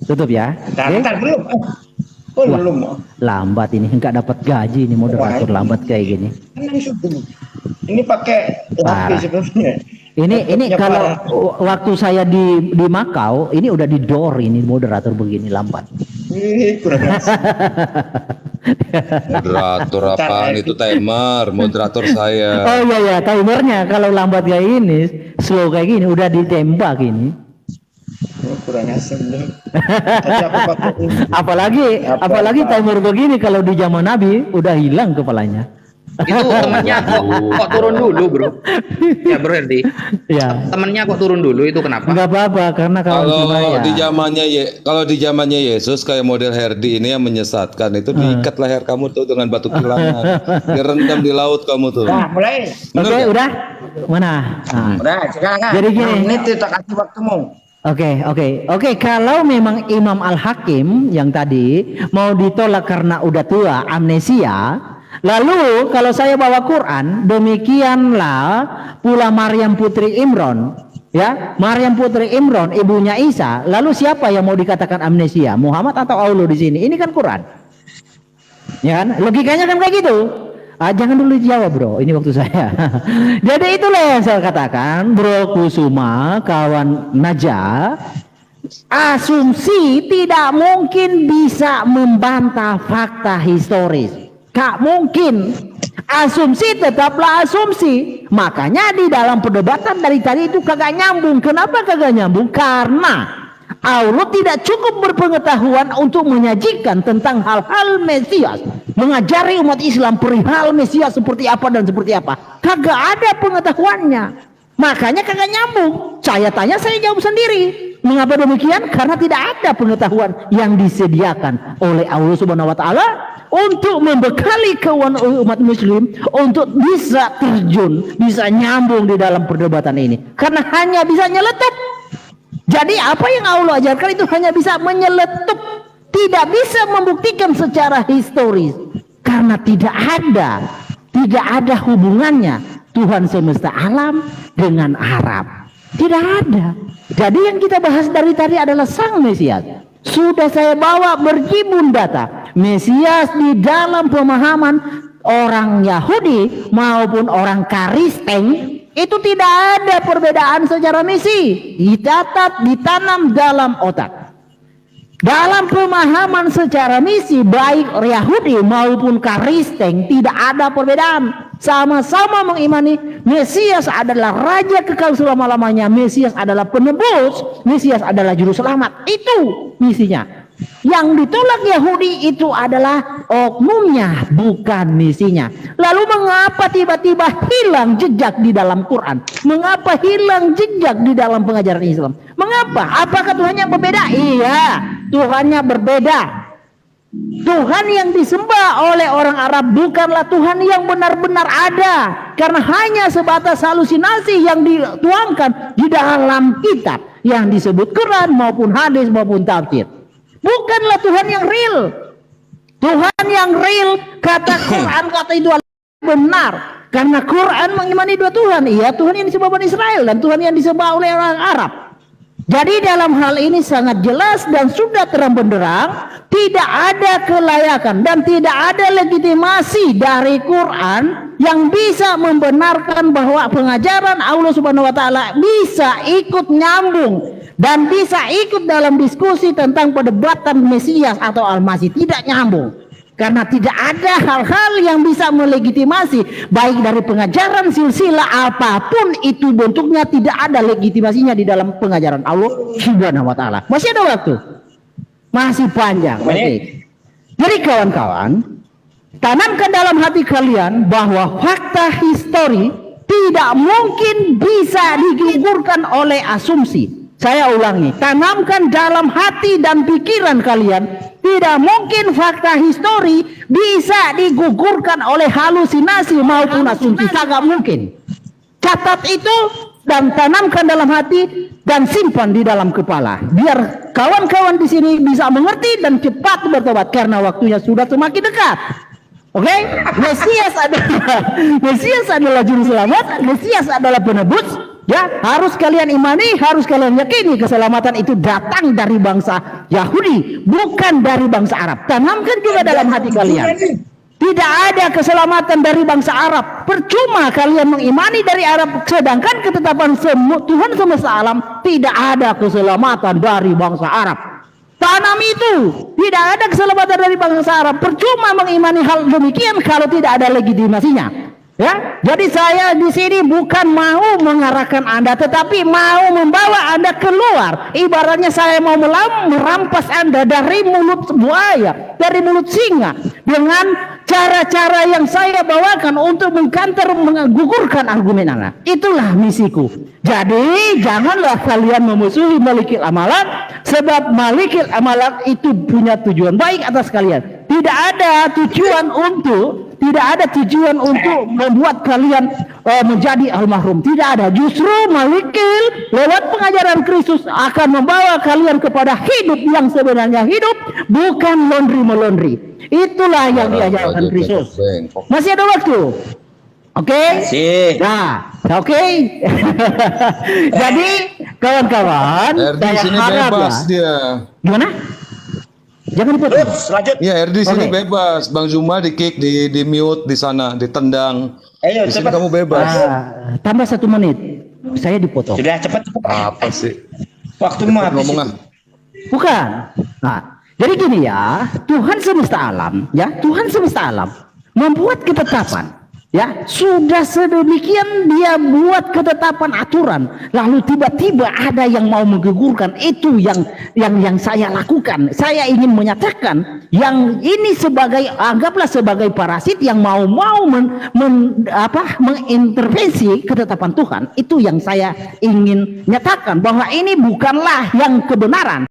tutup ya. Oke? Bentar, belum. Oh, Wah, belum. lambat ini, nggak dapat gaji ini moderator lambat kayak gini. Kan subuh. Ini pakai Parah. HP sebenarnya. Ini Laptopnya kalau parah. waktu saya di Makau, ini udah di door ini moderator begini lambat. Ih, kurang ajar. Moderator apaan itu timer, moderator saya. Oh iya ya, timernya kalau lambat kayak ini, slow kayak gini, udah ditembak ini. Oh, kurang asem deh. Tadi aku pakai ini. apalagi timer begini kalau di zaman Nabi udah hilang kepalanya. Itu temennya kok turun dulu, Bro. Ya, Bro Herdi. Ya, Temennya kok turun dulu itu kenapa? nggak apa-apa karena Kalau saya. di zamannya Yesus kayak model Herdi ini yang menyesatkan itu diikat leher kamu tuh dengan batu kilangan, direndam di laut kamu tuh. Nah, mulai. Oke, udah mana? Nah. Udah, silakan. Jadi gini. Ini tak kasih waktumu. Oke. Kalau memang Imam Al-Hakim yang tadi mau ditolak karena udah tua, amnesia, lalu kalau saya bawa Quran, demikianlah pula Maryam putri Imran, ya, Maryam putri Imran ibunya Isa. Lalu siapa yang mau dikatakan amnesia? Muhammad atau Allah di sini? Ini kan Quran, ya kan? Logikanya kan kayak gitu. Jangan dulu dijawab, Bro, ini waktu saya. Jadi itulah yang saya katakan, Bro Kusuma, kawan Naja, asumsi tidak mungkin bisa membantah fakta historis. Gak mungkin. Asumsi tetaplah asumsi. Makanya di dalam perdebatan dari tadi itu kagak nyambung. Kenapa kagak nyambung? Karena Allah tidak cukup berpengetahuan untuk menyajikan tentang hal-hal Mesias, mengajari umat Islam perihal Mesias seperti apa dan seperti apa. Kagak ada pengetahuannya, makanya kagak nyambung. Saya tanya, saya jawab sendiri. Mengapa demikian? Karena tidak ada pengetahuan yang disediakan oleh Allah Subhanahu Wa Taala untuk membekali kawan umat Muslim untuk bisa terjun, bisa nyambung di dalam perdebatan ini. Karena hanya bisa nyeletuk. Jadi apa yang Allah ajarkan itu hanya bisa menyeletup, tidak bisa membuktikan secara historis, karena tidak ada hubungannya Tuhan semesta alam dengan Arab, tidak ada. Jadi yang kita bahas dari tadi adalah Sang Mesias. Sudah saya bawa berjibun data Mesias di dalam pemahaman orang Yahudi maupun orang Kristen. Itu tidak ada perbedaan secara misi, dicatat, ditanam dalam otak. Dalam pemahaman secara misi, baik Yahudi maupun Kristen tidak ada perbedaan. Sama-sama mengimani Mesias adalah Raja kekal selama-lamanya, Mesias adalah penebus, Mesias adalah juru selamat. Itu misinya. Yang ditolak Yahudi itu adalah oknumnya, bukan misinya. Lalu mengapa tiba-tiba hilang jejak di dalam Quran? Mengapa hilang jejak di dalam pengajaran Islam? Mengapa? Apakah Tuhannya berbeda? Iya, Tuhannya berbeda. Tuhan yang disembah oleh orang Arab bukanlah Tuhan yang benar-benar ada, karena hanya sebatas halusinasi yang dituangkan di dalam kitab yang disebut Quran maupun hadis maupun tafsir. Bukanlah Tuhan yang real. Tuhan yang real, kata Quran, kata itu benar. Karena Quran mengimani dua Tuhan. Iya, Tuhan yang disembah Bani Israel dan Tuhan yang disembah oleh orang Arab. Jadi dalam hal ini sangat jelas dan sudah terang benderang, tidak ada kelayakan dan tidak ada legitimasi dari Quran yang bisa membenarkan bahwa pengajaran Allah Subhanahu Wa Taala bisa ikut nyambung dan bisa ikut dalam diskusi tentang perdebatan Mesias atau Al-Masih. Tidak nyambung. Karena tidak ada hal-hal yang bisa melegitimasi, baik dari pengajaran silsilah apapun itu bentuknya, tidak ada legitimasinya di dalam pengajaran Allah Subhanahu Wa Taala. Masih ada waktu, masih panjang. Oke. Jadi kawan-kawan, tanamkan dalam hati kalian bahwa fakta histori tidak mungkin bisa digugurkan oleh asumsi. Saya ulangi, tanamkan dalam hati dan pikiran kalian, tidak mungkin fakta histori bisa digugurkan oleh halusinasi maupun asumsi. Sangat mungkin. Catat itu dan tanamkan dalam hati dan simpan di dalam kepala. Biar kawan-kawan di sini bisa mengerti dan cepat bertobat karena waktunya sudah semakin dekat. Oke, Mesias adalah juru selamat, Mesias adalah penebus. Ya, harus kalian imani, harus kalian yakini keselamatan itu datang dari bangsa Yahudi, bukan dari bangsa Arab. Tanamkan juga dalam hati kalian. Tidak ada keselamatan dari bangsa Arab. Percuma kalian mengimani dari Arab, sedangkan ketetapan Tuhan semesta alam tidak ada keselamatan dari bangsa Arab. Tanam itu, tidak ada keselamatan dari bangsa Arab. Percuma mengimani hal demikian kalau tidak ada legitimasinya. Ya, jadi saya di sini bukan mau mengarahkan Anda, tetapi mau membawa Anda keluar. Ibaratnya saya mau merampas Anda dari mulut buaya, dari mulut singa, dengan cara-cara yang saya bawakan untuk menggugurkan argumen Anda. Itulah misiku. Jadi janganlah kalian memusuhi Malikil Amalan, sebab Malikil Amalan itu punya tujuan baik atas kalian. Tidak ada tujuan untuk membuat kalian menjadi almarhum. Tidak ada. Justru Malikil lewat pengajaran Kristus akan membawa kalian kepada hidup yang sebenarnya hidup, bukan laundry. Itulah yang diajarkan Kristus. Masih ada waktu. Oke? Nah, oke. Jadi kawan-kawan, RD saya sini harap bebas ya. dia. Gimana? Jangan dipotong. Lanjut. Ya, RD sini Oke. bebas. Bang Zuma di kick, di mute di sana, ditendang. Ayo Di sini cepat. kamu bebas. Tambah 1 menit. Saya dipotong. Sudah cepat. Apa sih? Waktumu habis. Ngomong ah. Bukan. Nah, jadi gini ya, Tuhan semesta alam, ya, Tuhan semesta alam membuat ketetapan. Ya, sudah sedemikian dia buat ketetapan aturan, lalu tiba-tiba ada yang mau menggugurkan. Itu yang saya lakukan. Saya ingin menyatakan yang ini anggaplah sebagai parasit yang mau mengintervensi ketetapan Tuhan. Itu yang saya ingin nyatakan, bahwa ini bukanlah yang kebenaran.